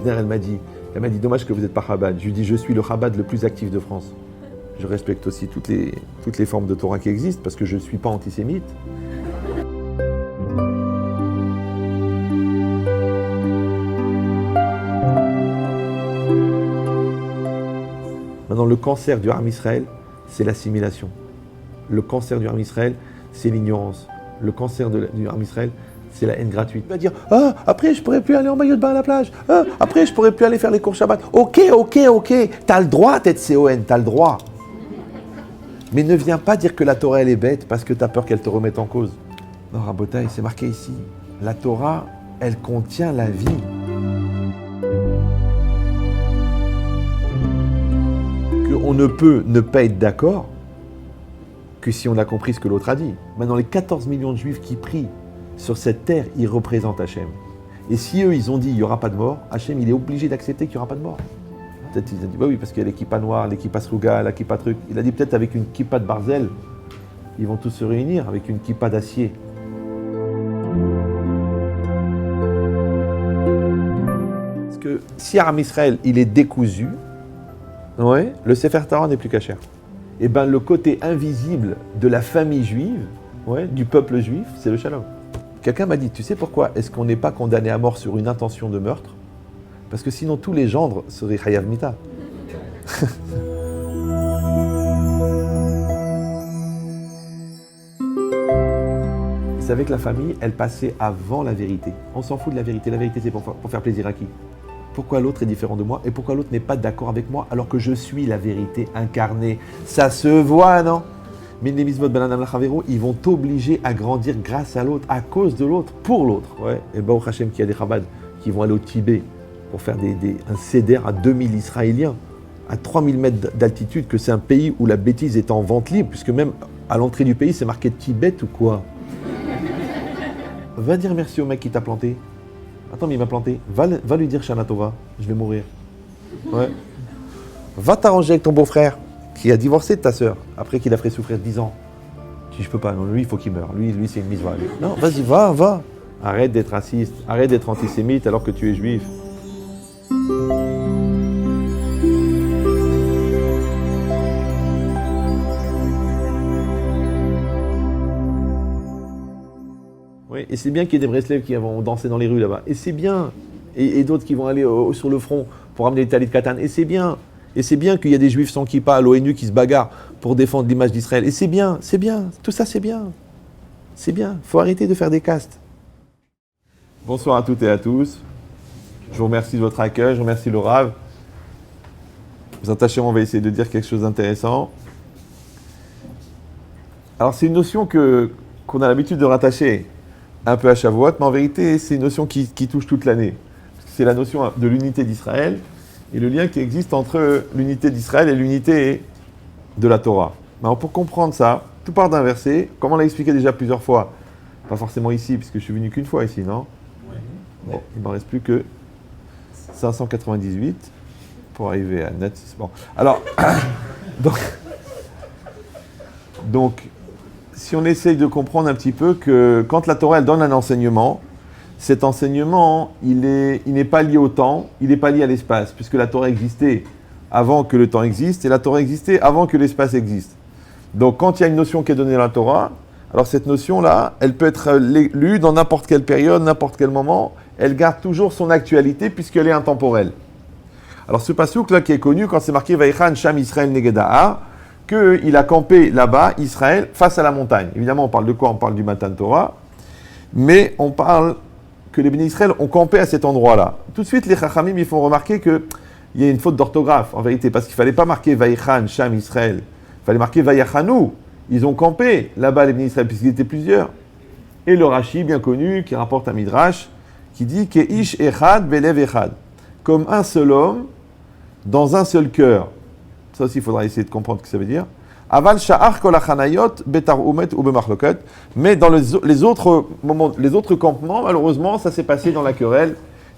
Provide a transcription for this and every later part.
Gesner, elle m'a dit, dommage que vous n'êtes pas Chabad. Je lui dis, je suis le Chabad le plus actif de France. Je respecte aussi toutes les formes de Torah qui existent parce que je ne suis pas antisémite. Maintenant, le cancer du Ham Israël, c'est l'assimilation. Le cancer du Ham Israël, c'est l'ignorance. Le cancer du Ham Israël, c'est la haine gratuite. Il va dire, ah, après je pourrais plus aller en maillot de bain à la plage. Ah, après je pourrais plus aller faire les cours Shabbat. Ok, t'as le droit d'être CON, t'as le droit. Mais ne viens pas dire que la Torah elle est bête parce que t'as peur qu'elle te remette en cause. Non, Rabotai, c'est marqué ici. La Torah, elle contient la vie. On ne peut ne pas être d'accord que si on a compris ce que l'autre a dit. Maintenant, les 14 millions de Juifs qui prient sur cette terre, ils représentent Hachem. Et si eux, ils ont dit il n'y aura pas de mort, Hachem, il est obligé d'accepter qu'il n'y aura pas de mort. Peut-être ils ont dit bah oui, parce qu'il y a l'équipa noire, l'équipa sruga, l'équipa truc. Il a dit peut-être avec une kippa de barzel, ils vont tous se réunir avec une kippa d'acier. Parce que si Ham Israël, il est décousu, ouais, le Sefer Torah n'est plus cachère. Et bien le côté invisible de la famille juive, ouais, du peuple juif, c'est le shalom. Quelqu'un m'a dit, tu sais pourquoi est-ce qu'on n'est pas condamné à mort sur une intention de meurtre? Parce que sinon tous les gendres seraient chayav mita. Vous savez que la famille, elle passait avant la vérité. On s'en fout de la vérité. La vérité, c'est pour faire plaisir à qui? Pourquoi l'autre est différent de moi et pourquoi l'autre n'est pas d'accord avec moi alors que je suis la vérité incarnée? Ça se voit, non? Mais les mismot ben adam lachavero, ils vont t'obliger à grandir grâce à l'autre, à cause de l'autre, pour l'autre. Ouais. Et Baruch Hashem, qu'il y a des Chabad qui vont aller au Tibet pour faire un seder à 2000 Israéliens, à 3000 mètres d'altitude, que c'est un pays où la bêtise est en vente libre, puisque même à l'entrée du pays, c'est marqué Tibet ou quoi? Va dire merci au mec qui t'a planté. Attends, mais il m'a planté. Va lui dire Shana Tova, je vais mourir. Ouais. Va t'arranger avec ton beau-frère qui a divorcé de ta sœur après qu'il a fait souffrir 10 ans. Si je peux pas, non, lui il faut qu'il meure. Lui c'est une misva. Non, vas-y, va. Arrête d'être raciste, arrête d'être antisémite alors que tu es juif. Oui, et c'est bien qu'il y ait des Breslev qui vont danser dans les rues là-bas. Et c'est bien. Et d'autres qui vont aller sur le front pour amener les talis de Katan. Et c'est bien. Et c'est bien qu'il y a des Juifs sans kippa à l'ONU qui se bagarrent pour défendre l'image d'Israël. Et c'est bien. Tout ça, c'est bien. C'est bien. Il faut arrêter de faire des castes. Bonsoir à toutes et à tous. Je vous remercie de votre accueil. Je remercie le Rav. Vous attachez, on va essayer de dire quelque chose d'intéressant. Alors, c'est une notion qu'on a l'habitude de rattacher un peu à Shavuot, mais en vérité, c'est une notion qui touche toute l'année. C'est la notion de l'unité d'Israël et le lien qui existe entre l'unité d'Israël et l'unité de la Torah. Alors pour comprendre ça, tout part d'un verset, comme on l'a expliqué déjà plusieurs fois, pas forcément ici, puisque je suis venu qu'une fois ici, non? Bon, il ne m'en reste plus que 598 pour arriver à net. Bon. Alors, donc, si on essaye de comprendre un petit peu que quand la Torah elle donne un enseignement, cet enseignement, il n'est pas lié au temps, il n'est pas lié à l'espace, puisque la Torah existait avant que le temps existe, et la Torah existait avant que l'espace existe. Donc quand il y a une notion qui est donnée dans la Torah, alors cette notion-là, elle peut être lue dans n'importe quelle période, n'importe quel moment, elle garde toujours son actualité puisqu'elle est intemporelle. Alors ce passouk-là qui est connu, quand c'est marqué « Vaïchan Sham Israël Negeda'ar », qu'il a campé là-bas, Israël, face à la montagne. Évidemment, on parle de quoi? On parle du Matan Torah, mais on parle que les bénis Israël ont campé à cet endroit-là. Tout de suite, les Chachamim, ils font remarquer qu'il y a une faute d'orthographe, en vérité, parce qu'il ne fallait pas marquer Vaïchan, Sham, Israël. Il fallait marquer Vaïchanou. Ils ont campé là-bas, les bénis Israël, puisqu'ils étaient plusieurs. Et le Rashi, bien connu, qui rapporte un Midrash, qui dit que Ish Echad, Belev Echad. Comme un seul homme, dans un seul cœur. Ça aussi, il faudra essayer de comprendre ce que ça veut dire. Aval sha'ar kol hachanayot betar umet ou bemachloket. Mais dans les autres moments, les autres campements, malheureusement, ça s'est passé dans la querelle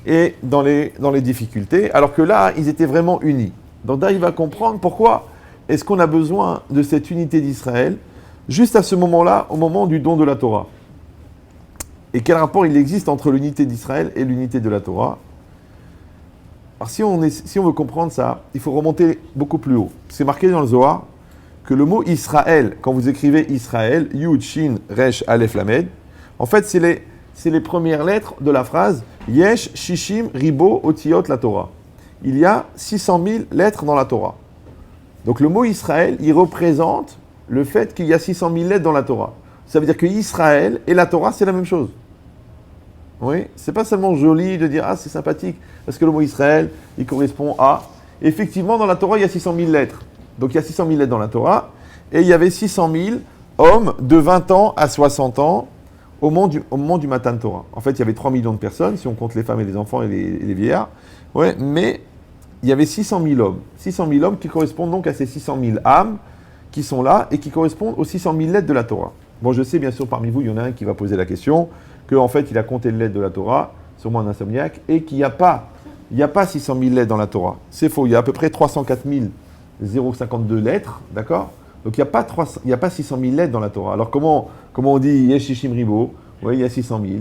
et dans les difficultés, alors que là, ils étaient vraiment unis. Donc là, il va comprendre pourquoi est-ce qu'on a besoin de cette unité d'Israël juste à ce moment-là, au moment du don de la Torah. Et quel rapport il existe entre l'unité d'Israël et l'unité de la Torah? Alors si on veut comprendre ça, il faut remonter beaucoup plus haut. C'est marqué dans le Zohar que le mot Israël, quand vous écrivez Israël, Yud, Shin, Resh, Aleph, Lamed, en fait c'est les premières lettres de la phrase Yesh, Shishim, Ribo, Otiot, la Torah. Il y a 600 000 lettres dans la Torah. Donc le mot Israël, il représente le fait qu'il y a 600 000 lettres dans la Torah. Ça veut dire que Israël et la Torah, c'est la même chose. Oui, c'est pas seulement joli de dire « Ah, c'est sympathique », parce que le mot Israël, il correspond à… Effectivement, dans la Torah, il y a 600 000 lettres. Donc il y a 600 000 lettres dans la Torah, et il y avait 600 000 hommes de 20 ans à 60 ans au moment du Matan Torah. En fait, il y avait 3 millions de personnes, si on compte les femmes et les enfants et les vieillards. Ouais, mais il y avait 600 000 hommes. 600 000 hommes qui correspondent donc à ces 600 000 âmes qui sont là et qui correspondent aux 600 000 lettres de la Torah. Bon, je sais, bien sûr, parmi vous, il y en a un qui va poser la question, qu'en fait, il a compté les lettres de la Torah, sûrement un insomniaque, et qu'il n'y a pas 600 000 lettres dans la Torah. C'est faux, il y a à peu près 304 052 lettres, d'accord? Donc, il n'y a pas 600 000 lettres dans la Torah. Alors, comment on dit Yesh Shishim Ribo? Oui, il y a 600 000.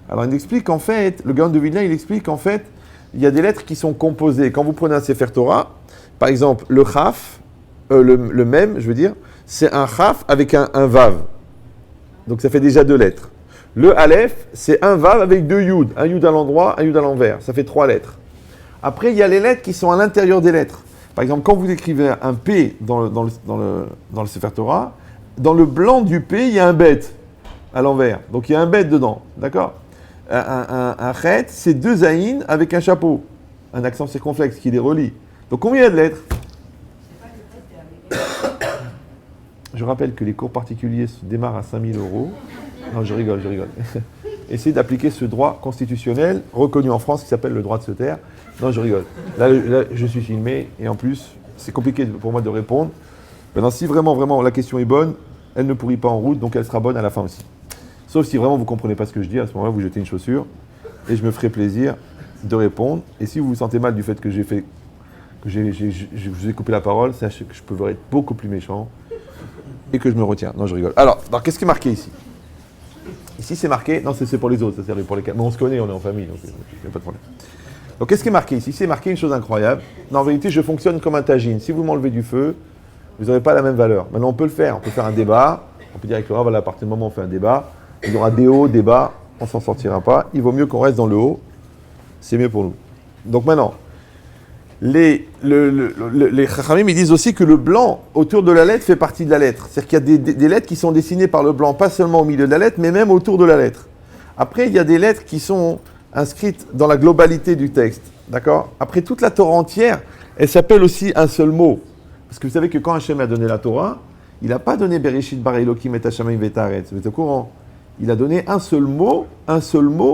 Alors, il explique qu'en fait, le Gaon de Vilna, il explique qu'en fait, il y a des lettres qui sont composées. Quand vous prenez un Sefer Torah, par exemple, le Chaf, le même, je veux dire, c'est un Chaf avec un Vav. Donc ça fait déjà 2 lettres. Le Aleph, c'est un Vav avec 2 Yud. Un Yud à l'endroit, un Yud à l'envers. Ça fait 3 lettres. Après, il y a les lettres qui sont à l'intérieur des lettres. Par exemple, quand vous écrivez un P dans le Sefer Torah, dans le blanc du P, il y a un Bet à l'envers. Donc il y a un Bet dedans. D'accord? Un Chet, c'est 2 Aïn avec un chapeau. Un accent circonflexe qui les relie. Donc combien il y a de lettres? Je rappelle que les cours particuliers se démarrent à 5 000 €. Non, je rigole. Essayez d'appliquer ce droit constitutionnel reconnu en France qui s'appelle le droit de se taire. Non, je rigole. Là, je suis filmé et en plus, c'est compliqué pour moi de répondre. Maintenant, si vraiment la question est bonne, elle ne pourrit pas en route, donc elle sera bonne à la fin aussi. Sauf si vraiment vous ne comprenez pas ce que je dis, à ce moment-là, vous jetez une chaussure et je me ferai plaisir de répondre. Et si vous vous sentez mal du fait que je vous ai coupé la parole, sachez que je peux être beaucoup plus méchant et que je me retiens. Non, je rigole. Alors qu'est-ce qui est marqué ici? Ici, c'est marqué… Non, c'est pour les autres, ça sert pour les cas. Mais on se connaît, on est en famille, donc il n'y a pas de problème. Donc, qu'est-ce qui est marqué ici? C'est marqué une chose incroyable. Non, en vérité, je fonctionne comme un tagine. Si vous m'enlevez du feu, vous n'aurez pas la même valeur. Maintenant, on peut le faire. On peut faire un débat. On peut dire avec Laura, voilà, à partir du moment où on fait un débat, il y aura des hauts, des bas, on ne s'en sortira pas. Il vaut mieux qu'on reste dans le haut. C'est mieux pour nous. Donc, maintenant, les Chachamim, ils disent aussi que le blanc autour de la lettre fait partie de la lettre. C'est-à-dire qu'il y a des lettres qui sont dessinées par le blanc, pas seulement au milieu de la lettre, mais même autour de la lettre. Après, il y a des lettres qui sont inscrites dans la globalité du texte. D'accord? Après, toute la Torah entière, elle s'appelle aussi un seul mot. Parce que vous savez que quand Hachem a donné la Torah, il n'a pas donné Bereshit bar Elokim et Hashamayim v'Taaretz. Vous êtes au courant? Il a donné un seul mot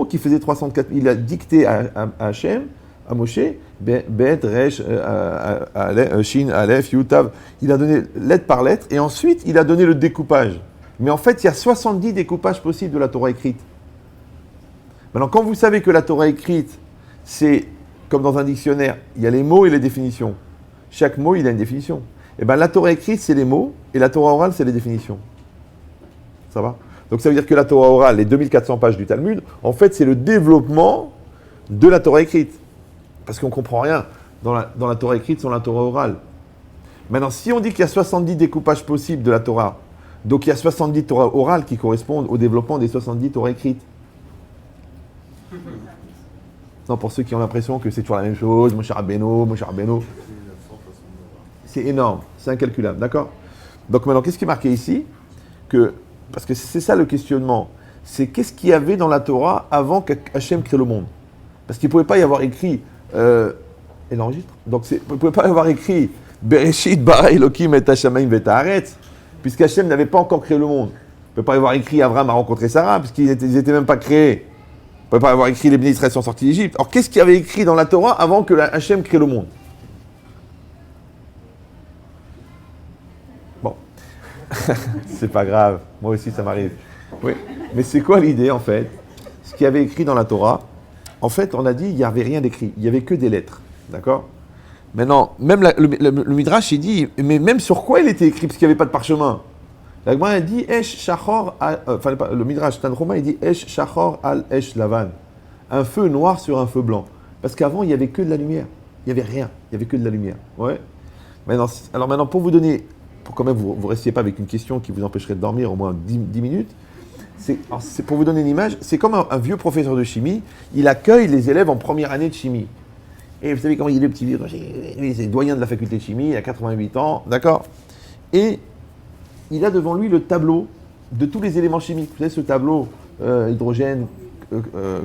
qui faisait 304. Il a dicté à Hachem, à Moshe, Bet, Resh, Shin, Aleph, Yutav. Il a donné lettre par lettre et ensuite il a donné le découpage. Mais en fait, il y a 70 découpages possibles de la Torah écrite. Maintenant, quand vous savez que la Torah écrite, c'est comme dans un dictionnaire, il y a les mots et les définitions. Chaque mot, il a une définition. Et bien, la Torah écrite, c'est les mots et la Torah orale, c'est les définitions. Ça va? Donc, ça veut dire que la Torah orale, les 2400 pages du Talmud, en fait, c'est le développement de la Torah écrite. Parce qu'on ne comprend rien dans la Torah écrite sans la Torah orale. Maintenant, si on dit qu'il y a 70 découpages possibles de la Torah, donc il y a 70 Torah orales qui correspondent au développement des 70 Torah écrites. Non, pour ceux qui ont l'impression que c'est toujours la même chose, Moshe Rabbeinu, c'est énorme, c'est incalculable, d'accord? Donc maintenant, qu'est-ce qui est marqué ici? Parce que c'est ça le questionnement. C'est qu'est-ce qu'il y avait dans la Torah avant qu'Hachem crée le monde? Parce qu'il ne pouvait pas y avoir écrit… elle enregistre. Donc, il ne pouvait pas y avoir écrit Bereshit bara Elokim et Hashamayim v'Taaretz, puisqu'Hachem n'avait pas encore créé le monde. Il ne pouvait pas y avoir écrit Abraham a rencontré Sarah, puisqu'ils n'étaient même pas créés. Il ne pouvait pas y avoir écrit les bénis Israël sont sortis d'Égypte. Alors, qu'est-ce qu'il y avait écrit dans la Torah avant que Hachem crée le monde? Bon. C'est pas grave. Moi aussi, ça m'arrive. Oui. Mais c'est quoi l'idée, en fait? Ce qu'il y avait écrit dans la Torah, en fait, on a dit, il n'y avait rien d'écrit. Il n'y avait que des lettres. D'accord? Maintenant, même le Midrash, il dit, mais même sur quoi il était écrit, parce qu'il n'y avait pas de parchemin. La Gemara, elle dit, Esh Shachor, le Midrash Tanchuma, il dit, Esh Shachor al Esh Lavan. Un feu noir sur un feu blanc. Parce qu'avant, il n'y avait que de la lumière. Il n'y avait rien, il n'y avait que de la lumière. Ouais. Alors maintenant, pour vous donner, pour quand même vous ne restiez pas avec une question qui vous empêcherait de dormir au moins 10 minutes, c'est pour vous donner une image, c'est comme un vieux professeur de chimie, il accueille les élèves en première année de chimie. Et vous savez comment il est le petit vieux, c'est doyen de la faculté de chimie, il a 88 ans, d'accord. Et il a devant lui le tableau de tous les éléments chimiques. Vous savez ce tableau, hydrogène,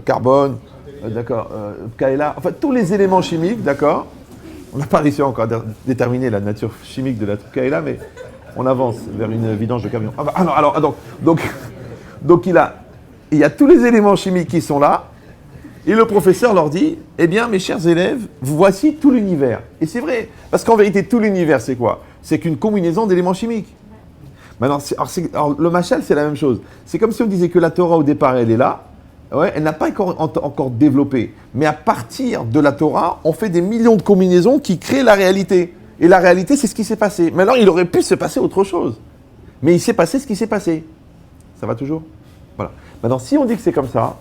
carbone, d'accord, KLA, enfin tous les éléments chimiques, d'accord. On n'a pas réussi encore à déterminer la nature chimique de la KLA, mais on avance vers une vidange de camion. Donc il y a tous les éléments chimiques qui sont là, et le professeur leur dit, eh bien mes chers élèves, vous voici tout l'univers. Et c'est vrai, parce qu'en vérité tout l'univers c'est quoi? C'est qu'une combinaison d'éléments chimiques. Maintenant, alors, le machal c'est la même chose. C'est comme si on disait que la Torah au départ elle est là, ouais, elle n'a pas encore développé. Mais à partir de la Torah, on fait des millions de combinaisons qui créent la réalité. Et la réalité c'est ce qui s'est passé. Maintenant il aurait pu se passer autre chose. Mais il s'est passé ce qui s'est passé. Ça va toujours? Voilà. Maintenant, si on dit que c'est comme ça,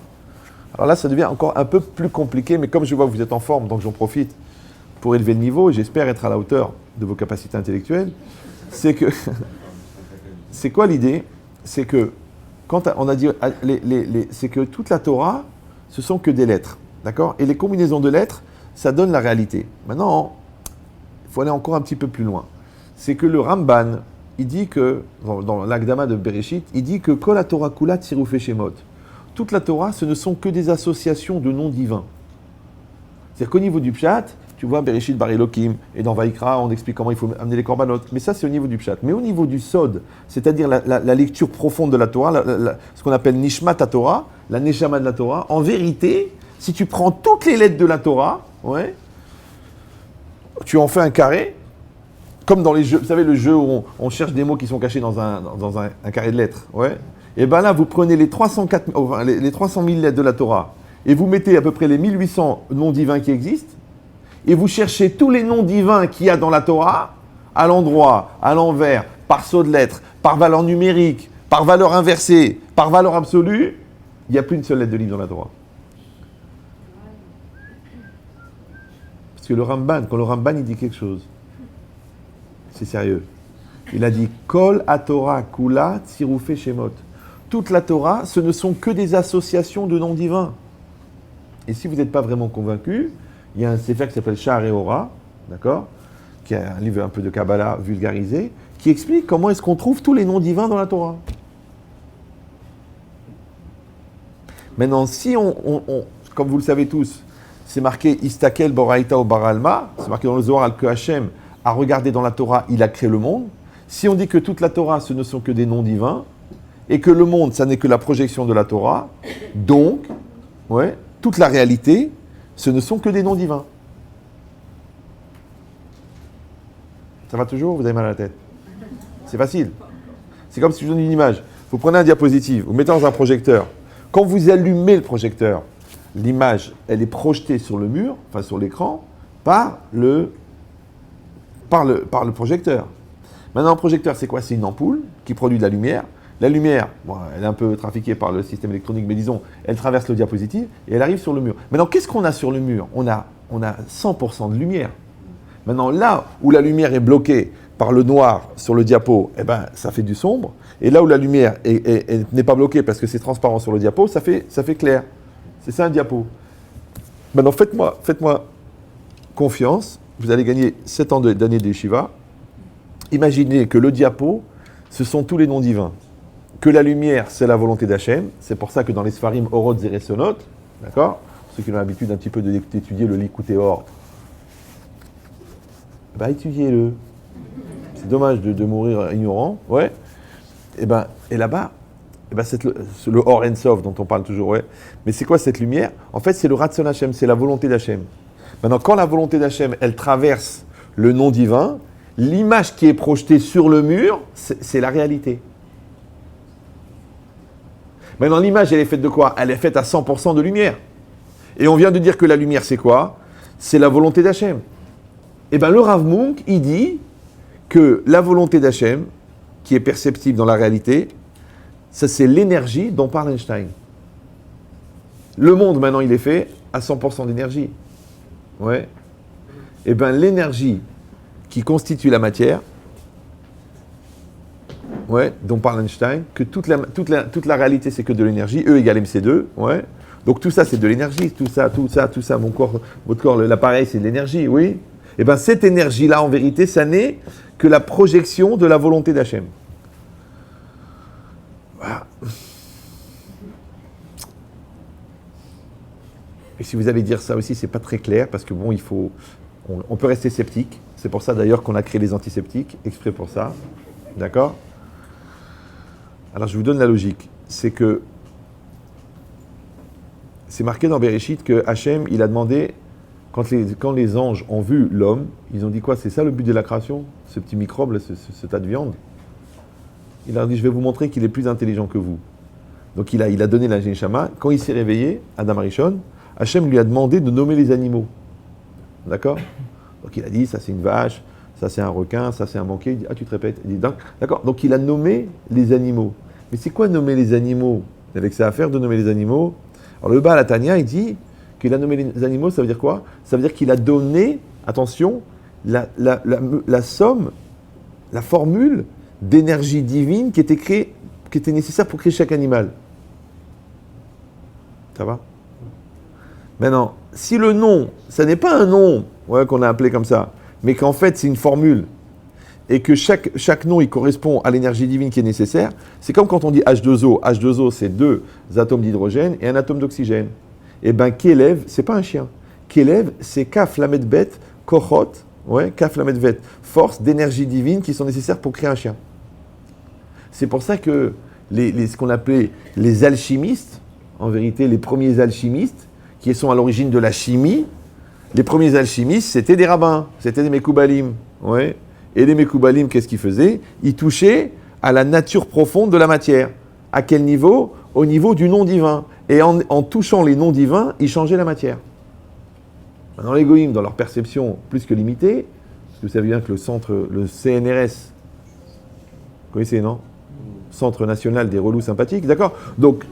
alors là, ça devient encore un peu plus compliqué, mais comme je vois que vous êtes en forme, donc j'en profite pour élever le niveau, et j'espère être à la hauteur de vos capacités intellectuelles, c'est que... c'est quoi l'idée? C'est que, quand on a dit... c'est que toute la Torah, ce sont que des lettres, d'accord? Et les combinaisons de lettres, ça donne la réalité. Maintenant, il faut aller encore un petit peu plus loin. C'est que le Ramban, il dit que, dans l'Akdama de Bereshit, il dit que Kol HaTorah Kula Tzirufei Shemot. Toute la Torah, ce ne sont que des associations de noms divins. C'est-à-dire qu'au niveau du Pshat, tu vois Bereshit Bar Elokim, et dans Vaikra, on explique comment il faut amener les korbanot. Mais ça, c'est au niveau du Pshat. Mais au niveau du Sod, c'est-à-dire la lecture profonde de la Torah, ce qu'on appelle Nishmat Torah, la Neshama de la Torah, en vérité, si tu prends toutes les lettres de la Torah, ouais, tu en fais un carré, comme dans les jeux, vous savez, le jeu où on cherche des mots qui sont cachés dans un carré de lettres, ouais. Et bien là, vous prenez les 300 000 lettres de la Torah et vous mettez à peu près les 1800 noms divins qui existent et vous cherchez tous les noms divins qu'il y a dans la Torah à l'endroit, à l'envers, par saut de lettres, par valeur numérique, par valeur inversée, par valeur absolue, il n'y a plus une seule lettre de livre dans la Torah. Parce que le Ramban, quand le Ramban il dit quelque chose, c'est sérieux. Il a dit Kol HaTorah Kula Tzirufei Shemot. Toute la Torah, ce ne sont que des associations de noms divins. Et si vous n'êtes pas vraiment convaincu, il y a un sefer qui s'appelle Sha'arei Ora, d'accord, qui est un livre un peu de Kabbalah vulgarisé, qui explique comment est-ce qu'on trouve tous les noms divins dans la Torah. Maintenant, si comme vous le savez tous, c'est marqué Istakel Boraita ou Baralma, c'est marqué dans le Zohar que Hachem a regardé dans la Torah, il a créé le monde. Si on dit que toute la Torah, ce ne sont que des noms divins, et que le monde, ça n'est que la projection de la Torah, donc, ouais, toute la réalité, ce ne sont que des noms divins. Ça va toujours? Vous avez mal à la tête? C'est facile. C'est comme si je vous donne une image. Vous prenez un diapositive, vous mettez dans un projecteur. Quand vous allumez le projecteur, l'image, elle est projetée sur le mur, enfin sur l'écran, par le projecteur. Maintenant, un projecteur, c'est quoi? C'est une ampoule qui produit de la lumière. La lumière, bon, elle est un peu trafiquée par le système électronique, mais disons, elle traverse le diapositive et elle arrive sur le mur. Maintenant, qu'est-ce qu'on a sur le mur? On a 100% de lumière. Maintenant, là où la lumière est bloquée par le noir sur le diapo, eh ben, ça fait du sombre. Et là où la lumière n'est pas bloquée parce que c'est transparent sur le diapo, ça fait clair. C'est ça un diapo. Maintenant, faites-moi confiance. Vous allez gagner 7 ans d'années de Yeshiva. Imaginez que le diapo, ce sont tous les noms divins. Que la lumière, c'est la volonté d'Hachem. C'est pour ça que dans les Sfarim, Orot, Zeresonot, d'accord, ceux qui ont l'habitude un petit peu d'étudier le Likutei Or, bah étudiez-le. C'est dommage de mourir ignorant, ouais. Et là-bas, c'est le Or En Sof dont on parle toujours, ouais. Mais c'est quoi cette lumière? En fait, c'est le Ratzon Hachem, c'est la volonté d'Hachem. Maintenant, quand la volonté d'Hachem, elle traverse le nom divin, l'image qui est projetée sur le mur, c'est la réalité. Maintenant, l'image, elle est faite de quoi? Elle est faite à 100% de lumière. Et on vient de dire que la lumière, c'est quoi? C'est la volonté d'Hachem. Et bien, le Rav Munk, il dit que la volonté d'Hachem, qui est perceptible dans la réalité, ça, c'est l'énergie dont parle Einstein. Le monde, maintenant, il est fait à 100% d'énergie. Ouais. eh bien l'énergie qui constitue la matière, ouais, dont parle Einstein, que toute la réalité c'est que de l'énergie, E égale mc2, ouais. Donc tout ça c'est de l'énergie, tout ça, mon corps, votre corps, l'appareil c'est de l'énergie, oui. Et bien cette énergie-là, en vérité, ça n'est que la projection de la volonté d'Hachem. Voilà. Et si vous allez dire ça aussi, c'est pas très clair, parce que bon, on peut rester sceptique. C'est pour ça d'ailleurs qu'on a créé les antiseptiques, exprès pour ça. D'accord ? Alors je vous donne la logique. C'est que c'est marqué dans Bereshit que Hachem, il a demandé, quand les anges ont vu l'homme, ils ont dit quoi ? C'est ça le but de la création ? Ce petit microbe, là, ce tas de viande ? Il leur a dit, je vais vous montrer qu'il est plus intelligent que vous. Donc il a donné la Neshama. Quand il s'est réveillé, Adam Arishon, Hachem lui a demandé de nommer les animaux. D'accord ? Donc il a dit, ça c'est une vache, ça c'est un requin, ça c'est un banquier. Il dit, ah tu te répètes. Il dit, d'accord. Donc il a nommé les animaux. Mais c'est quoi nommer les animaux ? Avec ça à faire de nommer les animaux. Alors le Baal Hatanya, il dit qu'il a nommé les animaux, ça veut dire quoi ? Ça veut dire qu'il a donné, attention, la somme, la formule d'énergie divine qui était nécessaire pour créer chaque animal. Ça va ? Maintenant, si le nom, ça n'est pas un nom qu'on a appelé comme ça, mais qu'en fait c'est une formule, et que chaque nom il correspond à l'énergie divine qui est nécessaire, c'est comme quand on dit H2O. H2O c'est 2 atomes d'hydrogène et un atome d'oxygène. Et bien Kélev, c'est pas un chien. Kélev, c'est Kaf Lamed Bet, Kochot, Kaf Lamed Bet, force d'énergie divine qui sont nécessaires pour créer un chien. C'est pour ça que ce qu'on appelait les alchimistes, en vérité les premiers alchimistes, qui sont à l'origine de la chimie, les premiers alchimistes, c'était des rabbins, c'était des Mekoubalim. Ouais. Et les Mekoubalim, qu'est-ce qu'ils faisaient ? Ils touchaient à la nature profonde de la matière. À quel niveau ? Au niveau du nom divin. Et en touchant les noms divins, ils changeaient la matière. Maintenant, les goïms, dans leur perception plus que limitée, parce que vous savez bien que le CNRS, vous connaissez, non ? Centre national des relous sympathiques, d'accord ? Donc,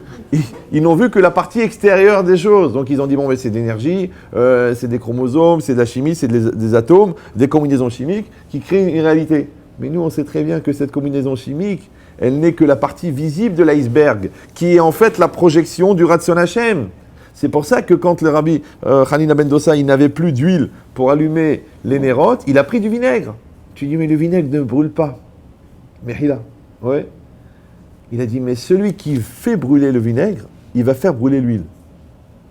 ils n'ont vu que la partie extérieure des choses. Donc, ils ont dit, bon, mais c'est de l'énergie, c'est des chromosomes, c'est de la chimie, c'est des atomes, des combinaisons chimiques qui créent une réalité. Mais nous, on sait très bien que cette combinaison chimique, elle n'est que la partie visible de l'iceberg, qui est en fait la projection du Ratson Hashem. C'est pour ça que quand le rabbi Hanina ben Dossa, il n'avait plus d'huile pour allumer les nérotes, il a pris du vinaigre. Tu dis, mais le vinaigre ne brûle pas. Mais il a, ouais. Il a dit, mais celui qui fait brûler le vinaigre, il va faire brûler l'huile.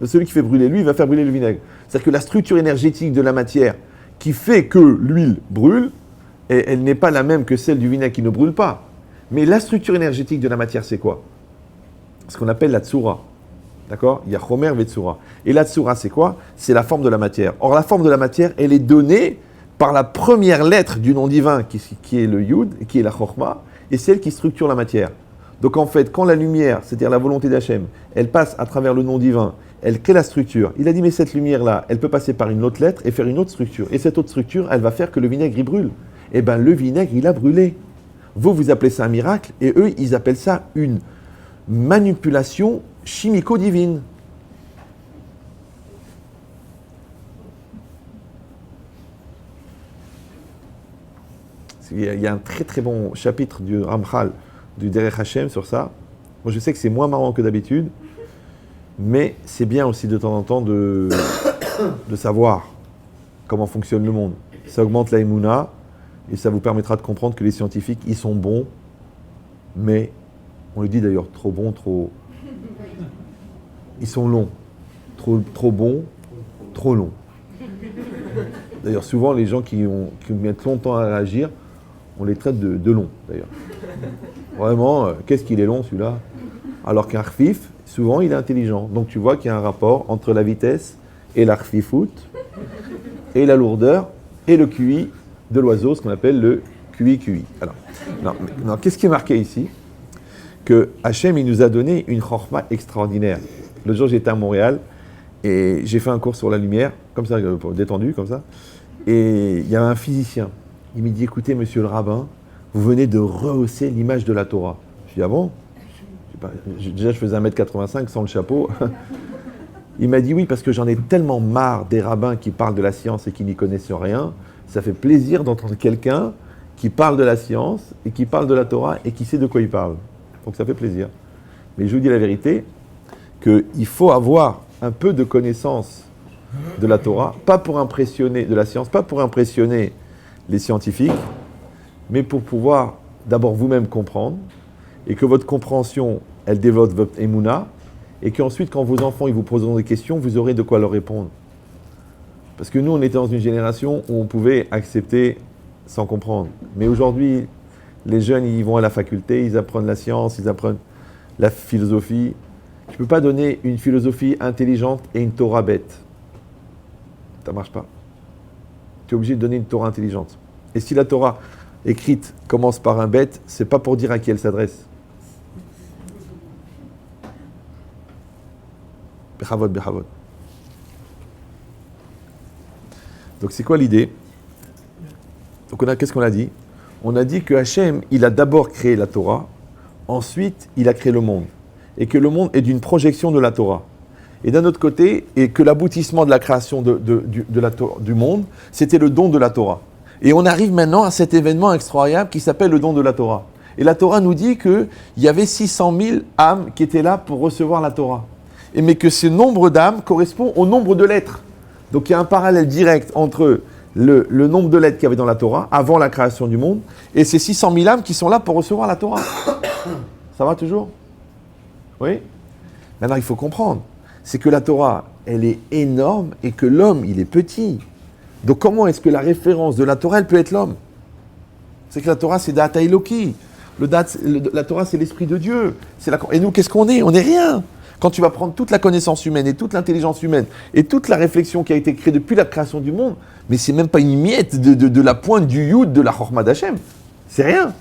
Celui qui fait brûler l'huile, il va faire brûler le vinaigre. C'est-à-dire que la structure énergétique de la matière qui fait que l'huile brûle, elle n'est pas la même que celle du vinaigre qui ne brûle pas. Mais la structure énergétique de la matière, c'est quoi ? Ce qu'on appelle la tsura. D'accord ? Il y a chomer et tsura. Et la tsura, c'est quoi ? C'est la forme de la matière. Or, la forme de la matière, elle est donnée par la première lettre du nom divin, qui est le yud, qui est la chokhma, et celle qui structure la matière. Donc en fait, quand la lumière, c'est-à-dire la volonté d'Hachem, elle passe à travers le nom divin, elle crée la structure. Il a dit, mais cette lumière-là, elle peut passer par une autre lettre et faire une autre structure. Et cette autre structure, elle va faire que le vinaigre, il brûle. Eh bien, le vinaigre, il a brûlé. Vous appelez ça un miracle, et eux, ils appellent ça une manipulation chimico-divine. Il y a un très très bon chapitre du Ramchal, du Derech Hashem sur ça. Moi je sais que c'est moins marrant que d'habitude, mais c'est bien aussi de temps en temps de savoir comment fonctionne le monde. Ça augmente la Emouna et ça vous permettra de comprendre que les scientifiques, ils sont bons, mais, on le dit d'ailleurs, trop bons, ils sont longs. Trop bons, trop longs. D'ailleurs souvent les gens qui mettent longtemps à réagir, on les traite de longs d'ailleurs. Vraiment, qu'est-ce qu'il est long celui-là ? Alors qu'un khfif, souvent il est intelligent. Donc tu vois qu'il y a un rapport entre la vitesse et la khfifout, et la lourdeur, et le QI de l'oiseau, ce qu'on appelle le QI. Alors, non, qu'est-ce qui est marqué ici ? Que Hachem, il nous a donné une chorma extraordinaire. Le jour j'étais à Montréal, et j'ai fait un cours sur la lumière, comme ça, détendu, comme ça. Et il y a un physicien. Il m'a dit, écoutez, monsieur le rabbin, vous venez de rehausser l'image de la Torah. Je dis, ah bon ? Déjà, je faisais 1m85 sans le chapeau. Il m'a dit oui, parce que j'en ai tellement marre des rabbins qui parlent de la science et qui n'y connaissent rien. Ça fait plaisir d'entendre quelqu'un qui parle de la science et qui parle de la Torah et qui sait de quoi il parle. Donc ça fait plaisir. Mais je vous dis la vérité, qu'il faut avoir un peu de connaissance de la Torah, pas pour impressionner, de la science, pas pour impressionner les scientifiques, mais pour pouvoir d'abord vous-même comprendre, et que votre compréhension, elle développe votre émouna, et qu'ensuite, quand vos enfants ils vous poseront des questions, vous aurez de quoi leur répondre. Parce que nous, on était dans une génération où on pouvait accepter sans comprendre. Mais aujourd'hui, les jeunes, ils vont à la faculté, ils apprennent la science, ils apprennent la philosophie. Tu ne peux pas donner une philosophie intelligente et une Torah bête. Ça ne marche pas. Tu es obligé de donner une Torah intelligente. Et si la Torah écrite commence par un bête, c'est pas pour dire à qui elle s'adresse. Bechavod, bechavod. Donc c'est quoi l'idée? Donc qu'est-ce qu'on a dit? On a dit que Hachem, il a d'abord créé la Torah, ensuite il a créé le monde. Et que le monde est d'une projection de la Torah. Et d'un autre côté, et que l'aboutissement de la création du monde, c'était le don de la Torah. Et on arrive maintenant à cet événement extraordinaire qui s'appelle le don de la Torah. Et la Torah nous dit qu'il y avait 600 000 âmes qui étaient là pour recevoir la Torah. Mais que ce nombre d'âmes correspond au nombre de lettres. Donc il y a un parallèle direct entre le nombre de lettres qu'il y avait dans la Torah, avant la création du monde, et ces 600 000 âmes qui sont là pour recevoir la Torah. Ça va toujours? Oui? Maintenant, il faut comprendre. C'est que la Torah, elle est énorme et que l'homme, il est petit. Donc comment est-ce que la référence de la Torah, elle peut être l'homme? C'est que la Torah, c'est Data Eloki. La Torah, c'est l'Esprit de Dieu. Et nous, qu'est-ce qu'on est? On n'est rien. Quand tu vas prendre toute la connaissance humaine et toute l'intelligence humaine et toute la réflexion qui a été créée depuis la création du monde, mais c'est même pas une miette de la pointe du Yud de la Chorma d'Hachem. C'est rien.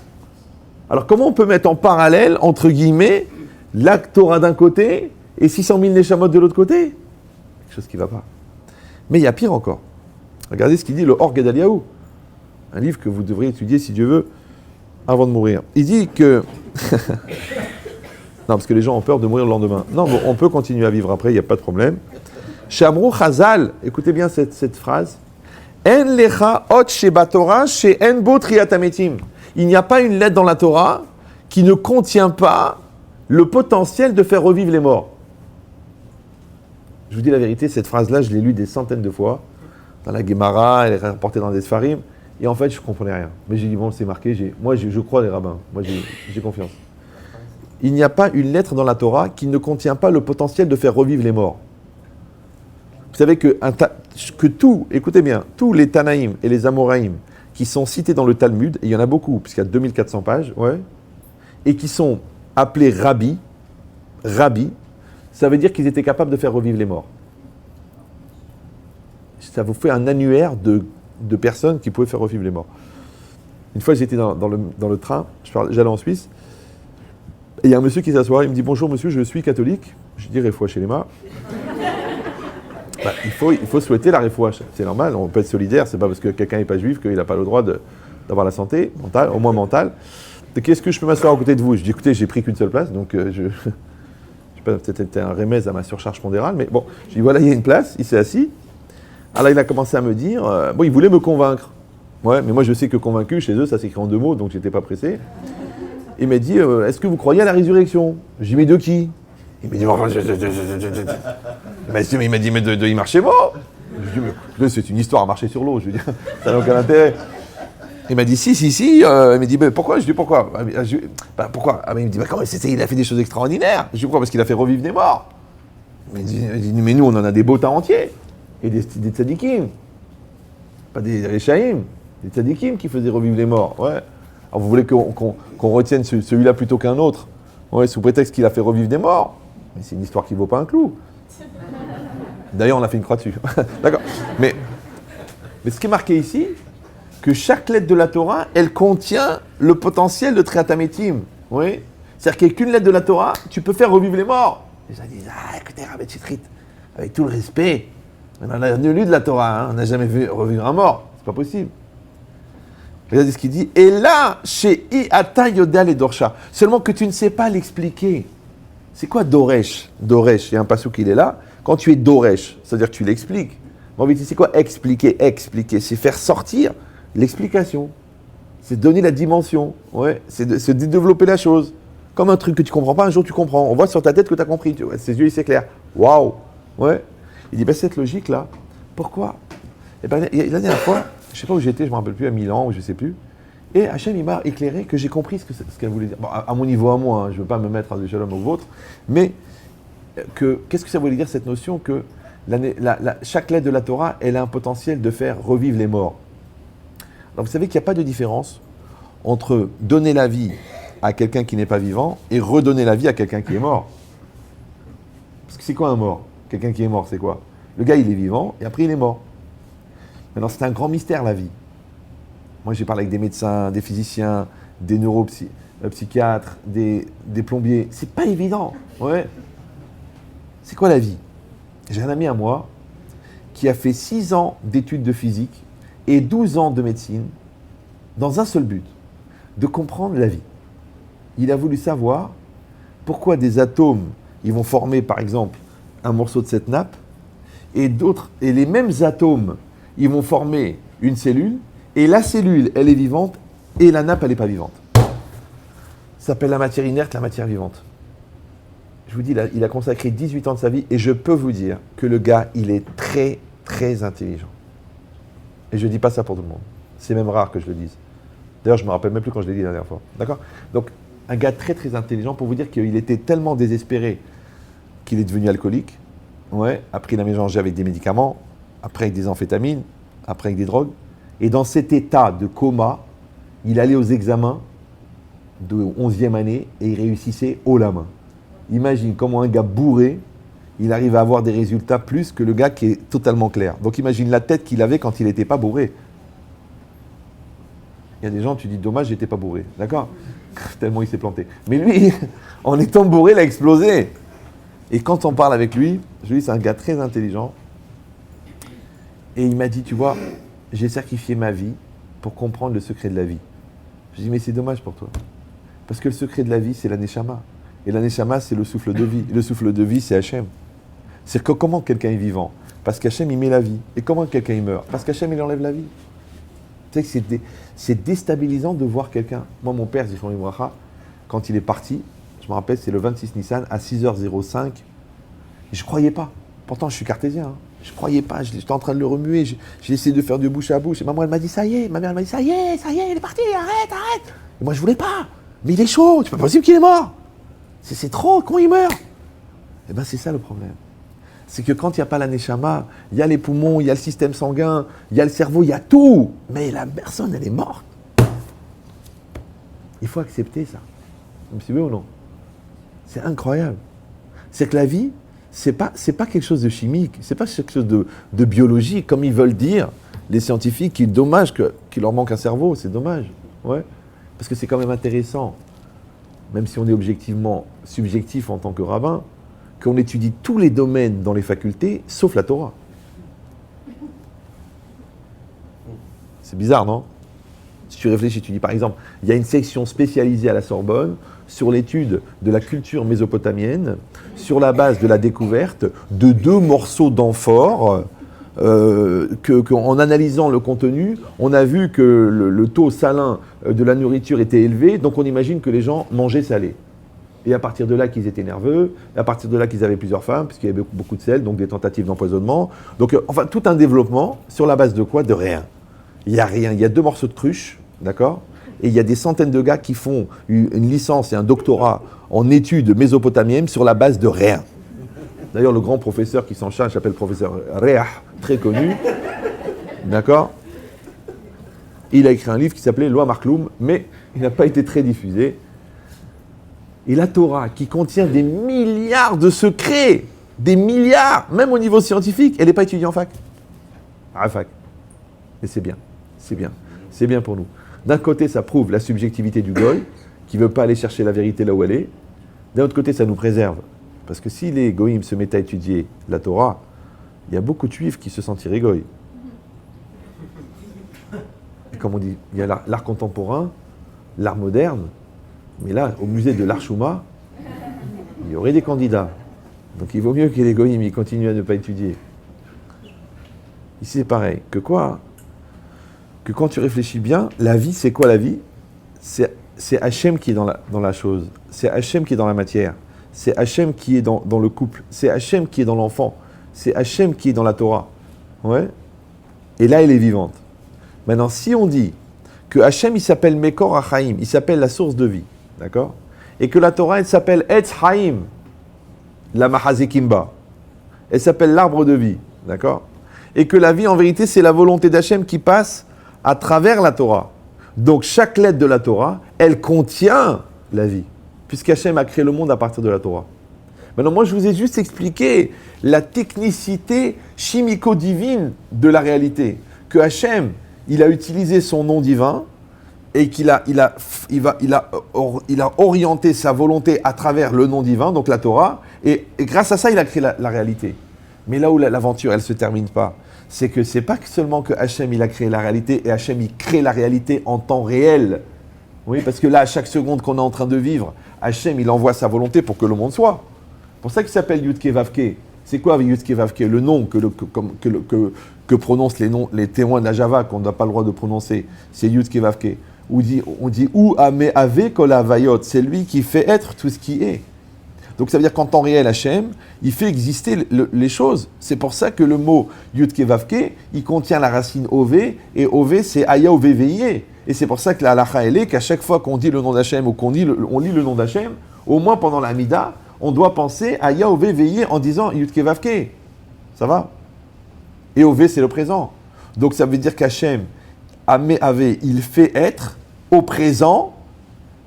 Alors comment on peut mettre en parallèle, entre guillemets, la Torah d'un côté et 600 000 Neshamot de l'autre côté? Quelque chose qui ne va pas. Mais il y a pire encore. Regardez ce qu'il dit le Or Gedaliahu, un livre que vous devriez étudier si Dieu veut avant de mourir. Il dit que non, parce que les gens ont peur de mourir le lendemain. Non, bon, on peut continuer à vivre après, il n'y a pas de problème. Shamru Chazal, écoutez bien cette phrase. En lecha ot sheba Torah she en bo triat hametim. Il n'y a pas une lettre dans la Torah qui ne contient pas le potentiel de faire revivre les morts. Je vous dis la vérité, cette phrase-là, je l'ai lue des centaines de fois. Dans la Gemara, elle est rapportée dans des Sfarim. Et en fait, je ne comprenais rien. Mais j'ai dit, bon, c'est marqué. Moi, je crois les rabbins. Moi, j'ai confiance. Il n'y a pas une lettre dans la Torah qui ne contient pas le potentiel de faire revivre les morts. Vous savez que écoutez bien, tous les Tanaïm et les Amoraïm qui sont cités dans le Talmud, et il y en a beaucoup, puisqu'il y a 2400 pages, ouais, et qui sont appelés Rabbi, ça veut dire qu'ils étaient capables de faire revivre les morts. Ça vous fait un annuaire de personnes qui pouvaient faire revivre les morts. Une fois, j'étais dans le train, j'allais en Suisse, et il y a un monsieur qui s'assoit, il me dit « Bonjour monsieur, je suis catholique. » Je dis « Refoua chez les mains. » Il faut souhaiter la refoua. C'est normal, on peut être solidaire, c'est pas parce que quelqu'un n'est pas juif qu'il n'a pas le droit d'avoir la santé mentale, au moins mentale. Qu'est-ce que je peux m'asseoir à côté de vous? Je dis « Écoutez, j'ai pris qu'une seule place, donc je sais pas, peut-être c'était un remède à ma surcharge pondérale, mais bon, je dis « Voilà, il y a une place. » Il s'est assis. Alors il a commencé à me dire, il voulait me convaincre. Ouais, mais moi je sais que convaincu, chez eux, ça s'écrit en 2 mots, donc j'étais pas pressé. Il m'a dit, est-ce que vous croyez à la résurrection? Je dis, mais de qui? Il m'a dit, il m'a dit, mais de Imarchémo. Je dis, mais c'est une histoire à marcher sur l'eau, je veux dire, ça n'a aucun intérêt. Il m'a dit, si. Il m'a dit, mais pourquoi? Je dis, pourquoi? Pourquoi? Il me dit, comment il a fait des choses extraordinaires. Je dis, pourquoi? Parce qu'il a fait revivre des morts. Il dit, mais nous, on en a des botas entiers. Et des tzadikim. Pas des réchaïm, des tzadikim qui faisaient revivre les morts. Ouais. Alors vous voulez qu'on retienne celui-là plutôt qu'un autre, ouais, sous prétexte qu'il a fait revivre des morts. Mais c'est une histoire qui ne vaut pas un clou. D'ailleurs, on a fait une croix dessus. D'accord. Mais ce qui est marqué ici, que chaque lettre de la Torah, elle contient le potentiel de Triat Hametim. Oui. C'est-à-dire qu'il n'y a qu'une lettre de la Torah, tu peux faire revivre les morts. Les gens disent, écoutez, Rabbi Chitrit, avec tout le respect, on a lu de la Torah, on n'a jamais vu revivre un mort. C'est pas possible. Regardez ce qu'il dit. Et là, chez Iata Yodal et Dorsha. Seulement que tu ne sais pas l'expliquer. C'est quoi Doresh? Doresh, il y a un passage qui est là. Quand tu es Doresh, c'est-à-dire que tu l'expliques. En vérité, c'est quoi expliquer? Expliquer, c'est faire sortir l'explication. C'est donner la dimension. Ouais, c'est de développer la chose. Comme un truc que tu ne comprends pas, un jour tu comprends. On voit sur ta tête que tu as compris. Tu vois, ses yeux, il s'éclairent. Waouh! Ouais. Il dit, cette logique-là, pourquoi? Et ben, la dernière fois, je ne sais pas où j'étais, je ne me rappelle plus, à Milan, ou je ne sais plus. Et Hachem, il m'a éclairé que j'ai compris ce qu'elle voulait dire. Bon, à mon niveau à moi, je ne veux pas me mettre à des shalom au vôtre, mais qu'est-ce que ça voulait dire cette notion que chaque lettre de la Torah, elle a un potentiel de faire revivre les morts. Donc vous savez qu'il n'y a pas de différence entre donner la vie à quelqu'un qui n'est pas vivant et redonner la vie à quelqu'un qui est mort. Parce que c'est quoi un mort? Quelqu'un qui est mort, c'est quoi? Le gars, il est vivant et après il est mort. Maintenant, c'est un grand mystère, la vie. Moi, j'ai parlé avec des médecins, des physiciens, des neuropsychiatres, des plombiers. C'est pas évident. Ouais. C'est quoi la vie? J'ai un ami à moi qui a fait 6 ans d'études de physique et 12 ans de médecine dans un seul but, de comprendre la vie. Il a voulu savoir pourquoi des atomes, ils vont former par exemple un morceau de cette nappe et les mêmes atomes, ils vont former une cellule et la cellule, elle est vivante et la nappe, elle n'est pas vivante. Ça s'appelle la matière inerte, la matière vivante. Je vous dis, il a consacré 18 ans de sa vie et je peux vous dire que le gars, il est très, très intelligent. Et je ne dis pas ça pour tout le monde. C'est même rare que je le dise. D'ailleurs, je ne me rappelle même plus quand je l'ai dit la dernière fois. D'accord? Donc, un gars très, très intelligent pour vous dire qu'il était tellement désespéré qu'il est devenu alcoolique. Ouais. Après, il a mélangé avec des médicaments, après avec des amphétamines, après avec des drogues. Et dans cet état de coma, il allait aux examens de 11e année et il réussissait haut la main. Imagine comment un gars bourré, il arrive à avoir des résultats plus que le gars qui est totalement clair. Donc imagine la tête qu'il avait quand il n'était pas bourré. Il y a des gens, tu dis, dommage, j'étais pas bourré. D'accord? Tellement il s'est planté. Mais lui, en étant bourré, il a explosé. Et quand on parle avec lui, je lui dis, c'est un gars très intelligent. Et il m'a dit, tu vois, j'ai sacrifié ma vie pour comprendre le secret de la vie. Je lui dis, mais c'est dommage pour toi. Parce que le secret de la vie, c'est la Neshama. Et la Neshama, c'est le souffle de vie. Et le souffle de vie, c'est Hachem. C'est que comment quelqu'un est vivant? Parce qu'Hachem, il met la vie. Et comment quelqu'un il meurt? Parce qu'Hachem, il enlève la vie. Tu sais que c'est déstabilisant de voir quelqu'un. Moi, mon père, Zichron Libracha, quand il est parti, je me rappelle, c'est le 26 Nissan, à 6h05. Et je ne croyais pas. Pourtant, je suis cartésien. Hein. Je ne croyais pas. J'étais en train de le remuer. J'ai essayé de faire de bouche à bouche. Et maman, elle m'a dit, ça y est. Ma mère, elle m'a dit, ça y est, il est parti. Arrête. Et moi, je ne voulais pas. Mais il est chaud. C'est pas possible qu'il est mort. C'est trop. Comment il meurt? Eh bien, c'est ça le problème. C'est que quand il n'y a pas la Neshama, il y a les poumons, il y a le système sanguin, il y a le cerveau, il y a tout. Mais la personne, elle est morte. Il faut accepter ça. Vous me suivez ou non? C'est incroyable. C'est que la vie, c'est pas quelque chose de chimique, c'est pas quelque chose de biologique, comme ils veulent dire, les scientifiques, qu'il est dommage qu'il leur manque un cerveau, c'est dommage. Ouais. Parce que c'est quand même intéressant, même si on est objectivement subjectif en tant que rabbin, qu'on étudie tous les domaines dans les facultés, sauf la Torah. C'est bizarre, non? Si tu réfléchis, tu dis par exemple, il y a une section spécialisée à la Sorbonne sur l'étude de la culture mésopotamienne, sur la base de la découverte de 2 morceaux d'amphore, en analysant le contenu, on a vu que le taux salin de la nourriture était élevé, donc on imagine que les gens mangeaient salé. Et à partir de là qu'ils étaient nerveux, et à partir de là qu'ils avaient plusieurs femmes, puisqu'il y avait beaucoup de sel, donc des tentatives d'empoisonnement. Donc enfin tout un développement sur la base de quoi? De rien. Il n'y a rien. Il y a 2 morceaux de cruche, d'accord? Et il y a des centaines de gars qui font une licence et un doctorat en études mésopotamiennes sur la base de rien. D'ailleurs, le grand professeur qui s'en charge s'appelle professeur Reah, très connu, d'accord? Il a écrit un livre qui s'appelait Loi Markloum, mais il n'a pas été très diffusé. Et la Torah, qui contient des milliards de secrets, des milliards, même au niveau scientifique, elle n'est pas étudiée en fac. À fac. Et c'est bien, c'est bien, c'est bien pour nous. D'un côté, ça prouve la subjectivité du goy, qui ne veut pas aller chercher la vérité là où elle est. D'un autre côté, ça nous préserve. Parce que si les goïms se mettent à étudier la Torah, il y a beaucoup de juifs qui se sentiraient goy. Et comme on dit, il y a l'art contemporain, l'art moderne. Mais là, au musée de l'Archouma, il y aurait des candidats. Donc il vaut mieux que les goïms ils continuent à ne pas étudier. Ici c'est pareil. Que quoi? Que quand tu réfléchis bien, la vie, c'est quoi la vie? C'est Hachem qui est dans la chose. C'est Hachem qui est dans la matière. C'est Hachem qui est dans le couple. C'est Hachem qui est dans l'enfant. C'est Hachem qui est dans la Torah. Ouais. Et là, elle est vivante. Maintenant, si on dit que Hachem, il s'appelle Mekor HaChaim, il s'appelle la source de vie, d'accord? Et que la Torah, elle s'appelle Etz Chaim, la Mahazekimba. Elle s'appelle l'arbre de vie, d'accord? Et que la vie, en vérité, c'est la volonté d'Hachem qui passe à travers la Torah. Donc, chaque lettre de la Torah, elle contient la vie, puisqu'Hachem a créé le monde à partir de la Torah. Maintenant, moi, je vous ai juste expliqué la technicité chimico-divine de la réalité. Que Hachem, il a utilisé son nom divin et qu'il a orienté sa volonté à travers le nom divin, donc la Torah, et grâce à ça, il a créé la réalité. Mais là où l'aventure, elle ne se termine pas, c'est que c'est pas seulement que Hachem, il a créé la réalité, et Hachem, il crée la réalité en temps réel. Oui, parce que là, à chaque seconde qu'on est en train de vivre, Hachem, il envoie sa volonté pour que le monde soit. C'est pour ça qu'il s'appelle Yudke Vavke. C'est quoi Yudke Vavke? Le nom que prononcent les témoins de la Java, qu'on n'a pas le droit de prononcer, c'est Yudke Vavke. On dit ou Ame Ave Kol Havayot, c'est lui qui fait être tout ce qui est. Donc ça veut dire qu'en temps réel, Hachem, il fait exister les choses. C'est pour ça que le mot Yudke Vavke, il contient la racine Ove, et Ove c'est Aya Oveveye. Et c'est pour ça que la halakha elle est qu'à chaque fois qu'on dit le nom d'Hachem ou on lit le nom d'Hachem, au moins pendant la Mida, on doit penser à Yahvé veiller en disant Yudke Vavke. Ça va? Et Ove, c'est le présent. Donc ça veut dire qu'Hachem, Ame Ave, il fait être au présent,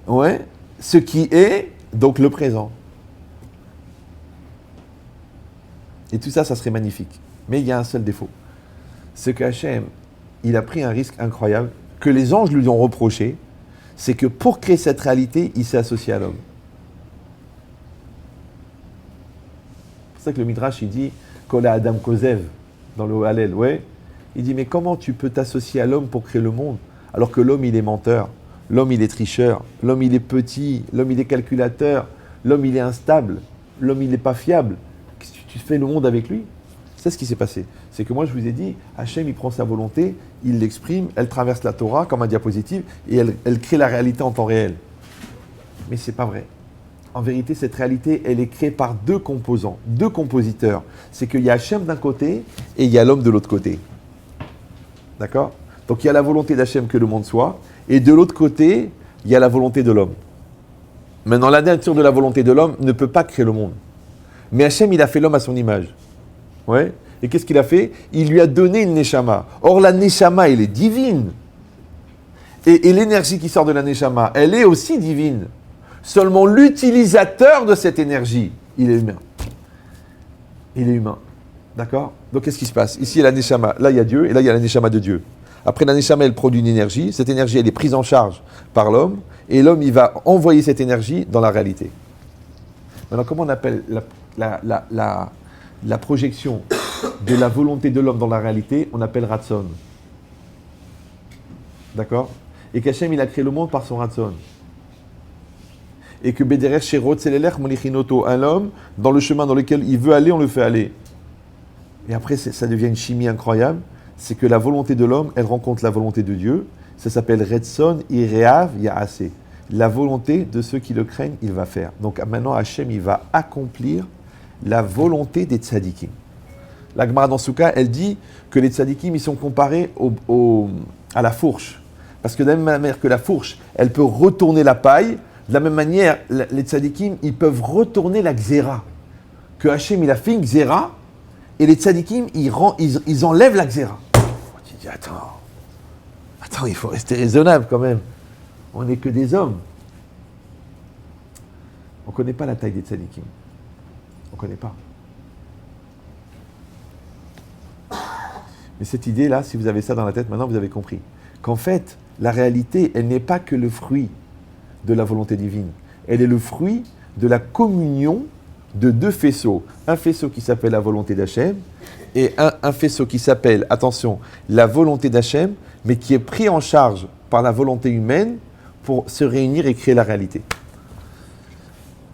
ouais, ce qui est, donc le présent. Et tout ça, ça serait magnifique. Mais il y a un seul défaut. C'est qu'Hachem, il a pris un risque incroyable, que les anges lui ont reproché, c'est que pour créer cette réalité, il s'est associé à l'homme. C'est pour ça que le Midrash, il dit Kola Adam Kozev, dans le Hallel, ouais. Il dit, mais comment tu peux t'associer à l'homme pour créer le monde, alors que l'homme, il est menteur, l'homme, il est tricheur, l'homme, il est petit, l'homme, il est calculateur, l'homme, il est instable, l'homme, il n'est pas fiable. Qu'est-ce que tu fais le monde avec lui? C'est ce qui s'est passé. C'est que moi, je vous ai dit, Hachem, il prend sa volonté, il l'exprime, elle traverse la Torah comme un diapositive, et elle crée la réalité en temps réel. Mais c'est pas vrai. En vérité, cette réalité, elle est créée par deux composants, deux compositeurs. C'est qu'il y a Hachem d'un côté et il y a l'homme de l'autre côté. D'accord? Donc il y a la volonté d'Hachem que le monde soit, et de l'autre côté, il y a la volonté de l'homme. Maintenant, la nature de la volonté de l'homme ne peut pas créer le monde. Mais Hachem, il a fait l'homme à son image. Ouais? Et qu'est-ce qu'il a fait? Il lui a donné une Neshama. Or, la Neshama, elle est divine. Et l'énergie qui sort de la Neshama, elle est aussi divine. Seulement l'utilisateur de cette énergie, il est humain. Il est humain. D'accord? Donc qu'est-ce qui se passe? Ici, il y a la Neshama. Là, il y a Dieu, et là, il y a la Neshama de Dieu. Après, la Neshama, elle produit une énergie. Cette énergie, elle est prise en charge par l'homme. Et l'homme, il va envoyer cette énergie dans la réalité. Maintenant, comment on appelle la projection de la volonté de l'homme dans la réalité? On appelle Ratson. D'accord? Et qu'Hachem, il a créé le monde par son Ratson. Et que Bederer Sherot Selelech Molichinoto, un homme, dans le chemin dans lequel il veut aller, on le fait aller. Et après, ça devient une chimie incroyable. C'est que la volonté de l'homme, elle rencontre la volonté de Dieu. Ça s'appelle Retson Ireav Yaase. La volonté de ceux qui le craignent, il va faire. Donc maintenant, Hachem, il va accomplir la volonté des tzadikim. La Gemara dans Souka, elle dit que les tzadikim, ils sont comparés à la fourche. Parce que de la même manière que la fourche, elle peut retourner la paille, de la même manière, les tzadikim, ils peuvent retourner la xéra. Que Hachem, il a fait une xéra, et les tzadikim, ils enlèvent la xéra. Tu dis, attends, il faut rester raisonnable quand même. On n'est que des hommes. On ne connaît pas la taille des tzadikim. On ne connaît pas. Mais cette idée-là, si vous avez ça dans la tête, maintenant vous avez compris. Qu'en fait, la réalité, elle n'est pas que le fruit de la volonté divine. Elle est le fruit de la communion de deux faisceaux. Un faisceau qui s'appelle la volonté d'Hachem et un faisceau qui s'appelle, attention, la volonté d'Hachem, mais qui est pris en charge par la volonté humaine pour se réunir et créer la réalité.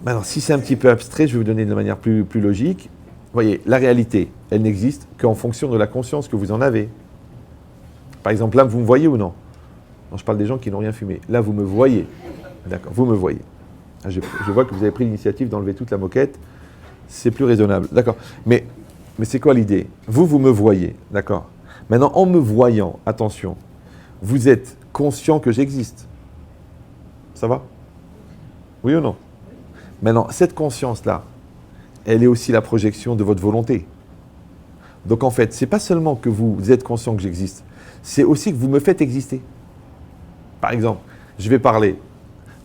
Maintenant, si c'est un petit peu abstrait, je vais vous donner de manière plus logique. Vous voyez, la réalité, elle n'existe qu'en fonction de la conscience que vous en avez. Par exemple, là, vous me voyez ou non? Non, je parle des gens qui n'ont rien fumé. Là, vous me voyez. D'accord, vous me voyez. Je vois que vous avez pris l'initiative d'enlever toute la moquette. C'est plus raisonnable. D'accord. Mais c'est quoi l'idée? Vous me voyez. D'accord. Maintenant, en me voyant, attention, vous êtes conscient que j'existe. Ça va? Oui ou non? Maintenant, cette conscience-là, elle est aussi la projection de votre volonté. Donc en fait, c'est pas seulement que vous êtes conscient que j'existe, c'est aussi que vous me faites exister. Par exemple, je vais parler,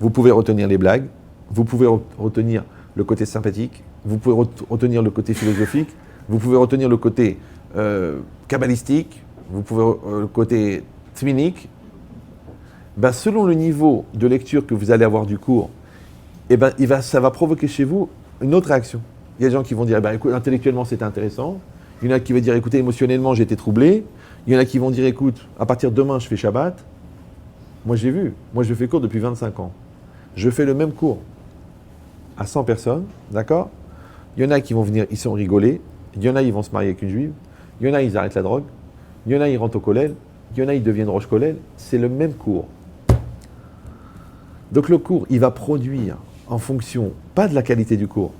vous pouvez retenir les blagues, vous pouvez retenir le côté sympathique, vous pouvez retenir le côté philosophique, vous pouvez retenir le côté kabbalistique, vous pouvez le côté tminique. Ben, selon le niveau de lecture que vous allez avoir du cours, eh ben, ça va provoquer chez vous une autre réaction. Il y a des gens qui vont dire, ben, écoute, intellectuellement c'était intéressant. Il y en a qui vont dire, écoutez, émotionnellement j'ai été troublé. Il y en a qui vont dire, écoute, à partir de demain je fais Shabbat. Moi j'ai vu, moi je fais cours depuis 25 ans. Je fais le même cours à 100 personnes, d'accord? Il y en a qui vont venir, ils sont rigolés. Il y en a, ils vont se marier avec une juive. Il y en a, ils arrêtent la drogue. Il y en a, ils rentrent au kollel. Il y en a, ils deviennent roche kollel. C'est le même cours. Donc le cours, il va produire en fonction, pas de la qualité du cours,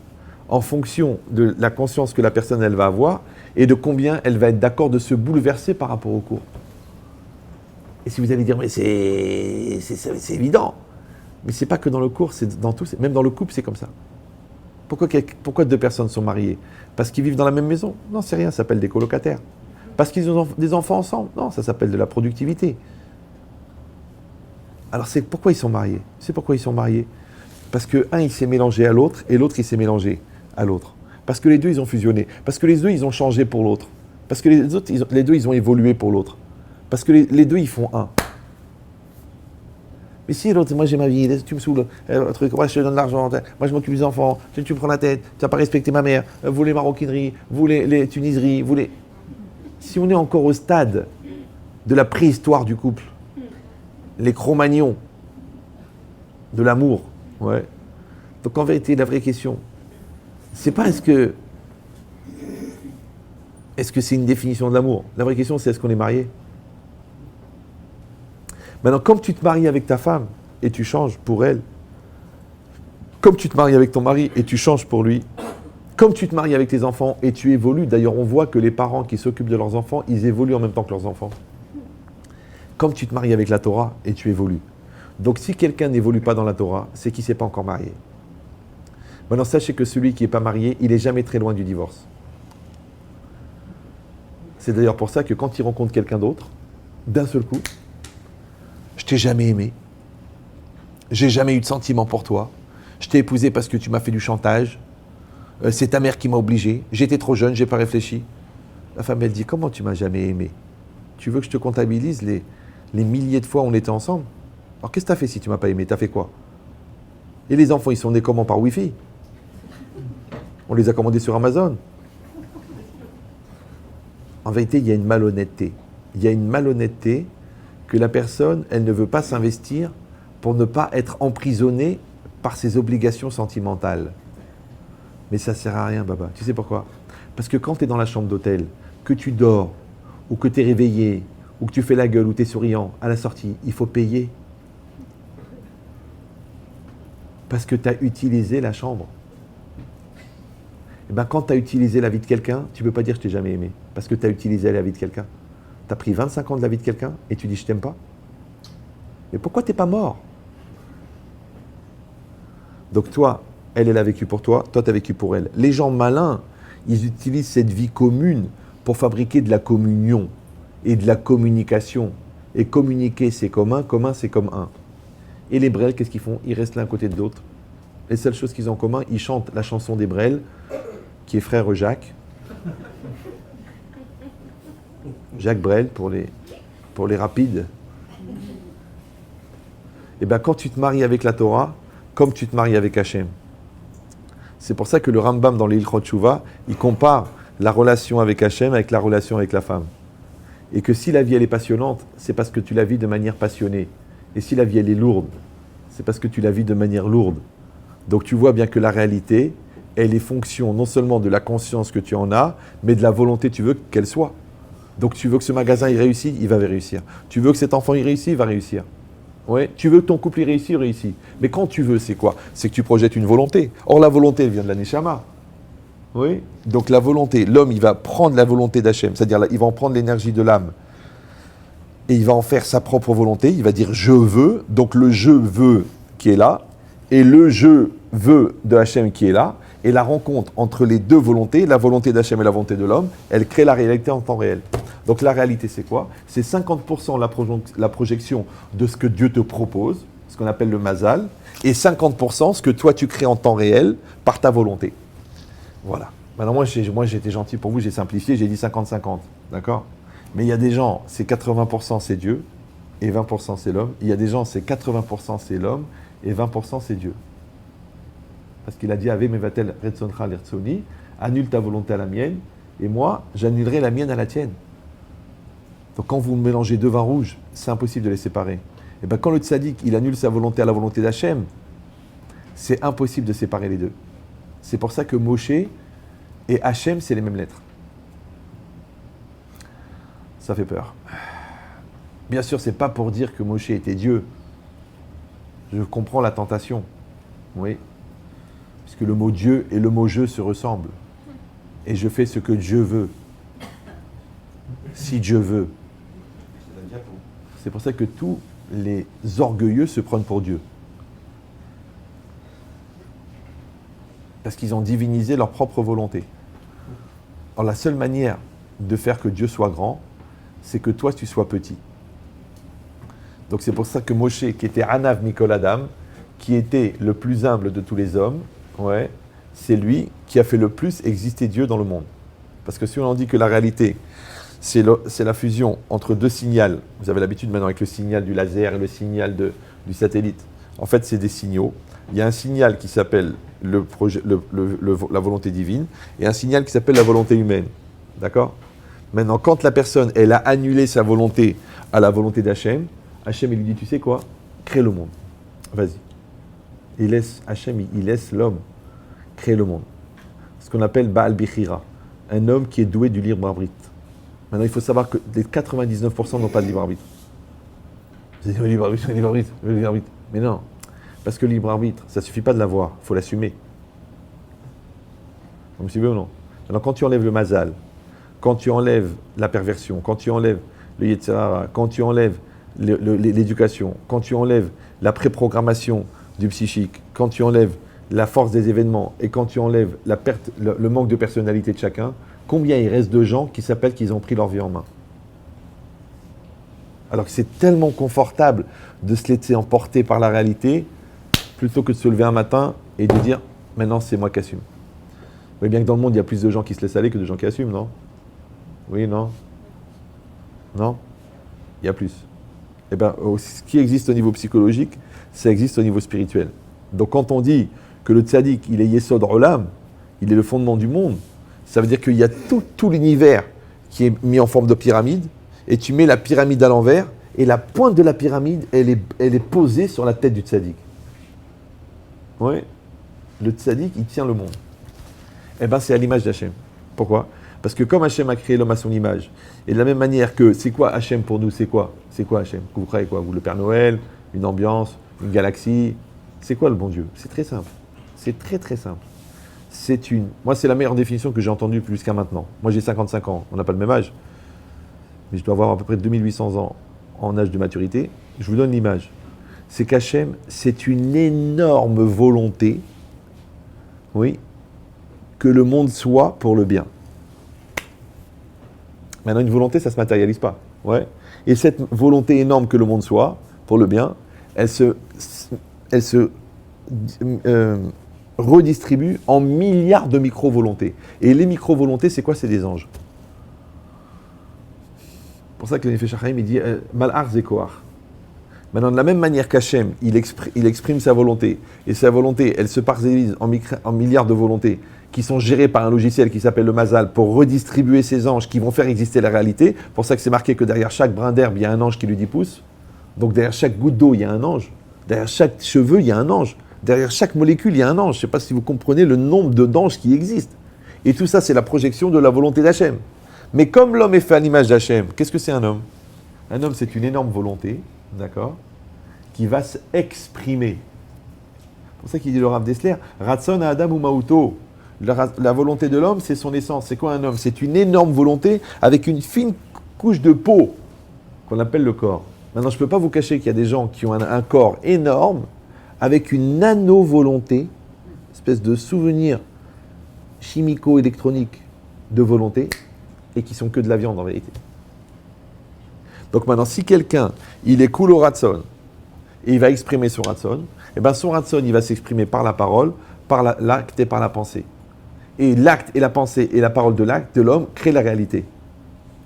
en fonction de la conscience que la personne elle va avoir et de combien elle va être d'accord de se bouleverser par rapport au cours. Et si vous allez dire, mais c'est évident. Mais c'est pas que dans le cours, c'est dans tout, même dans le couple, c'est comme ça. Pourquoi deux personnes sont mariées? Parce qu'ils vivent dans la même maison? Non, c'est rien, ça s'appelle des colocataires. Parce qu'ils ont des enfants ensemble? Non, ça s'appelle de la productivité. Alors c'est pourquoi ils sont mariés? C'est pourquoi ils sont mariés? Parce que un, il s'est mélangé à l'autre, et l'autre, il s'est mélangé à l'autre. Parce que les deux, ils ont fusionné. Parce que les deux, ils ont changé pour l'autre. Parce que les deux, ils ont évolué pour l'autre. Parce que les deux, ils font un. Mais si l'autre, moi j'ai ma vie, tu me saoules, moi je te donne de l'argent, moi je m'occupe des enfants, tu me prends la tête, tu n'as pas respecté ma mère, vous les maroquineries, vous les tuniseries, vous les... Si on est encore au stade de la préhistoire du couple, les Cro-Magnons de l'amour, ouais. Donc en vérité, la vraie question, c'est pas est-ce que c'est une définition de l'amour? La vraie question, c'est est-ce qu'on est marié? Maintenant, comme tu te maries avec ta femme et tu changes pour elle, comme tu te maries avec ton mari et tu changes pour lui, comme tu te maries avec tes enfants et tu évolues, d'ailleurs on voit que les parents qui s'occupent de leurs enfants, ils évoluent en même temps que leurs enfants. Comme tu te maries avec la Torah et tu évolues. Donc si quelqu'un n'évolue pas dans la Torah, c'est qu'il ne s'est pas encore marié. Maintenant, sachez que celui qui n'est pas marié, il n'est jamais très loin du divorce. C'est d'ailleurs pour ça que quand il rencontre quelqu'un d'autre, d'un seul coup, je t'ai jamais aimé, j'ai jamais eu de sentiment pour toi, je t'ai épousé parce que tu m'as fait du chantage, c'est ta mère qui m'a obligé, j'étais trop jeune, j'ai pas réfléchi. La femme, elle dit, comment tu m'as jamais aimé? Tu veux que je te comptabilise les milliers de fois où on était ensemble? Alors qu'est-ce que t'as fait si tu m'as pas aimé? T'as fait quoi? Et les enfants, ils sont nés comment? Par Wi-Fi? On les a commandés sur Amazon. En vérité, il y a une malhonnêteté. Il y a une malhonnêteté que la personne, elle ne veut pas s'investir pour ne pas être emprisonnée par ses obligations sentimentales. Mais ça ne sert à rien, Baba. Tu sais pourquoi? Parce que quand tu es dans la chambre d'hôtel, que tu dors, ou que tu es réveillé, ou que tu fais la gueule, ou tu es souriant, à la sortie, il faut payer. Parce que tu as utilisé la chambre. Et bien quand tu as utilisé la vie de quelqu'un, tu ne peux pas dire je t'ai jamais aimé. Parce que tu as utilisé la vie de quelqu'un. Tu as pris 25 ans de la vie de quelqu'un et tu dis je t'aime pas. Mais pourquoi tu n'es pas mort? Donc toi, elle a vécu pour toi, toi tu as vécu pour elle. Les gens malins, ils utilisent cette vie commune pour fabriquer de la communion et de la communication. Et communiquer c'est commun, commun c'est comme un. Et les Brels, qu'est-ce qu'ils font? Ils restent l'un à côté de l'autre. Les seules choses qu'ils ont en commun, ils chantent la chanson des Brels, qui est frère Jacques. Jacques Brel pour les rapides. Et bien quand tu te maries avec la Torah, comme tu te maries avec Hachem. C'est pour ça que le Rambam dans l'Ilchot Teshuvah, il compare la relation avec Hachem avec la relation avec la femme. Et que si la vie elle est passionnante, c'est parce que tu la vis de manière passionnée. Et si la vie elle est lourde, c'est parce que tu la vis de manière lourde. Donc tu vois bien que la réalité, elle est fonction non seulement de la conscience que tu en as, mais de la volonté que tu veux qu'elle soit. Donc tu veux que ce magasin il réussisse, il va réussir. Tu veux que cet enfant il réussisse, il va réussir. Ouais. Tu veux que ton couple il réussisse, il réussit. Mais quand tu veux, c'est quoi? C'est que tu projettes une volonté. Or la volonté, elle vient de la Neshama. Oui. Donc la volonté, l'homme il va prendre la volonté d'Hachem, c'est-à-dire il va en prendre l'énergie de l'âme. Et il va en faire sa propre volonté, il va dire je veux, donc le je veux qui est là, et le je veux de Hachem qui est là, et la rencontre entre les deux volontés, la volonté d'Hachem et la volonté de l'homme, elle crée la réalité en temps réel. Donc la réalité c'est quoi? C'est 50% la projection de ce que Dieu te propose, ce qu'on appelle le mazal, et 50% ce que toi tu crées en temps réel par ta volonté. Voilà. Maintenant moi j'ai été gentil pour vous, j'ai simplifié, j'ai dit 50-50, d'accord? Mais il y a des gens, c'est 80% c'est Dieu, et 20% c'est l'homme. Il y a des gens, c'est 80% c'est l'homme, et 20% c'est Dieu. Parce qu'il a dit, Ave mevatel retzoncha l'ertzoni, annule ta volonté à la mienne, et moi, j'annulerai la mienne à la tienne. Donc quand vous mélangez deux vins rouges, c'est impossible de les séparer. Et bien quand le tzaddik, il annule sa volonté à la volonté d'Hachem, c'est impossible de séparer les deux. C'est pour ça que Moshe et Hachem, c'est les mêmes lettres. Ça fait peur. Bien sûr, c'est pas pour dire que Moshe était Dieu. Je comprends la tentation. Oui. Puisque le mot Dieu et le mot je se ressemblent. Et je fais ce que Dieu veut. Si Dieu veut. C'est pour ça que tous les orgueilleux se prennent pour Dieu. Parce qu'ils ont divinisé leur propre volonté. Alors la seule manière de faire que Dieu soit grand, c'est que toi tu sois petit. Donc c'est pour ça que Moshe, qui était Anav Mikol Adam, qui était le plus humble de tous les hommes, ouais, c'est lui qui a fait le plus exister Dieu dans le monde. Parce que si on en dit que la réalité, c'est la fusion entre deux signaux, vous avez l'habitude maintenant avec le signal du laser et le signal du satellite, en fait c'est des signaux. Il y a un signal qui s'appelle la volonté divine et un signal qui s'appelle la volonté humaine. D'accord? Maintenant, quand la personne, elle a annulé sa volonté à la volonté d'Hachem, Hachem, il lui dit, tu sais quoi? Crée le monde. Vas-y. Hachem, il laisse l'homme créer le monde. Ce qu'on appelle Baal Bichira, un homme qui est doué du libre arbitre. Maintenant, il faut savoir que les 99% n'ont pas de libre arbitre. Vous dites, libre arbitre. Mais non, parce que le libre arbitre, ça ne suffit pas de l'avoir, il faut l'assumer. Vous me suivez ou non? Alors, quand tu enlèves le mazal, quand tu enlèves la perversion, quand tu enlèves le yetzirara, quand tu enlèves l'éducation, quand tu enlèves la préprogrammation du psychique, quand tu enlèves la force des événements et quand tu enlèves le manque de personnalité de chacun, combien il reste de gens qui s'appellent qu'ils ont pris leur vie en main? Alors que c'est tellement confortable de se laisser emporter par la réalité plutôt que de se lever un matin et de dire « maintenant c'est moi qui assume ». Vous voyez bien que dans le monde il y a plus de gens qui se laissent aller que de gens qui assument, non? Oui, non? Non? Il y a plus. Eh bien, ce qui existe au niveau psychologique, ça existe au niveau spirituel. Donc quand on dit que le tzaddik, il est Yesod Olam, il est le fondement du monde, ça veut dire qu'il y a tout l'univers qui est mis en forme de pyramide, et tu mets la pyramide à l'envers, et la pointe de la pyramide, elle est posée sur la tête du tzaddik. Oui, le tzaddik, il tient le monde. Eh bien, c'est à l'image d'Hachem. Pourquoi? Parce que comme Hachem a créé l'homme à son image, et de la même manière que, c'est quoi Hachem pour nous? C'est quoi? C'est quoi Hachem? Vous croyez quoi? Vous, le Père Noël, une ambiance, une galaxie? C'est quoi le bon Dieu? C'est très simple. C'est très très simple. Moi, c'est la meilleure définition que j'ai entendue jusqu'à maintenant. Moi, j'ai 55 ans. On n'a pas le même âge. Mais je dois avoir à peu près 2800 ans en âge de maturité. Je vous donne l'image. C'est qu'Hachem, c'est une énorme volonté, oui, que le monde soit pour le bien. Maintenant, une volonté, ça ne se matérialise pas. Ouais. Et cette volonté énorme que le monde soit pour le bien, elle se redistribue en milliards de micro-volontés. Et les micro-volontés, c'est quoi? C'est des anges. C'est pour ça que le Nefesh HaChaim, il dit Mal'ar Zekoar. Maintenant, de la même manière qu'Hachem, il exprime sa volonté, et sa volonté, elle se parcellise en milliards de volontés qui sont gérées par un logiciel qui s'appelle le Mazal pour redistribuer ces anges qui vont faire exister la réalité. C'est pour ça que c'est marqué que derrière chaque brin d'herbe, il y a un ange qui lui dit pousse. Donc derrière chaque goutte d'eau, il y a un ange. Derrière chaque cheveu, il y a un ange. Derrière chaque molécule, il y a un ange. Je ne sais pas si vous comprenez le nombre d'anges qui existent. Et tout ça, c'est la projection de la volonté d'Hachem. Mais comme l'homme est fait à l'image d'Hachem, qu'est-ce que c'est un homme? Un homme, c'est une énorme volonté, d'accord, qui va s'exprimer. C'est pour ça qu'il dit le Rav Dessler, Ratson à Adam ou Mauto. La volonté de l'homme, c'est son essence. C'est quoi un homme? C'est une énorme volonté avec une fine couche de peau qu'on appelle le corps. Maintenant, je ne peux pas vous cacher qu'il y a des gens qui ont un corps énorme avec une nano-volonté, espèce de souvenir chimico-électronique de volonté, et qui sont que de la viande en vérité. Donc maintenant, si quelqu'un, il est cool au ratson, et il va exprimer son ratson, et bien son ratson, il va s'exprimer par la parole, par l'acte et par la pensée. Et l'acte et la pensée et la parole de l'acte de l'homme créent la réalité.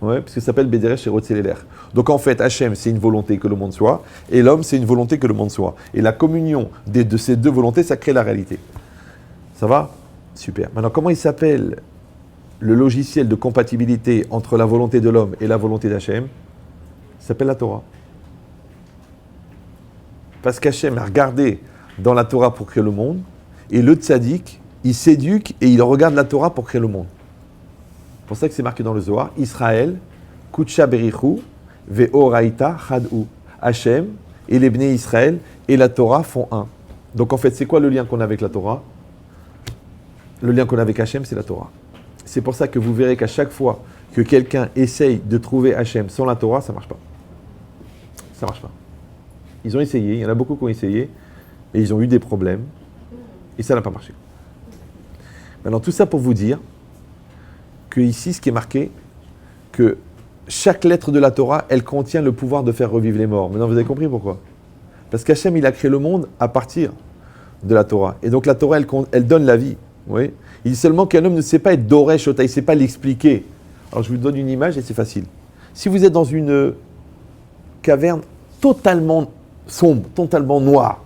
Ouais, parce que ça s'appelle Bederesh et Rotzelelech. Donc en fait, Hachem, c'est une volonté que le monde soit, et l'homme, c'est une volonté que le monde soit. Et la communion de ces deux volontés, ça crée la réalité. Ça va? Super. Maintenant, comment il s'appelle le logiciel de compatibilité entre la volonté de l'homme et la volonté d'Hachem? Ça s'appelle la Torah. Parce qu'Hachem a regardé dans la Torah pour créer le monde, et le tzaddik, il s'éduque et il regarde la Torah pour créer le monde. C'est pour ça que c'est marqué dans le Zohar, Israël, Kutsha Berichu, Ve'oraita Chad'u. Hachem et les Bnei Israël et la Torah font un. Donc en fait, c'est quoi le lien qu'on a avec la Torah? Le lien qu'on a avec Hachem, c'est la Torah. C'est pour ça que vous verrez qu'à chaque fois que quelqu'un essaye de trouver Hachem sans la Torah, ça ne marche pas. Ça ne marche pas. Ils ont essayé, il y en a beaucoup qui ont essayé, et ils ont eu des problèmes, et ça n'a pas marché. Maintenant, tout ça pour vous dire que ici, ce qui est marqué, que chaque lettre de la Torah, elle contient le pouvoir de faire revivre les morts. Maintenant, vous avez compris pourquoi? Parce qu'Hachem, il a créé le monde à partir de la Torah. Et donc la Torah, elle donne la vie. Oui. Il dit seulement qu'un homme ne sait pas être doré, shota, il ne sait pas l'expliquer. Alors je vous donne une image et c'est facile. Si vous êtes dans une caverne totalement sombre, totalement noire,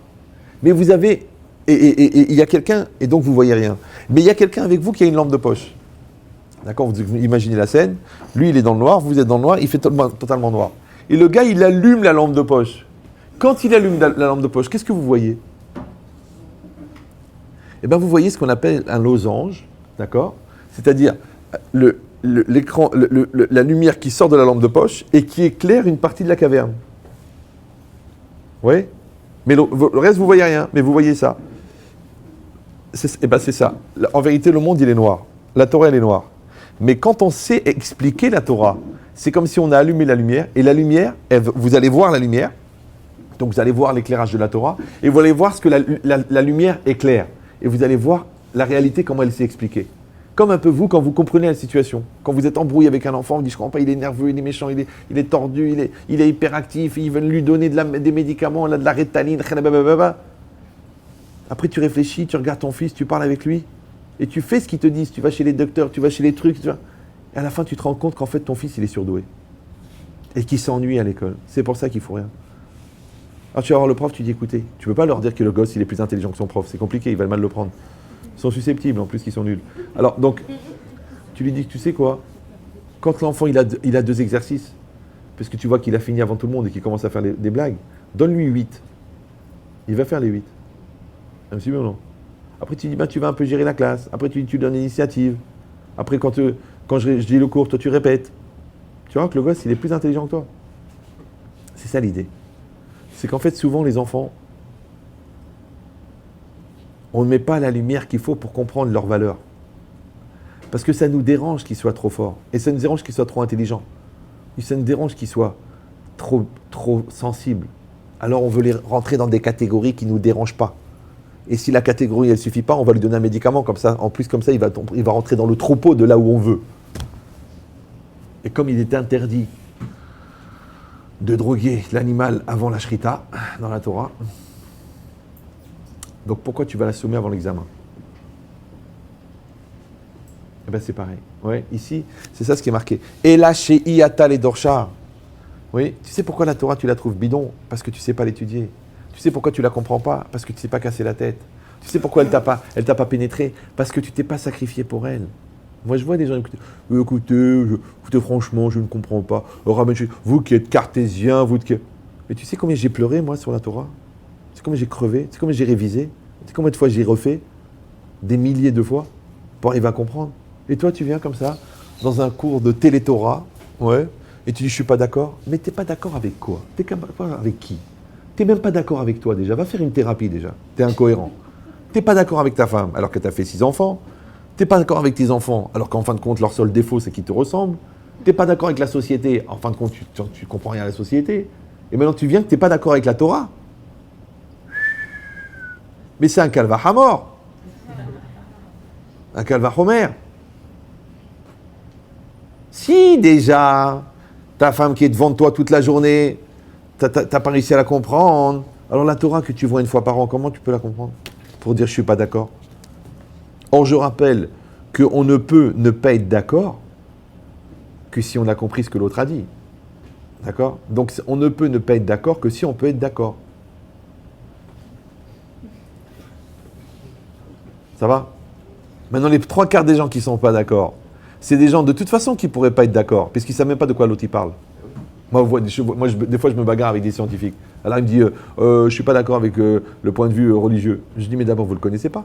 mais vous avez, et il y a quelqu'un, et donc vous ne voyez rien, mais il y a quelqu'un avec vous qui a une lampe de poche. D'accord, vous imaginez la scène, lui il est dans le noir, vous êtes dans le noir, il fait totalement noir. Et le gars il allume la lampe de poche. Quand il allume la lampe de poche, qu'est-ce que vous voyez? Eh bien vous voyez ce qu'on appelle un losange, d'accord? C'est-à-dire l'écran, la lumière qui sort de la lampe de poche et qui éclaire une partie de la caverne. Oui? Mais le reste vous voyez rien, mais vous voyez ça. Eh bien c'est ça. En vérité le monde il est noir, la Torah elle est noire. Mais quand on sait expliquer la Torah, c'est comme si on a allumé la lumière, et la lumière, vous allez voir la lumière, donc vous allez voir l'éclairage de la Torah, et vous allez voir ce que la lumière éclaire. Et vous allez voir la réalité, comment elle s'est expliquée. Comme un peu vous, quand vous comprenez la situation. Quand vous êtes embrouillé avec un enfant, vous dites, je ne comprends pas, il est nerveux, il est méchant, il est tordu, il est hyperactif, ils veulent lui donner des médicaments, de la Ritaline, après tu réfléchis, tu regardes ton fils, tu parles avec lui, et tu fais ce qu'ils te disent, tu vas chez les docteurs, tu vas chez les trucs, et à la fin tu te rends compte qu'en fait ton fils il est surdoué. Et qu'il s'ennuie à l'école. C'est pour ça qu'il ne faut rien. Alors tu vas voir le prof, tu dis écoutez, tu ne peux pas leur dire que le gosse il est plus intelligent que son prof, c'est compliqué, il va mal le prendre. Ils sont susceptibles en plus qu'ils sont nuls. Alors donc, tu lui dis tu sais quoi, quand l'enfant il a 2 exercices, parce que tu vois qu'il a fini avant tout le monde et qu'il commence à faire des blagues, donne-lui 8. Il va faire les 8. Un petit peu ou non? Après tu dis tu vas un peu gérer la classe, après tu donnes l'initiative, après quand je dis le cours, toi tu répètes. Tu vois que le gosse il est plus intelligent que toi. C'est ça l'idée. C'est qu'en fait, souvent, les enfants, on ne met pas la lumière qu'il faut pour comprendre leur valeur. Parce que ça nous dérange qu'ils soient trop forts. Et ça nous dérange qu'ils soient trop intelligents. Et ça nous dérange qu'ils soient trop sensibles. Alors, on veut les rentrer dans des catégories qui ne nous dérangent pas. Et si la catégorie, elle ne suffit pas, on va lui donner un médicament. Comme ça, en plus, comme ça, il va rentrer dans le troupeau de là où on veut. Et comme il est interdit de droguer l'animal avant la shrita, dans la Torah. Donc pourquoi tu vas l'assommer avant l'examen? Eh bien c'est pareil. Ouais, ici, c'est ça ce qui est marqué. Et là, chez Iata les Dorchar. Oui, tu sais pourquoi la Torah tu la trouves bidon? Parce que tu ne sais pas l'étudier. Tu sais pourquoi tu ne la comprends pas? Parce que tu ne sais pas casser la tête. Tu sais pourquoi elle t'a pas pénétré? Parce que tu t'es pas sacrifié pour elle. Moi, je vois des gens écoutez, franchement, je ne comprends pas. Vous qui êtes cartésien, Mais tu sais combien j'ai pleuré, moi, sur la Torah? Tu sais combien j'ai crevé? Tu sais combien j'ai révisé? Tu sais combien de fois j'ai refait? Des milliers de fois pour arriver à comprendre. Et toi, tu viens comme ça, dans un cours de Télétorah, ouais, et tu dis, je suis pas d'accord. Mais t'es pas d'accord avec quoi? T'es pas avec qui? T'es même pas d'accord avec toi déjà. Va faire une thérapie déjà. T'es incohérent. T'es pas d'accord avec ta femme alors que t'as fait 6 enfants. T'es pas d'accord avec tes enfants alors qu'en fin de compte, leur seul défaut, c'est qu'ils te ressemblent. T'es pas d'accord avec la société. En fin de compte, tu comprends rien à la société. Et maintenant, tu viens que t'es pas d'accord avec la Torah. Mais c'est un calva hamor. Un calva homer. Si déjà, ta femme qui est devant toi toute la journée, t'as pas réussi à la comprendre, alors la Torah que tu vois une fois par an, comment tu peux la comprendre? Pour dire je suis pas d'accord. Or je rappelle qu'on ne peut ne pas être d'accord que si on a compris ce que l'autre a dit. D'accord? Donc on ne peut ne pas être d'accord que si on peut être d'accord. Ça va? Maintenant les 3/4 des gens qui ne sont pas d'accord, c'est des gens de toute façon qui ne pourraient pas être d'accord, puisqu'ils ne savent même pas de quoi l'autre il parle. Des fois, je me bagarre avec des scientifiques. Alors, il me dit, je ne suis pas d'accord avec le point de vue religieux. Je dis, mais d'abord, vous ne le connaissez pas.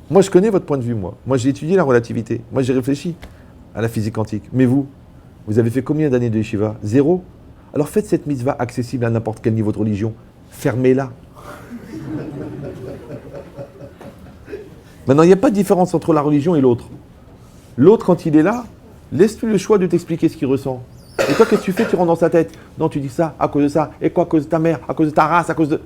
Moi, je connais votre point de vue, moi. Moi, j'ai étudié la relativité. Moi, j'ai réfléchi à la physique quantique. Mais vous avez fait combien d'années de yeshiva? 0. Alors, faites cette mitzvah accessible à n'importe quel niveau de religion. Fermez-la. Maintenant, il n'y a pas de différence entre la religion et l'autre. L'autre, quand il est là, laisse-lui le choix de t'expliquer ce qu'il ressent. Et toi, qu'est-ce que tu fais? Tu rentres dans sa tête. Non, tu dis ça à cause de ça. Et quoi? À cause de ta mère, à cause de ta race, à cause de...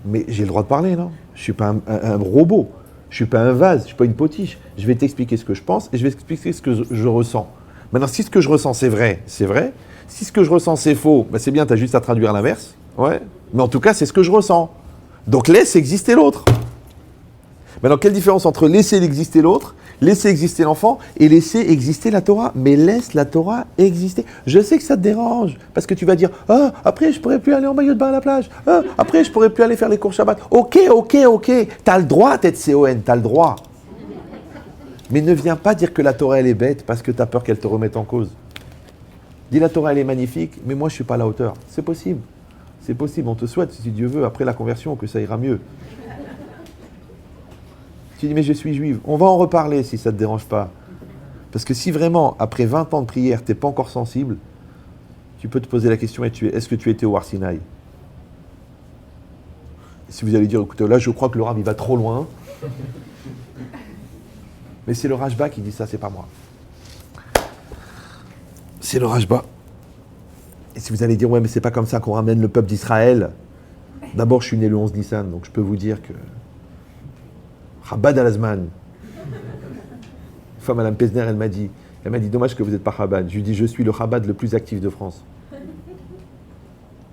Mais j'ai le droit de parler, non? Je ne suis pas un robot. Je ne suis pas un vase. Je ne suis pas une potiche. Je vais t'expliquer ce que je pense et je vais t'expliquer ce que je ressens. Maintenant, si ce que je ressens, c'est vrai, c'est vrai. Si ce que je ressens, c'est faux, ben c'est bien, tu as juste à traduire l'inverse. Ouais. Mais en tout cas, c'est ce que je ressens. Donc, laisse exister l'autre. Maintenant, quelle différence entre laisser exister l'autre, laisser exister l'enfant et laisser exister la Torah? Mais laisse la Torah exister. Je sais que ça te dérange, parce que tu vas dire « Ah, après, je ne pourrais plus aller en maillot de bain à la plage. Ah, après, je ne pourrais plus aller faire les cours Shabbat. » Ok. T'as le droit d'être CON, t'as le droit. Mais ne viens pas dire que la Torah, elle est bête parce que tu as peur qu'elle te remette en cause. Dis la Torah, elle est magnifique, mais moi, je ne suis pas à la hauteur. C'est possible. C'est possible. On te souhaite, si Dieu veut, après la conversion, que ça ira mieux. Tu dis, mais je suis juive. On va en reparler si ça ne te dérange pas. Parce que si vraiment, après 20 ans de prière, tu n'es pas encore sensible, tu peux te poser la question, est-ce que tu étais au Har Sinaï? Si vous allez dire, écoutez, là, je crois que le Rav, il va trop loin. Mais c'est le Rashba qui dit ça, c'est pas moi. C'est le Rashba. Et si vous allez dire, ouais, mais c'est pas comme ça qu'on ramène le peuple d'Israël. D'abord, je suis né le 11 Nissan, donc je peux vous dire que Chabad al-Azman. Une fois, Madame Pesner, elle m'a dit, dommage que vous n'êtes pas Chabad. Je lui dis, je suis le Chabad le plus actif de France.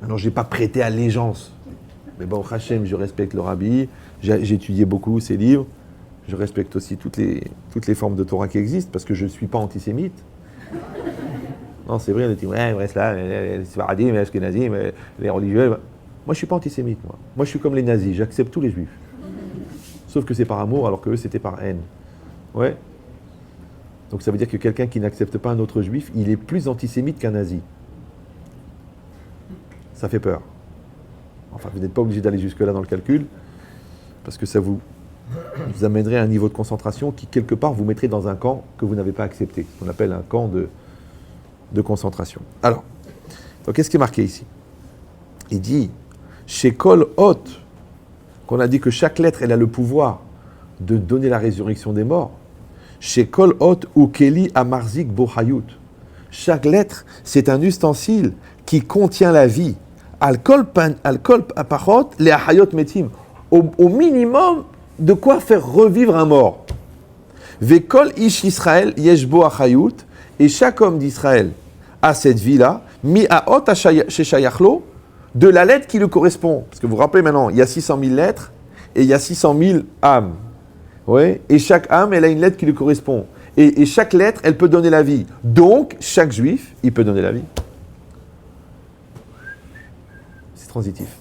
Alors, je n'ai pas prêté allégeance. Mais bon, Hachem, je respecte le Rabbi. J'ai étudié beaucoup ses livres. Je respecte aussi toutes les formes de Torah qui existent, parce que je ne suis pas antisémite. Non, c'est vrai, on dit, ouais, il reste là, les Sfaradim, les Ashkenazim, les religieux. Moi, je ne suis pas antisémite, moi. Moi, je suis comme les nazis, j'accepte tous les juifs. Sauf que c'est par amour, alors qu'eux, c'était par haine. Ouais. Donc ça veut dire que quelqu'un qui n'accepte pas un autre juif, il est plus antisémite qu'un nazi. Ça fait peur. Enfin, vous n'êtes pas obligé d'aller jusque-là dans le calcul, parce que ça vous amènerait à un niveau de concentration qui, quelque part, vous mettrait dans un camp que vous n'avez pas accepté. Ce qu'on appelle un camp de concentration. Alors, donc qu'est-ce qui est marqué ici? Il dit, chez Kol Hot, qu'on a dit que chaque lettre, elle a le pouvoir de donner la résurrection des morts. Chez Kol Hot ou Keli Amarzik Bohayut. Chaque lettre, c'est un ustensile qui contient la vie. Al-Kol Apachot, les Ahayot Metim. Au minimum, de quoi faire revivre un mort. Vekol Ish Israël Yeshbo Achayut. Et chaque homme d'Israël a cette vie-là, mi Aot Sheshayachlo, de la lettre qui lui correspond. Parce que vous vous rappelez maintenant, il y a 600 000 lettres et il y a 600 000 âmes. Ouais. Et chaque âme, elle a une lettre qui lui correspond. Et chaque lettre, elle peut donner la vie. Donc, chaque juif, il peut donner la vie. C'est transitif.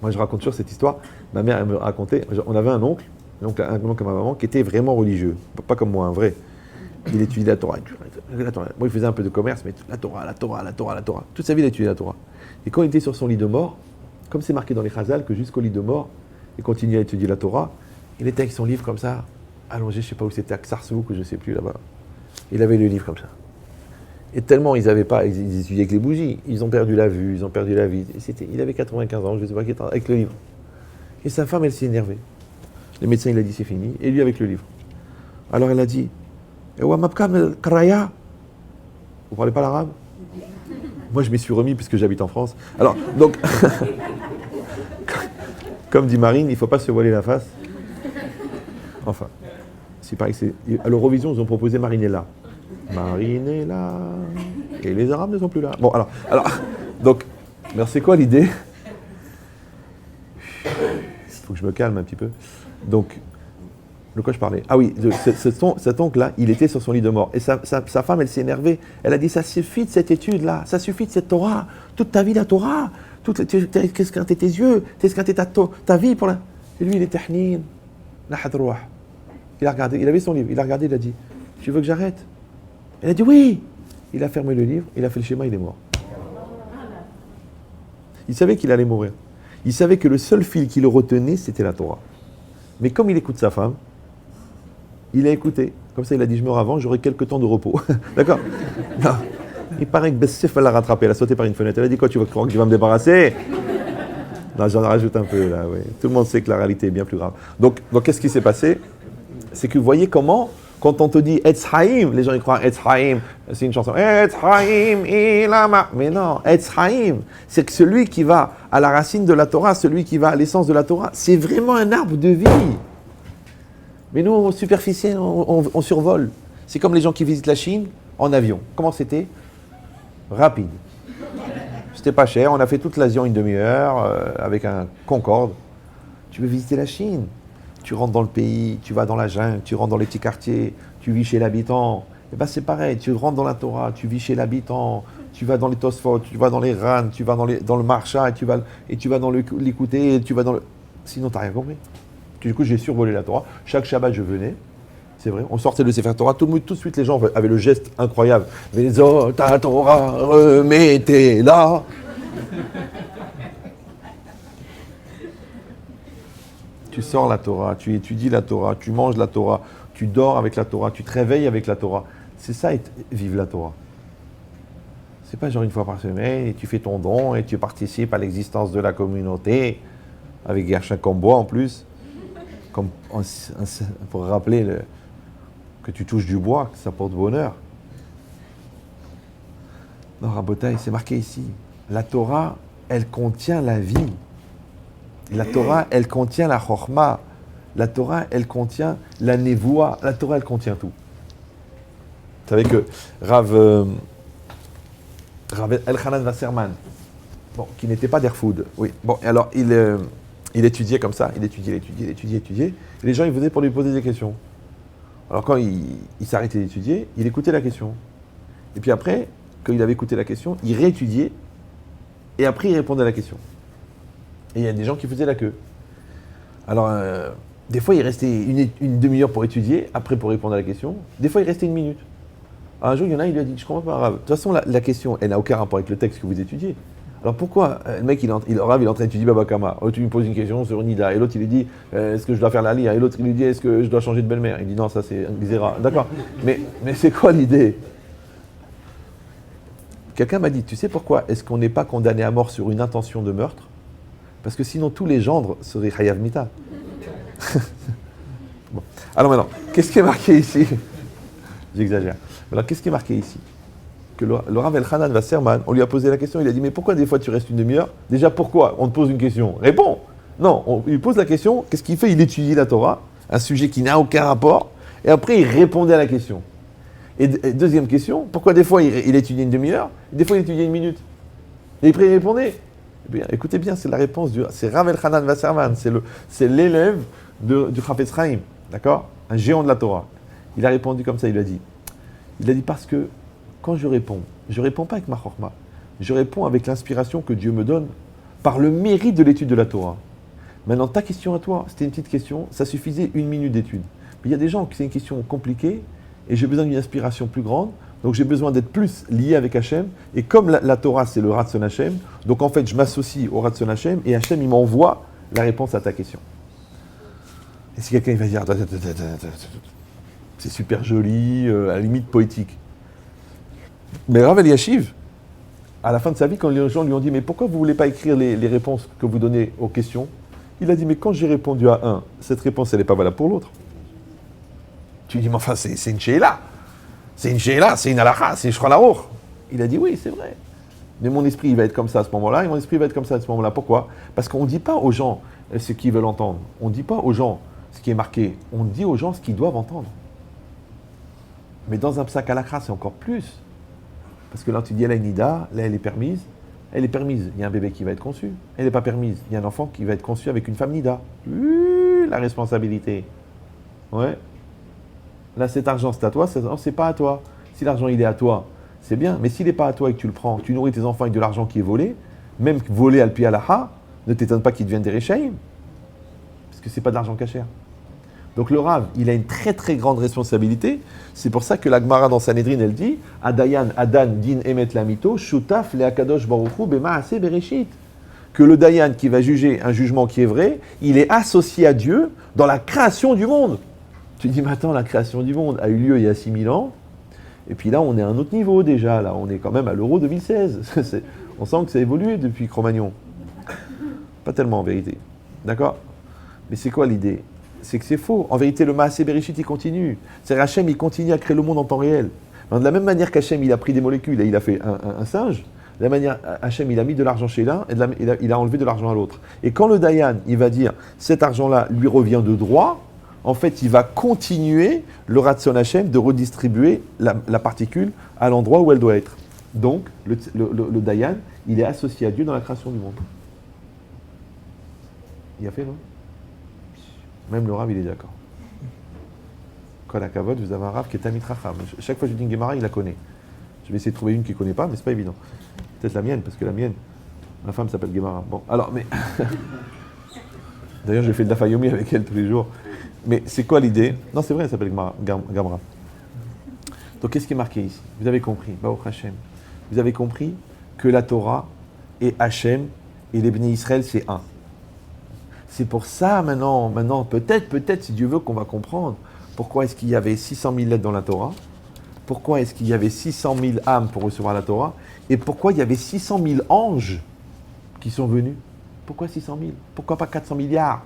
Moi, je raconte toujours cette histoire. Ma mère, elle me racontait, on avait un oncle à ma maman, qui était vraiment religieux. Pas comme moi, un vrai. Il étudiait la Torah. Moi, il faisait un peu de commerce, mais la Torah. Toute sa vie, il a étudié la Torah. Et quand il était sur son lit de mort, comme c'est marqué dans les Chazal que jusqu'au lit de mort, il continuait à étudier la Torah. Il était avec son livre comme ça, allongé, je ne sais pas où c'était, à Ksarsouk, ou je ne sais plus là-bas. Il avait le livre comme ça. Et tellement ils étudiaient avec les bougies, ils ont perdu la vue, ils ont perdu la vie. Il avait 95 ans, je ne sais pas, avec le livre. Et sa femme, elle s'est énervée. Le médecin, il a dit c'est fini, et lui avec le livre. Alors elle a dit, vous parlez pas l'arabe? Moi, je m'y suis remis puisque j'habite en France. Alors, donc, comme dit Marine, il ne faut pas se voiler la face. Enfin, c'est pareil. À l'Eurovision, ils ont proposé Marinella. Marinella. Et les Arabes ne sont plus là. Bon, alors donc, c'est quoi l'idée? Il faut que je me calme un petit peu. Donc, de quoi je parlais? Ah oui, cet oncle-là, il était sur son lit de mort. Et sa femme, elle s'est énervée. Elle a dit, ça suffit de cette étude-là, ça suffit de cette Torah. Toute ta vie, la Torah. T'as esquinté tes yeux, t'as esquinté ta vie pour la... Et lui, il était hnin, la hadrouah. Il a regardé, il avait son livre, il a regardé, il a dit, tu veux que j'arrête? Elle a dit oui. Il a fermé le livre, il a fait le schéma, il est mort. Il savait qu'il allait mourir. Il savait que le seul fil qui le retenait, c'était la Torah. Mais comme il écoute sa femme, il a écouté. Comme ça, il a dit, je meurs avant, j'aurai quelques temps de repos. D'accord? Non. Il paraît que Bessif, elle l'a rattrapé, elle a sauté par une fenêtre. Elle a dit, quoi, tu vas croire que tu vas me débarrasser? Non, j'en rajoute un peu, là, oui. Tout le monde sait que la réalité est bien plus grave. Donc qu'est-ce qui s'est passé? C'est que vous voyez comment, quand on te dit Etz Haïm, les gens ils croient Etz Haïm, c'est une chanson. Etz Haïm, ilama. Mais non, Etz Haïm, c'est que celui qui va à la racine de la Torah, celui qui va à l'essence de la Torah, c'est vraiment un arbre de vie. Mais nous, superficiels, on survole. C'est comme les gens qui visitent la Chine en avion. Comment c'était? Rapide. C'était pas cher, on a fait toute l'Asie en une demi-heure avec un Concorde. Tu veux visiter la Chine? Tu rentres dans le pays, tu vas dans la jungle, tu rentres dans les petits quartiers, tu vis chez l'habitant. Et ben c'est pareil, tu rentres dans la Torah, tu vis chez l'habitant, tu vas dans les Tosfot, tu vas dans les Ran, tu vas dans le Marsha, et tu vas dans l'écouter, tu vas dans le... Sinon, tu n'as rien compris. Du coup, j'ai survolé la Torah. Chaque Shabbat, je venais. C'est vrai, on sortait le Sefer Torah, tout de suite les gens avaient le geste incroyable. Vezot ta Torah, remettez-la. Tu sors la Torah, tu étudies la Torah, tu manges la Torah, tu dors avec la Torah, tu te réveilles avec la Torah. C'est ça, vivre la Torah. C'est pas genre une fois par semaine, et tu fais ton don, et tu participes à l'existence de la communauté, avec Gershon Combois en plus, comme pour rappeler que tu touches du bois, que ça porte bonheur. Non, Rabotai, c'est marqué ici. La Torah, elle contient la vie. La Torah, elle contient la Chokhma. La Torah, elle contient la Nevoa. La Torah, elle contient tout. Vous savez que Rav Elchanan Wasserman, bon, qui n'était pas d'Erfoud, oui. Bon, alors il étudiait comme ça, il étudiait. Et les gens, ils venaient pour lui poser des questions. Alors quand il s'arrêtait d'étudier, il écoutait la question. Et puis après, quand il avait écouté la question, il réétudiait. Et après, il répondait à la question. Et il y a des gens qui faisaient la queue. Alors, des fois, il restait une demi-heure pour étudier, après pour répondre à la question. Des fois, il restait une minute. Un jour, il y en a, il lui a dit, je comprends pas arabe. De toute façon, la question, elle n'a aucun rapport avec le texte que vous étudiez. Alors pourquoi le mec, il est en train d'étudier Baba Kama. Tu lui poses une question sur Nida. Et l'autre, il lui dit, est-ce que je dois faire la lire? Et l'autre, il lui dit, est-ce que je dois changer de belle-mère? Il dit, non, ça c'est un Xéra. D'accord. Mais c'est quoi l'idée? Quelqu'un m'a dit, tu sais pourquoi est-ce qu'on n'est pas condamné à mort sur une intention de meurtre? Parce que sinon, tous les gendres seraient Chayav Mita. Bon. Alors maintenant, qu'est-ce qui est marqué ici? J'exagère. Alors, qu'est-ce qui est marqué ici? Que le Rav Elchanan Wasserman, on lui a posé la question, il a dit, mais pourquoi des fois tu restes une demi-heure? Déjà, pourquoi? On te pose une question. Réponds! Non, on lui pose la question, qu'est-ce qu'il fait? Il étudie la Torah, un sujet qui n'a aucun rapport, et après, il répondait à la question. Et deuxième question, pourquoi des fois il étudiait une demi-heure, et des fois il étudiait une minute? Et après, il répondait. Eh bien, écoutez bien, c'est la réponse c'est Rav Elchanan Wasserman, c'est l'élève du Chafetz Chaim, d'accord? Un géant de la Torah. Il a répondu comme ça, il a dit parce que quand je réponds pas avec ma chorma, je réponds avec l'inspiration que Dieu me donne par le mérite de l'étude de la Torah. Maintenant, ta question à toi, c'était une petite question, ça suffisait une minute d'étude. Mais il y a des gens qui c'est une question compliquée et j'ai besoin d'une inspiration plus grande, donc j'ai besoin d'être plus lié avec Hachem. Et comme la Torah, c'est le Ratson Hachem, donc en fait, je m'associe au Ratson Hachem et Hachem, il m'envoie la réponse à ta question. Et si quelqu'un il va dire, c'est super joli, à la limite poétique. Mais Rav Eliashiv, à la fin de sa vie, quand les gens lui ont dit, mais pourquoi vous ne voulez pas écrire les réponses que vous donnez aux questions? Il a dit, mais quand j'ai répondu à un, cette réponse, elle n'est pas valable pour l'autre. Tu lui dis, mais enfin, c'est une sheila. C'est une sheila, c'est une halakha, c'est une shralaour. Il a dit, oui, c'est vrai. Mais mon esprit, il va être comme ça à ce moment-là, et mon esprit va être comme ça à ce moment-là. Pourquoi? Parce qu'on ne dit pas aux gens ce qu'ils veulent entendre. On ne dit pas aux gens ce qui est marqué. On dit aux gens ce qu'ils doivent entendre. Mais dans un psak halakha, c'est encore plus. Parce que là, tu dis, elle a une nida, là, elle est permise. Elle est permise, il y a un bébé qui va être conçu. Elle n'est pas permise, il y a un enfant qui va être conçu avec une femme nida. La responsabilité. Ouais. Là, cet argent, c'est à toi, c'est pas à toi. Si l'argent, il est à toi, c'est bien. Mais s'il n'est pas à toi et que tu le prends, tu nourris tes enfants avec de l'argent qui est volé, même volé al pi alaha, ne t'étonne pas qu'ils deviennent des réchaïm. Parce que c'est pas de l'argent cachère. Donc le Rav, il a une très très grande responsabilité. C'est pour ça que la Gemara dans Sanhedrin, elle dit Adayan, Adan, Din, Emet, Lamito, Shutaf, Le Akadosh Baruchu, Bemaase, Bereshit. Que le Dayan qui va juger un jugement qui est vrai, il est associé à Dieu dans la création du monde. Tu dis, mais attends, la création du monde a eu lieu il y a 6000 ans. Et puis là, on est à un autre niveau déjà. Là, on est quand même à l'Euro 2016. On sent que ça a évolué depuis Cro-Magnon. Pas tellement en vérité. D'accord? Mais c'est quoi l'idée? C'est que c'est faux. En vérité, le Maaseh Bereshit, il continue. C'est Hachem, il continue à créer le monde en temps réel. De la même manière qu'Hachem, il a pris des molécules et il a fait un singe, de la manière, Hachem, il a mis de l'argent chez l'un et il a enlevé de l'argent à l'autre. Et quand le Dayan, il va dire, cet argent-là lui revient de droit, en fait, il va continuer, le Ratson Hachem, de redistribuer la particule à l'endroit où elle doit être. Donc, le Dayan, il est associé à Dieu dans la création du monde. Il a fait, non? Même le Rav, il est d'accord. Kol hakavod, vous avez un Rav qui est Tamid Racham. Chaque fois que je dis une Gemara, il la connaît. Je vais essayer de trouver une qu'il ne connaît pas, mais c'est pas évident. Peut-être la mienne, parce que la mienne, ma femme s'appelle Gemara. Bon, alors, mais... D'ailleurs, j'ai fait de la Fayomi avec elle tous les jours. Mais c'est quoi l'idée? Non, c'est vrai, elle s'appelle Gamra. Donc, qu'est-ce qui est marqué ici? Vous avez compris, Baruch Hashem. Vous avez compris que la Torah et Hachem et les Bnei Israël, c'est un. C'est pour ça, maintenant, peut-être, si Dieu veut, qu'on va comprendre pourquoi est-ce qu'il y avait 600 000 lettres dans la Torah, pourquoi est-ce qu'il y avait 600 000 âmes pour recevoir la Torah, et pourquoi il y avait 600 000 anges qui sont venus. Pourquoi 600 000? Pourquoi pas 400 milliards?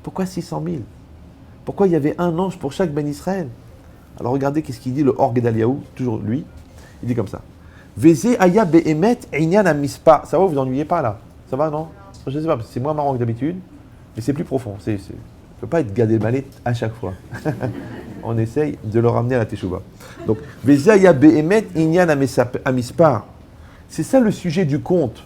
Pourquoi 600 000? Pourquoi il y avait un ange pour chaque Ben Israël? Alors regardez qu'est-ce qu'il dit le Or Gedaliahu, toujours lui, il dit comme ça. Veze aya behemet einyan amispa. Ça va, vous ennuyez pas là? Ça va, non? Je ne sais pas, c'est moins marrant que d'habitude. Mais c'est plus profond. Ça ne peut pas être Gad Elmaleh à chaque fois. On essaye de le ramener à la Teshuvah. Donc, Vezaya Behemet Inyan Amispar. C'est ça le sujet du conte.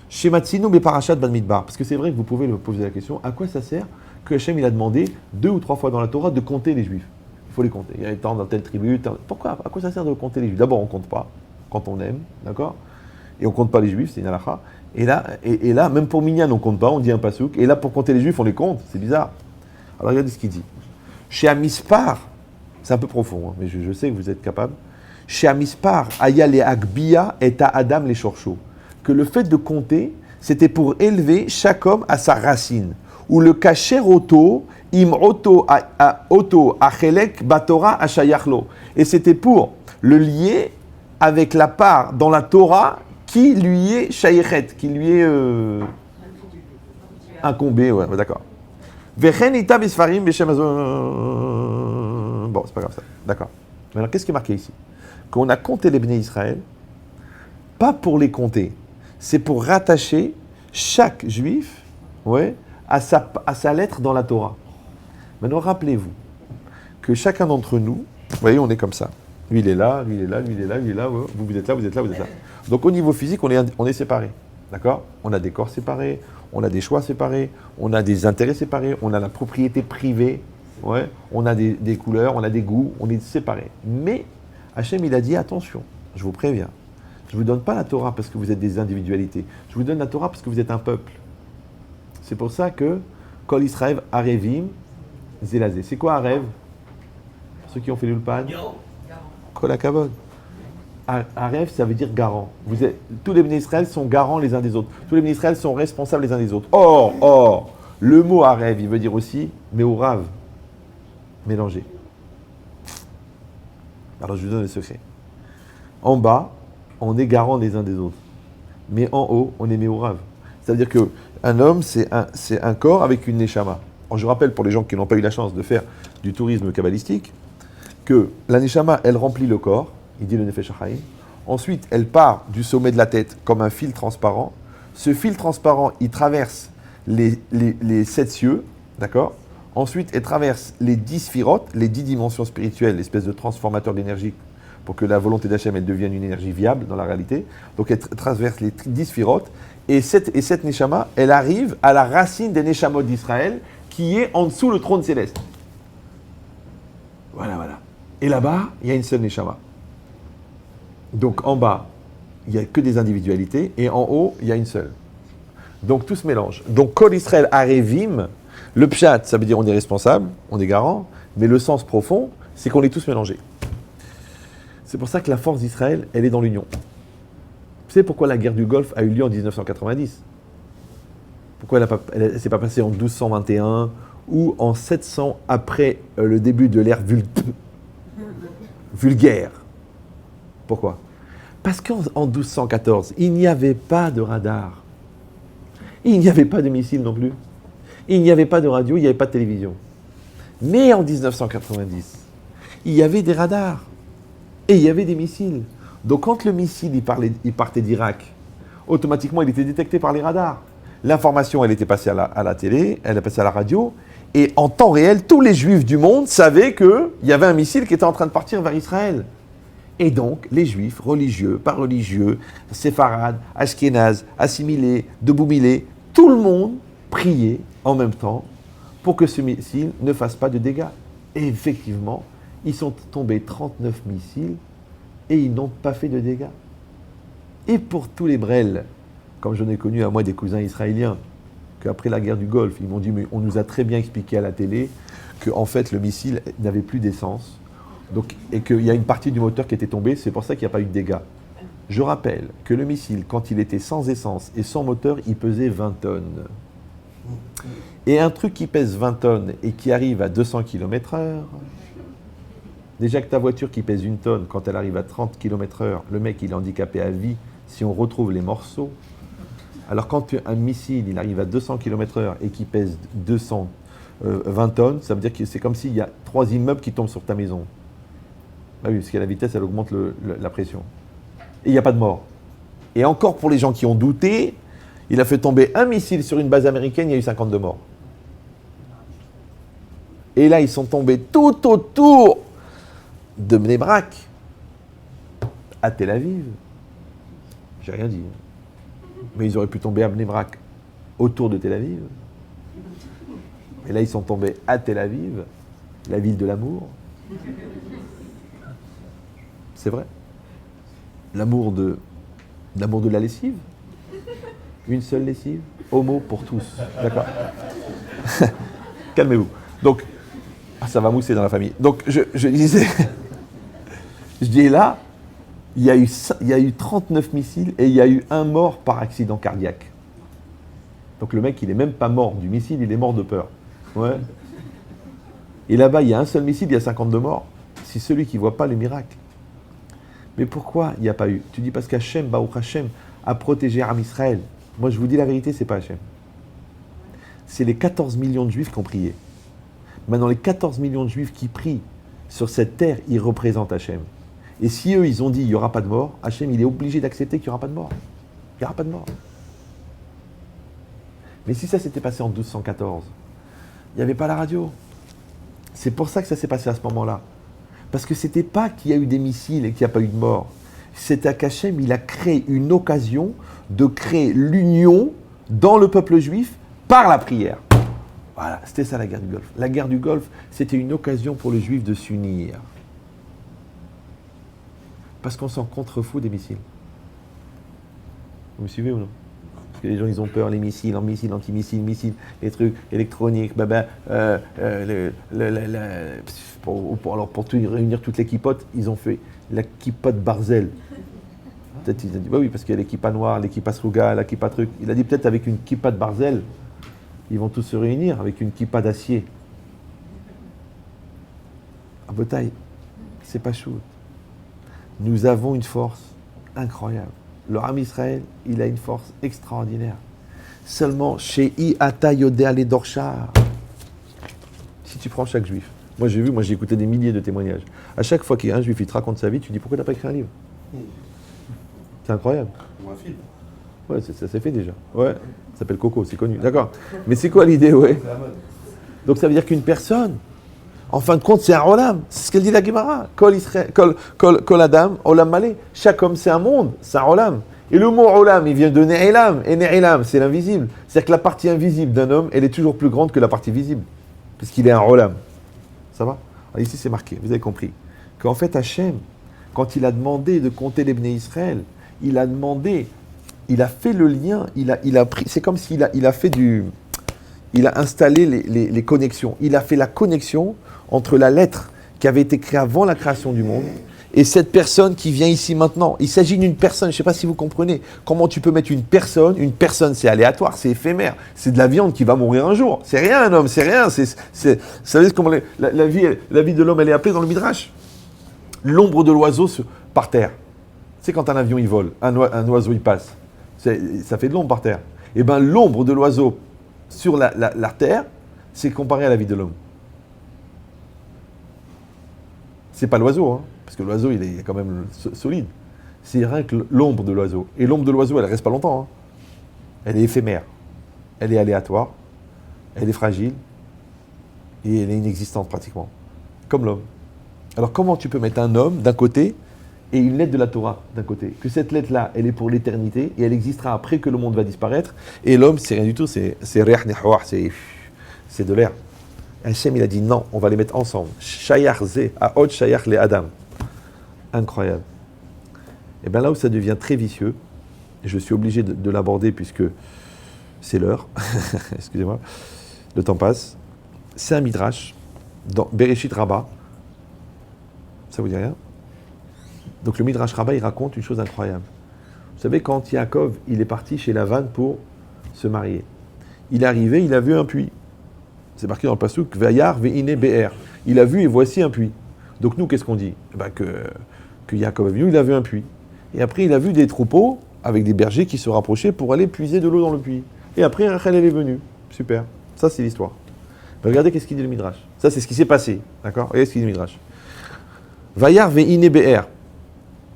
Chez Matsino Beparashat Bamidbar. Parce que c'est vrai que vous pouvez me poser la question, à quoi ça sert que Hachem il a demandé 2 ou 3 fois dans la Torah de compter les Juifs? Il faut les compter. Il y a tant dans telle tribu. Pourquoi? À quoi ça sert de compter les Juifs? D'abord, on ne compte pas quand on aime, d'accord? Et on ne compte pas les Juifs, c'est une halakha. Et là, même pour Minyan, on ne compte pas, on dit un pasouk. Et là, pour compter les Juifs, on les compte. C'est bizarre. Alors, regardez ce qu'il dit. Chez Amispar, c'est un peu profond, hein, mais je sais que vous êtes capable. Chez Amispar, Aya le Akbiya et à Adam les Shorcho. Que le fait de compter, c'était pour élever chaque homme à sa racine. Ou le kacher auto, im auto achelek batora ashayachlo. Et c'était pour le lier avec la part dans la Torah qui lui est shayechet, qui lui est incombé, ouais, d'accord. Vechen ita bisfarim beshem azon. Bon, c'est pas grave ça, d'accord. Alors, qu'est-ce qui est marqué ici? Qu'on a compté les Bnei Israël, pas pour les compter, c'est pour rattacher chaque juif, ouais, à sa lettre dans la Torah. Maintenant, rappelez-vous que chacun d'entre nous, vous voyez, on est comme ça. Lui, il est là, lui, il est là, lui, il est là, lui, il est là, ouais. Vous êtes là, vous êtes là, vous êtes là. Donc, au niveau physique, on est séparés. D'accord? On a des corps séparés, on a des choix séparés, on a des intérêts séparés, on a la propriété privée, ouais. On a des couleurs, on a des goûts, on est séparés. Mais, Hachem, il a dit, attention, je vous préviens, je ne vous donne pas la Torah parce que vous êtes des individualités, je vous donne la Torah parce que vous êtes un peuple. C'est pour ça que, Kol Israël, Arevim, Zelazé. C'est quoi Arev? Ceux qui ont fait l'ulpan? Kol hakavod. Arev, ça veut dire garant. Tous les Bnei Israël sont garants les uns des autres. Tous les Bnei Israël sont responsables les uns des autres. Or, Le mot Arev, il veut dire aussi Meourav, mélangé. Alors je vous donne le secret. En bas, on est garant les uns des autres. Mais en haut, on est Meourav. C'est-à-dire qu'un homme, c'est un corps avec une neshama. Alors, je rappelle pour les gens qui n'ont pas eu la chance de faire du tourisme kabbalistique, que la neshama, elle remplit le corps, il dit le Nefesh HaChaim. Ensuite, elle part du sommet de la tête comme un fil transparent. Ce fil transparent, il traverse les 7 cieux, d'accord ? Ensuite, elle traverse les 10 sphirotes, les 10 dimensions spirituelles, l'espèce de transformateur d'énergie pour que la volonté d'Hachem, elle devienne une énergie viable dans la réalité. Donc, elle traverse les 10 sphirotes. Et cette neshama, elle arrive à la racine des neshamot d'Israël, qui est en dessous le trône céleste. Voilà. Et là-bas, il y a une seule neshama. Donc, en bas, il n'y a que des individualités. Et en haut, il y a une seule. Donc, tout se mélange. Donc, Kol Israël Arevim, le pshat, ça veut dire on est responsable, on est garant. Mais le sens profond, c'est qu'on est tous mélangés. C'est pour ça que la force d'Israël, elle est dans l'union. Vous savez pourquoi la guerre du Golfe a eu lieu en 1990 ? Pourquoi elle ne s'est pas passée en 1221 ou en 700 après le début de l'ère vulgaire ? Pourquoi ? Parce qu'en 1214, il n'y avait pas de radar. Il n'y avait pas de missiles non plus. Il n'y avait pas de radio, il n'y avait pas de télévision. Mais en 1990, il y avait des radars et il y avait des missiles. Donc quand le missile il partait d'Irak, automatiquement il était détecté par les radars. L'information, elle était passée à la télé, elle est passée à la radio, et en temps réel, tous les juifs du monde savaient qu'il y avait un missile qui était en train de partir vers Israël. Et donc, les juifs, religieux, pas religieux, séfarades, ashkénazes, assimilés, deboumilés, tout le monde priait en même temps pour que ce missile ne fasse pas de dégâts. Et effectivement, ils sont tombés 39 missiles et ils n'ont pas fait de dégâts. Et pour tous les brels, comme j'en ai connu à moi des cousins israéliens, qu'après la guerre du Golfe, ils m'ont dit, mais on nous a très bien expliqué à la télé qu'en fait le missile n'avait plus d'essence, donc, et qu'il y a une partie du moteur qui était tombée, c'est pour ça qu'il n'y a pas eu de dégâts. Je rappelle que le missile, quand il était sans essence et sans moteur, il pesait 20 tonnes. Et un truc qui pèse 20 tonnes et qui arrive à 200 km/h, déjà que ta voiture qui pèse 1 tonne, quand elle arrive à 30 km/h, le mec il est handicapé à vie si on retrouve les morceaux. Alors quand un missile il arrive à 200 km/h et qui pèse 220 tonnes, ça veut dire que c'est comme s'il y a 3 immeubles qui tombent sur ta maison. Ah oui, parce que la vitesse elle augmente la pression. Et il n'y a pas de mort. Et encore pour les gens qui ont douté, il a fait tomber un missile sur une base américaine, il y a eu 52 morts. Et là, ils sont tombés tout autour de Bnei Brak, à Tel Aviv. J'ai rien dit. Mais ils auraient pu tomber à Bnei Brak, autour de Tel Aviv. Et là, ils sont tombés à Tel Aviv, la ville de l'amour. C'est vrai. L'amour de la lessive. Une seule lessive. Homo pour tous. D'accord. Calmez-vous. Donc, ça va mousser dans la famille. Donc, je disais, je dis là, il y a eu 39 missiles et il y a eu un mort par accident cardiaque. Donc le mec, il n'est même pas mort du missile, il est mort de peur. Ouais. Et là-bas, il y a un seul missile, il y a 52 morts. C'est celui qui ne voit pas le miracle. Mais pourquoi il n'y a pas eu ? Tu dis parce qu'Hachem, Baruch Hashem, a protégé Am Israël. Moi, je vous dis la vérité, c'est pas Hachem. C'est les 14 millions de juifs qui ont prié. Maintenant, les 14 millions de juifs qui prient sur cette terre, ils représentent Hachem. Et si eux, ils ont dit il n'y aura pas de mort, Hachem, il est obligé d'accepter qu'il n'y aura pas de mort. Il n'y aura pas de mort. Mais si ça s'était passé en 1214, il n'y avait pas la radio. C'est pour ça que ça s'est passé à ce moment-là. Parce que c'était pas qu'il y a eu des missiles et qu'il n'y a pas eu de mort. C'était qu'Hachem, il a créé une occasion de créer l'union dans le peuple juif par la prière. Voilà, c'était ça la guerre du Golfe. La guerre du Golfe, c'était une occasion pour les juifs de s'unir. Parce qu'on s'en contrefout des missiles. Vous me suivez ou non ? Parce que les gens, ils ont peur, les missiles, antimissiles, missiles, les trucs électroniques, pour tout réunir toutes les kippotes, ils ont fait la kippote Barzel. Peut-être ils ont dit, bah oui, parce qu'il y a l'équipa noire, l'équipa Sruga, l'équipa truc. Il a dit peut-être avec une kippa de Barzel, ils vont tous se réunir avec une kippa d'acier. À Botaï, c'est pas chaud. Nous avons une force incroyable. Le Ham Israël, il a une force extraordinaire. Seulement, chez Ata Yodé Ale Dorchar, si tu prends chaque juif, moi j'ai écouté des milliers de témoignages. À chaque fois qu'il y a un juif, il te raconte sa vie, tu dis pourquoi tu n'as pas écrit un livre? C'est incroyable. Ou un film. Ouais, ça s'est fait déjà. Ouais, ça s'appelle Coco, c'est connu. D'accord. Mais c'est quoi l'idée, ouais? Donc ça veut dire qu'une personne, en fin de compte, c'est un olam. C'est ce qu'elle dit la Gemara. Kol Adam, olam malé. Chaque homme, c'est un monde, c'est un olam. Et le mot olam, il vient de ne'ilam. Et ne'ilam, c'est l'invisible. C'est-à-dire que la partie invisible d'un homme, elle est toujours plus grande que la partie visible. Puisqu'il est un olam. Ça va? Alors ici, c'est marqué, vous avez compris. Qu'en fait, Hachem, quand il a demandé de compter les Bnei Israël, il a demandé, il a fait le lien, il a pris, c'est comme s'il il a fait il a installé les connexions. Il a fait la connexion entre la lettre qui avait été créée avant la création du monde et cette personne qui vient ici maintenant. Il s'agit d'une personne, je ne sais pas si vous comprenez, comment tu peux mettre une personne c'est aléatoire, c'est éphémère, c'est de la viande qui va mourir un jour. C'est rien un homme, c'est rien. Vous savez comment la vie de l'homme, elle est appelée dans le Midrash. L'ombre de l'oiseau par terre. C'est quand un avion il vole, un oiseau il passe. Ça fait de l'ombre par terre. Et bien l'ombre de l'oiseau sur la terre, c'est comparé à la vie de l'homme. C'est pas l'oiseau, hein, parce que l'oiseau il est quand même solide. C'est rien que l'ombre de l'oiseau. Et l'ombre de l'oiseau, elle reste pas longtemps. Hein. Elle est éphémère. Elle est aléatoire. Elle est fragile. Et elle est inexistante pratiquement. Comme l'homme. Alors comment tu peux mettre un homme d'un côté et une lettre de la Torah d'un côté? Que cette lettre-là, elle est pour l'éternité et elle existera après que le monde va disparaître. Et l'homme, c'est rien du tout, c'est de l'air. Hachem, il a dit non, on va les mettre ensemble. Shayach ze, aod shayach le Adam. Incroyable. Et bien là où ça devient très vicieux, et je suis obligé de l'aborder puisque c'est l'heure, excusez-moi, le temps passe, c'est un midrash dans Bereshit Rabbah. Ça vous dit rien? Donc le Midrash Rabbah, il raconte une chose incroyable. Vous savez, quand Yaakov, il est parti chez Lavan pour se marier, il est arrivé, il a vu un puits. C'est marqué dans le pasuk, Vayar ve'ine be'er. Il a vu et voici un puits. Donc nous, qu'est-ce qu'on dit? Que Yaakov est venu, il a vu un puits. Et après, il a vu des troupeaux avec des bergers qui se rapprochaient pour aller puiser de l'eau dans le puits. Et après, Rachel, elle est venue. Super. Ça, c'est l'histoire. Mais regardez qu'est-ce qu'il dit le Midrash. Ça, c'est ce qui s'est passé. D'accord? Regardez ce qu'il dit le Midrash. Vayar ve'ine be'er.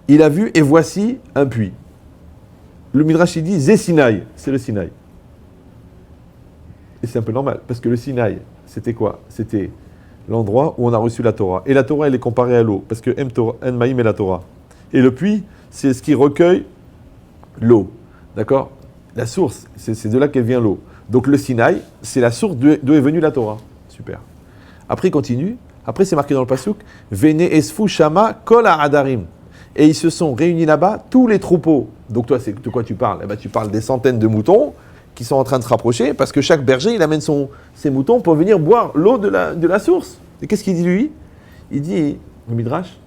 Il a vu et voici un puits. Le Midrash il dit Zé Sinaï, c'est le Sinaï. Et c'est un peu normal, parce que le Sinaï, c'était quoi? C'était l'endroit où on a reçu la Torah. Et la Torah, elle est comparée à l'eau, parce que En Maïm est la Torah. Et le puits, c'est ce qui recueille l'eau. D'accord? La source, c'est de là qu'elle vient l'eau. Donc le Sinaï, c'est la source d'où est venue la Torah. Super. Après, il continue. Après, c'est marqué dans le pasuk Vene esfu shama kol ha'adarim. Et ils se sont réunis là-bas, tous les troupeaux. Donc toi, c'est de quoi tu parles? Eh ben, tu parles des centaines de moutons qui sont en train de se rapprocher, parce que chaque berger, il amène ses moutons pour venir boire l'eau de la source. Et qu'est-ce qu'il dit lui? Il dit, le Midrash,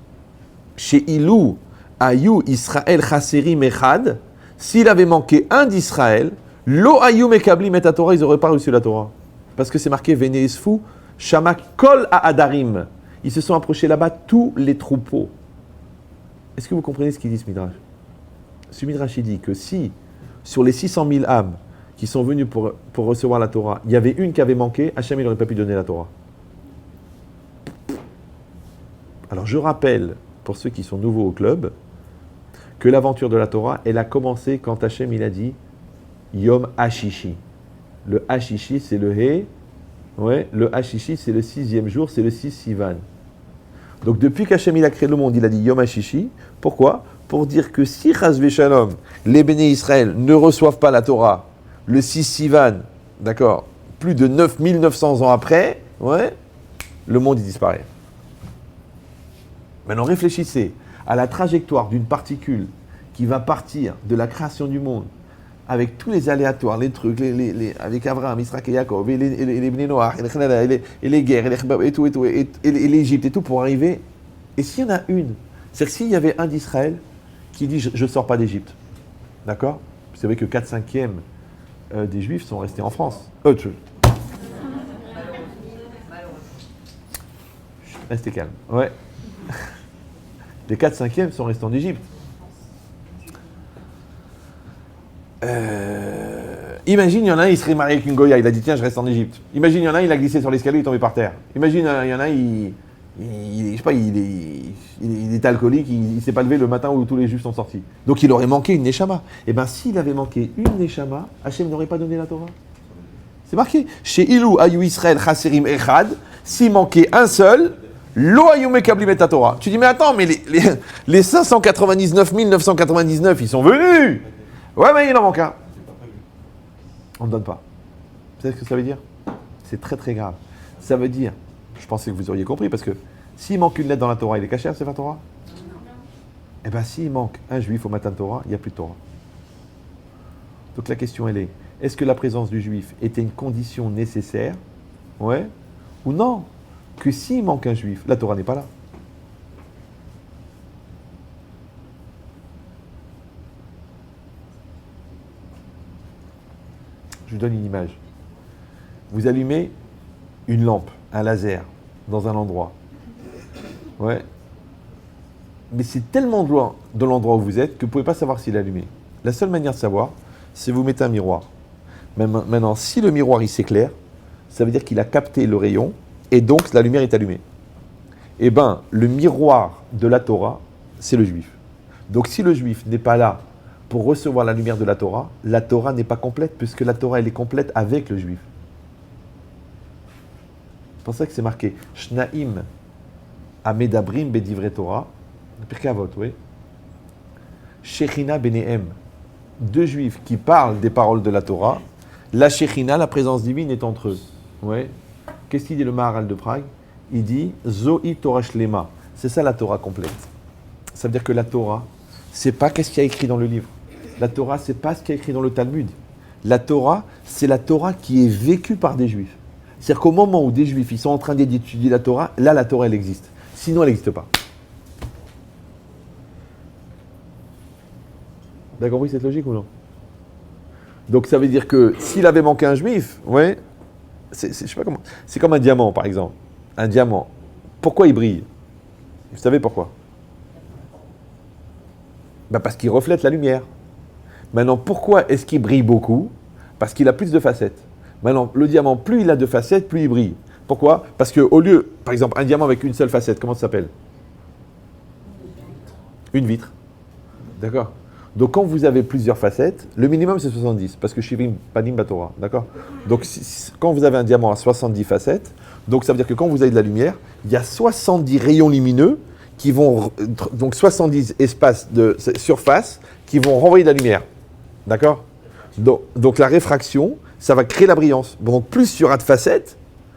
chez Ilou, Ayou Israël Chasseri Mechad, s'il avait manqué un d'Israël, Lo Ayou Mekabli Met Torah, ils n'auraient pas reçu la Torah. Parce que c'est marqué Vene Esfu, Shama Kol Ha'adarim. Ils se sont approchés là-bas, tous les troupeaux. Est-ce que vous comprenez ce qu'il dit ce Midrash? Ce Midrash il dit que si, sur les 600 000 âmes qui sont venues pour recevoir la Torah, il y avait une qui avait manqué, Hachem il n'aurait pas pu donner la Torah. Alors je rappelle, pour ceux qui sont nouveaux au club, que l'aventure de la Torah, elle a commencé quand Hachem il a dit Yom Hashishi. Le Hashishi c'est le He, ouais, le Hashishi c'est le 6e jour, c'est le 6 Sivan. Donc depuis qu'Hachem il a créé le monde, il a dit Yom HaShishi. Pourquoi? Pour dire que si Chas Veshalom, les Béné Israël ne reçoivent pas la Torah le 6 Sivan, d'accord, plus de 9900 ans après, ouais, le monde il disparaît. Maintenant réfléchissez à la trajectoire d'une particule qui va partir de la création du monde avec tous les aléatoires, les trucs, avec Abraham, Israël et Jacob, et les Bnei Noach, et les guerres, et tout, et l'Égypte, et tout pour arriver. Et s'il y en a une, c'est-à-dire s'il y avait un d'Israël qui dit je ne sors pas d'Égypte, d'accord? Vous savez que 4/5 des Juifs sont restés en France. Restez calme. Ouais. Les 4/5 sont restés en Égypte. Imagine, il y en a un, il serait marié avec une Goya, il a dit tiens, je reste en Égypte. Imagine, il y en a un, il a glissé sur l'escalier, il est tombé par terre. Imagine, il y en a un, je sais pas, il est alcoolique, il s'est pas levé le matin où tous les juifs sont sortis. Donc il aurait manqué une Neshama. Et bien s'il avait manqué une Neshama, Hachem n'aurait pas donné la Torah. C'est marqué. Chez Ilou Ayou Israël Chaserim Echad, s'il manquait un seul, Lo Ayou Mekablim et Torah. Tu dis mais attends, mais les 599 999, ils sont venus. Ouais, mais il en manque un. On ne donne pas. Vous savez ce que ça veut dire? C'est très très grave. Ça veut dire, je pensais que vous auriez compris, parce que s'il manque une lettre dans la Torah, il est caché, c'est la Torah? Eh bien, s'il manque un juif au matin de Torah, il n'y a plus de Torah. Donc la question, elle est, est-ce que la présence du juif était une condition nécessaire? Ouais. Ou non? Que s'il manque un juif, la Torah n'est pas là. Je vous donne une image. Vous allumez une lampe, un laser, dans un endroit. Ouais. Mais c'est tellement loin de l'endroit où vous êtes que vous ne pouvez pas savoir s'il est allumé. La seule manière de savoir, c'est vous mettez un miroir. Maintenant, si le miroir il s'éclaire, ça veut dire qu'il a capté le rayon et donc la lumière est allumée. Eh bien, le miroir de la Torah, c'est le juif. Donc si le juif n'est pas là pour recevoir la lumière de la Torah n'est pas complète, puisque la Torah, elle est complète avec le juif. C'est pour ça que c'est marqué Shnaim Amedabrim Bedivre Torah, Pirkei Avot, oui. Shechina Benehem, deux juifs qui parlent des paroles de la Torah, la Shechina, la présence divine, est entre eux. Ouais. Qu'est-ce qu'il dit le Maharal de Prague? Il dit Zohi Torah Shlema. C'est ça la Torah complète. Ça veut dire que la Torah, c'est pas qu'est-ce qu'il y a écrit dans le livre. La Torah, c'est pas ce qu'il y a écrit dans le Talmud. La Torah, c'est la Torah qui est vécue par des juifs. C'est-à-dire qu'au moment où des juifs ils sont en train d'étudier la Torah, là la Torah elle existe. Sinon elle n'existe pas. Vous avez compris cette logique ou non? Donc ça veut dire que s'il avait manqué un juif, ouais, je sais pas comment. C'est comme un diamant par exemple. Un diamant. Pourquoi il brille? Vous savez pourquoi? Ben parce qu'il reflète la lumière. Maintenant, pourquoi est-ce qu'il brille beaucoup? Parce qu'il a plus de facettes. Maintenant, le diamant, plus il a de facettes, plus il brille. Pourquoi? Parce qu'au lieu, par exemple, un diamant avec une seule facette, comment ça s'appelle? Une vitre. D'accord? Donc, quand vous avez plusieurs facettes, le minimum c'est 70, parce que Shivim Panim Batora. D'accord? Donc, quand vous avez un diamant à 70 facettes, donc ça veut dire que quand vous avez de la lumière, il y a 70 rayons lumineux qui vont, donc 70 espaces de surface qui vont renvoyer de la lumière. D'accord? Donc la réfraction, ça va créer la brillance. Bon, donc plus il y aura de facettes,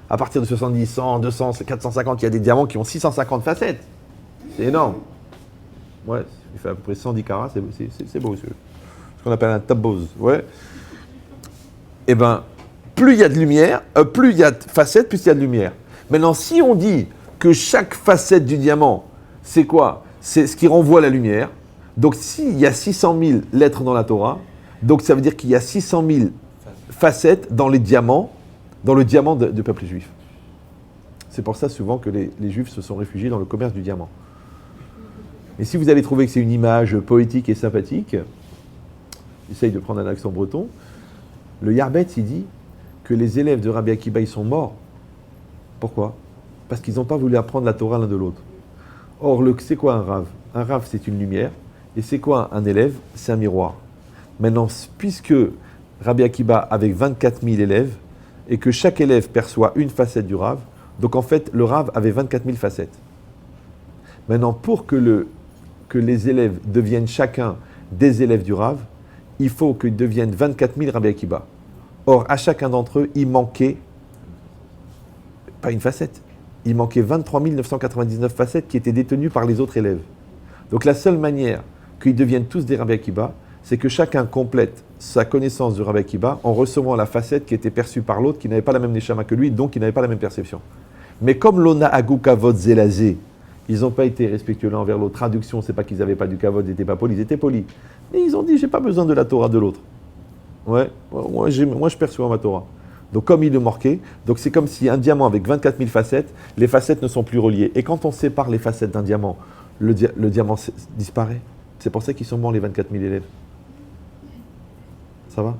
à partir de 70, 100, 200, 450, il y a des diamants qui ont 650 facettes. C'est énorme. Ouais, il fait à peu près 110 carats, c'est beau, c'est ce qu'on appelle un tabose. Ouais. Eh bien, plus il y a de lumière, plus il y a de facettes, plus il y a de lumière. Maintenant, si on dit que chaque facette du diamant, c'est quoi? C'est ce qui renvoie la lumière. Donc, s'il y a 600 000 lettres dans la Torah, donc ça veut dire qu'il y a 600 000 facettes dans les diamants, dans le diamant du peuple juif. C'est pour ça souvent que les juifs se sont réfugiés dans le commerce du diamant. Et si vous allez trouver que c'est une image poétique et sympathique, j'essaye de prendre un accent breton, le Yarbetz, il dit que les élèves de Rabbi Akiba, ils sont morts. Pourquoi? Parce qu'ils n'ont pas voulu apprendre la Torah l'un de l'autre. Or, c'est quoi un rave? Un rave, c'est une lumière. Et c'est quoi un élève? C'est un miroir. Maintenant, puisque Rabbi Akiba avec 24 000 élèves, et que chaque élève perçoit une facette du rave, donc en fait, le rave avait 24 000 facettes. Maintenant, pour que les élèves deviennent chacun des élèves du rave, il faut qu'ils deviennent 24 000 Rabbi Akiba. Or, à chacun d'entre eux, il manquait, pas une facette, il manquait 23 999 facettes qui étaient détenues par les autres élèves. Donc la seule manière qu'ils deviennent tous des Rabbi Akiba, c'est que chacun complète sa connaissance du Rabbi Akiba en recevant la facette qui était perçue par l'autre, qui n'avait pas la même neshama que lui, donc qui n'avait pas la même perception. Mais comme l'ona agou kavod zelazé, ils n'ont pas été respectueux l'un envers l'autre. Traduction, c'est pas qu'ils n'avaient pas du kavod, ils n'étaient pas polis, ils étaient polis. Mais ils ont dit, j'ai pas besoin de la Torah de l'autre. Ouais, moi je perçois ma Torah. Donc comme il est marqué, donc c'est comme si un diamant avec 24 000 facettes, les facettes ne sont plus reliées. Et quand on sépare les facettes d'un diamant, le diamant disparaît. C'est pour ça qu'ils sont morts les 24 000 élèves. Ça va?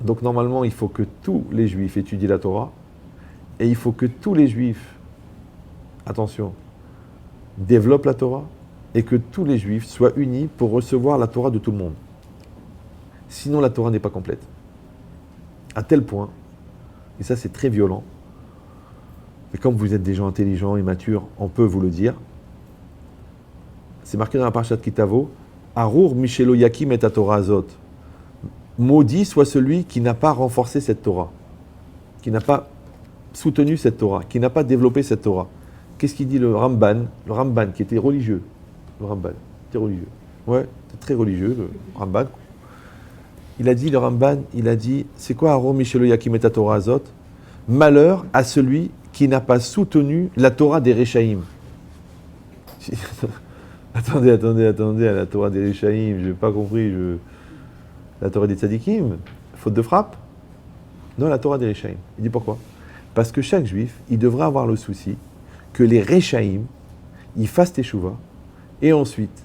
Donc normalement, il faut que tous les juifs étudient la Torah, et il faut que tous les juifs, attention, développent la Torah, et que tous les juifs soient unis pour recevoir la Torah de tout le monde. Sinon, la Torah n'est pas complète. À tel point, et ça c'est très violent, et comme vous êtes des gens intelligents et matures, on peut vous le dire, c'est marqué dans la parashat Kitavo, Arur Mishelo Yakim et Torah Azot. Maudit soit celui qui n'a pas renforcé cette Torah, qui n'a pas soutenu cette Torah, qui n'a pas développé cette Torah. Qu'est-ce qu'il dit le Ramban? Le Ramban qui était religieux. Le Ramban, était religieux. Ouais, c'était très religieux, le Ramban. Il a dit, le Ramban, il a dit, c'est quoi Arur Mishelo Yakim et Torah Azot? Malheur à celui qui n'a pas soutenu la Torah des Réchaïm. Attendez, à la Torah des Réchaïm, je n'ai pas compris. La Torah des Tzadikim, faute de frappe? Non, la Torah des Réchaïm. Il dit pourquoi? Parce que chaque juif, il devrait avoir le souci que les Réchaïm, ils fassent teshuva, et ensuite,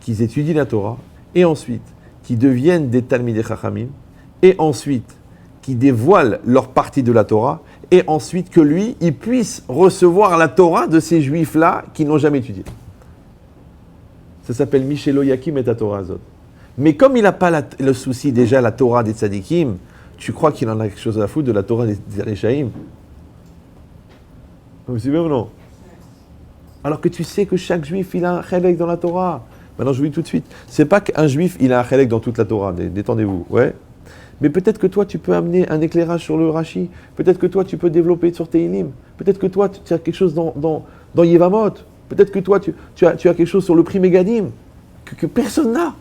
qu'ils étudient la Torah, et ensuite, qu'ils deviennent des Talmidei Chachamim, et ensuite, qu'ils dévoilent leur partie de la Torah, et ensuite que lui, il puisse recevoir la Torah de ces juifs-là qui n'ont jamais étudié. Ça s'appelle Mishelo Yakim et Torah Azot. Mais comme il n'a pas le souci déjà la Torah des Tzadikim, tu crois qu'il en a quelque chose à foutre de la Torah des Réchaïm? Vous suivez ou non? Alors que tu sais que chaque juif, il a un chélek dans la Torah. Maintenant, je vous dis tout de suite, c'est pas qu'un juif, il a un chélek dans toute la Torah. Détendez-vous, ouais. Mais peut-être que toi, tu peux amener un éclairage sur le Rashi. Peut-être que toi, tu peux développer sur Teilim. Peut-être que toi, tu as quelque chose dans Yevamot. Peut-être que toi, tu as quelque chose sur le Pri Megadim que personne n'a.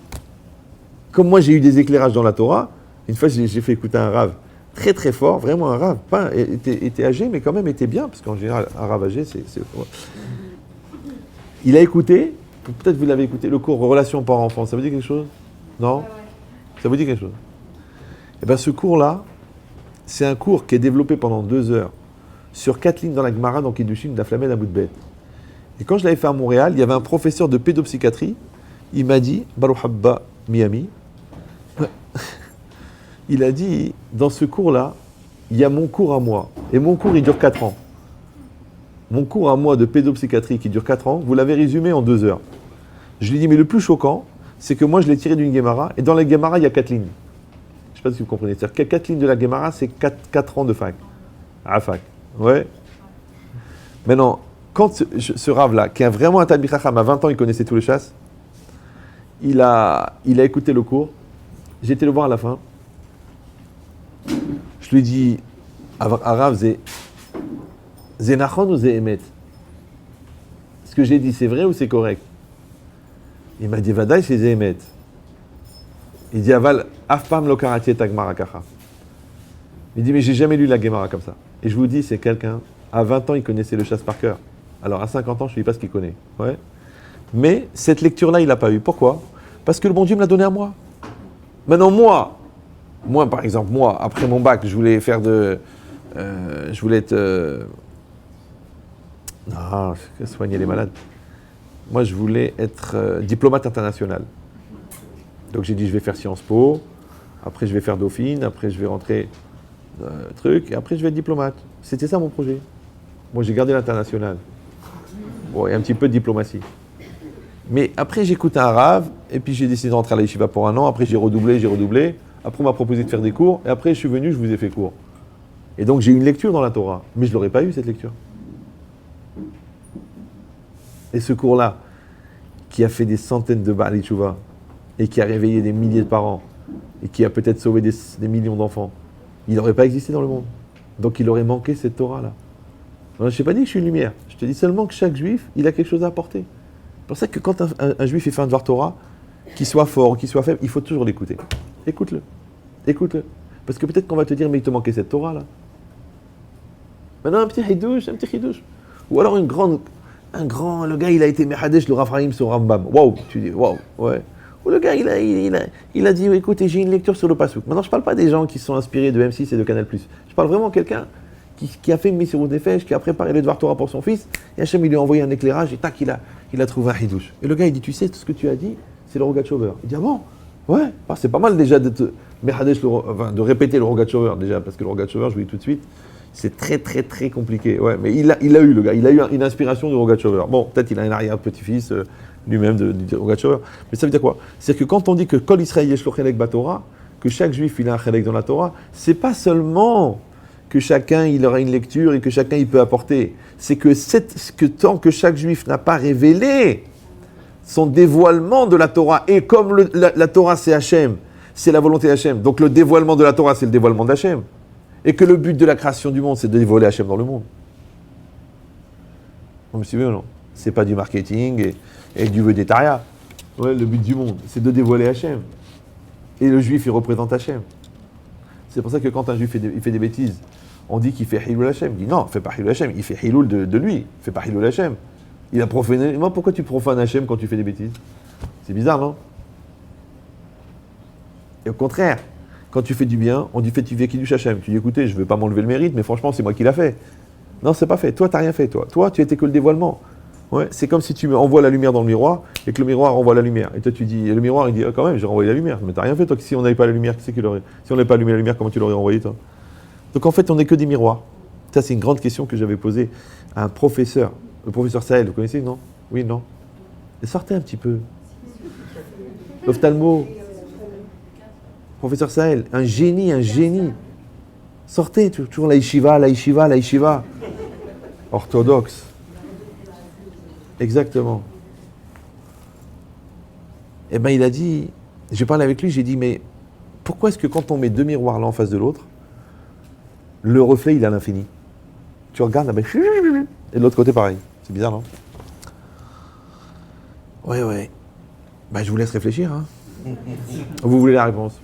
Comme moi, j'ai eu des éclairages dans la Torah. Une fois, j'ai fait écouter un rave très très fort, vraiment un rave. Pas était âgé, mais quand même était bien, parce qu'en général, un rave âgé, c'est... Il a écouté, peut-être vous l'avez écouté, le cours Relations parents-enfants. Ça vous dit quelque chose? Non? Ça vous dit quelque chose? Eh bien, ce cours-là, c'est un cours qui est développé pendant 2 heures sur 4 lignes dans la Gemara, dans Kiddushin, d'Aflamed Aboudbet. Et quand je l'avais fait à Montréal, il y avait un professeur de pédopsychiatrie, il m'a dit, Baruch Habba Miami, il a dit, dans ce cours-là, il y a mon cours à moi. Et mon cours, il dure 4 ans. Mon cours à moi de pédopsychiatrie qui dure 4 ans, vous l'avez résumé en 2 heures. Je lui ai dit, mais le plus choquant, c'est que moi, je l'ai tiré d'une Gemara, et dans la Gemara, il y a 4 lignes. Je ne sais pas si vous comprenez. C'est-à-dire que 4 lignes de la Gemara, c'est 4 ans de fac. À fac. Ouais. Maintenant, quand ce rave-là, qui est vraiment un Talmid Chacham, à 20 ans, il connaissait tous les chasses, il a écouté le cours. J'ai été le voir à la fin. Je lui ai dit, à Rav, c'est nachon ou c'est emet? Ce que j'ai dit, c'est vrai ou c'est correct? Il m'a dit, Vadaï, c'est emet. Il dit, aval, afpam lo karati et Gemara kacha. Il dit, mais j'ai jamais lu la Gemara comme ça. Et je vous dis, c'est quelqu'un, à 20 ans, il connaissait le chasse par cœur. Alors à 50 ans, je ne dis pas ce qu'il connaît. Ouais. Mais cette lecture-là, il n'a pas eu. Pourquoi? Parce que le bon Dieu me l'a donné à moi. Maintenant, moi, par exemple, après mon bac, je voulais être... non, soigner les malades. Moi, je voulais être diplomate international. Donc j'ai dit, je vais faire Sciences Po, après je vais faire Dauphine, après je vais rentrer truc, et après je vais être diplomate. C'était ça mon projet. Moi, j'ai gardé l'international. Bon, et un petit peu de diplomatie. Mais après, j'écoute un rave, et puis j'ai décidé de rentrer à la yeshiva pour 1 an, après j'ai redoublé. Après, on m'a proposé de faire des cours, et après, je suis venu, je vous ai fait cours. Et donc, j'ai eu une lecture dans la Torah, mais je ne l'aurais pas eu, cette lecture. Et ce cours-là, qui a fait des centaines de Baalei Teshuva, et qui a réveillé des milliers de parents, et qui a peut-être sauvé des millions d'enfants, il n'aurait pas existé dans le monde. Donc, il aurait manqué cette Torah-là. Alors, je ne t'ai pas dit que je suis une lumière, je te dis seulement que chaque juif, il a quelque chose à apporter. C'est pour ça que quand un juif il fait un Dvar Torah, qu'il soit fort, qu'il soit faible, il faut toujours l'écouter. Écoute-le. Parce que peut-être qu'on va te dire, mais il te manquait cette Torah-là. Maintenant, un petit chidouche. Ou alors le gars, il a été Mehadesh, le Raphaïm sur Rambam. Waouh, tu dis, waouh, ouais. où le gars, il a dit, écoutez, j'ai une lecture sur le Passouk. Maintenant, je ne parle pas des gens qui sont inspirés de M6 et de Canal+. Je parle vraiment de quelqu'un qui a fait une mission des fèches, qui a préparé le Dvar Torah pour son fils, et Hachem, il lui a envoyé un éclairage, et tac, il a trouvé un hidouche. Et le gars, il dit, tu sais, tout ce que tu as dit, c'est le Rogatchover. Il dit, ah bon? Ouais, c'est pas mal déjà de répéter le Rogatchover, déjà, parce que le Rogatchover, je vous dis tout de suite, c'est très très très compliqué. Ouais, mais il a eu, le gars, il a eu une inspiration du Rogatchover. Bon, peut-être il a un arrière-petit-fils lui-même du Rogatchover. Mais ça veut dire quoi? C'est que quand on dit que Kol Israël Yesh Lo Chelek Batorah, que chaque juif il a un Chelek dans la Torah, c'est pas seulement que chacun il aura une lecture et que chacun il peut apporter. C'est que tant que chaque juif n'a pas révélé son dévoilement de la Torah, et comme la Torah c'est Hachem, c'est la volonté d'Hachem, donc le dévoilement de la Torah c'est le dévoilement d'Hachem, et que le but de la création du monde c'est de dévoiler Hachem dans le monde. Vous me suivez ou non? C'est pas du marketing et du vedettariat. Ouais, le but du monde c'est de dévoiler Hachem. Et le juif il représente Hachem. C'est pour ça que quand un juif il fait des bêtises, on dit qu'il fait Hiloul Hachem. Il dit non, il fait pas Hiloul Hachem, il fait Hiloul de lui, il fait pas Hiloul Hachem. Il a profané. Moi, pourquoi tu profanes Hachem quand tu fais des bêtises? C'est bizarre, non? Et au contraire, quand tu fais du bien, on dit fais tu fais Kiddush Hachem. Tu dis écoutez, je ne veux pas m'enlever le mérite, mais franchement, c'est moi qui l'a fait. Non, c'est pas fait. Toi, tu n'as rien fait, toi. Toi, tu étais que le dévoilement. Ouais, c'est comme si tu envoies la lumière dans le miroir et que le miroir renvoie la lumière. Et toi, tu dis, et le miroir, il dit, quand même, j'ai renvoyé la lumière. Mais tu n'as rien fait, toi, si on n'avait pas la lumière, si on n'avait pas allumé la lumière, comment tu l'aurais renvoyé, toi? Donc en fait, on n'est que des miroirs. Ça, c'est une grande question que j'avais posée à un professeur, le professeur Sahel. Vous connaissez, non? Oui, non? Et sortez un petit peu. L'ophtalmo. Professeur Sahel, un génie. Sortez, toujours la yeshiva. Orthodoxe. Exactement. Eh bien, il a dit, j'ai parlé avec lui, j'ai dit, mais pourquoi est-ce que quand on met deux miroirs l'un en face de l'autre, le reflet, il est à l'infini? Tu regardes, là-bas, et de l'autre côté, pareil. C'est bizarre, non? Ouais. Ben, je vous laisse réfléchir. Hein. Vous voulez la réponse?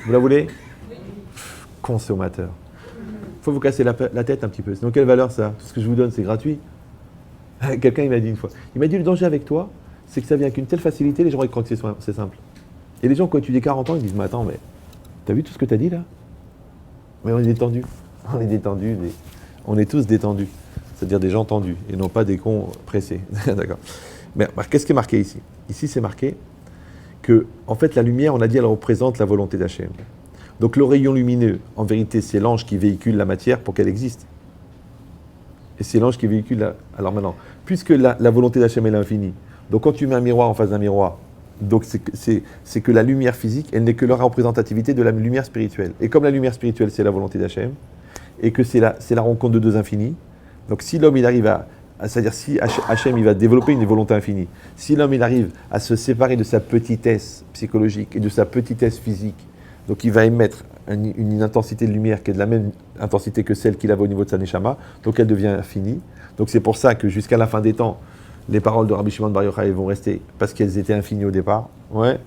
Vous la voulez? Consommateur. Il faut vous casser la tête un petit peu. Sinon, quelle valeur ça? Tout ce que je vous donne, c'est gratuit. Quelqu'un, il m'a dit une fois. Il m'a dit, le danger avec toi, c'est que ça vient avec une telle facilité, les gens ils croient que c'est simple. Et les gens, quand tu dis 40 ans, ils disent, mais attends, mais t'as vu tout ce que t'as dit là? Mais on est détendu. On est tous détendus. C'est-à-dire des gens tendus, et non pas des cons pressés. D'accord. Mais qu'est-ce qui est marqué ici? Ici, c'est marqué que, en fait, la lumière, on a dit, elle représente la volonté d'Hachem. Donc le rayon lumineux, en vérité, c'est l'ange qui véhicule la matière pour qu'elle existe. Et c'est l'ange qui véhicule Alors maintenant, puisque la volonté d'Hachem est l'infini, donc quand tu mets un miroir en face d'un miroir, donc c'est que la lumière physique, elle n'est que la représentativité de la lumière spirituelle. Et comme la lumière spirituelle, c'est la volonté d'Hachem, et que c'est la rencontre de deux infinis, donc si l'homme il arrive c'est-à-dire si Hachem il va développer une volonté infinie, si l'homme il arrive à se séparer de sa petitesse psychologique et de sa petitesse physique, donc il va émettre une intensité de lumière qui est de la même intensité que celle qu'il avait au niveau de sa neshama, donc elle devient infinie. Donc c'est pour ça que jusqu'à la fin des temps, les paroles de Rabbi Shimon Bar Yochai vont rester parce qu'elles étaient infinies au départ, ouais,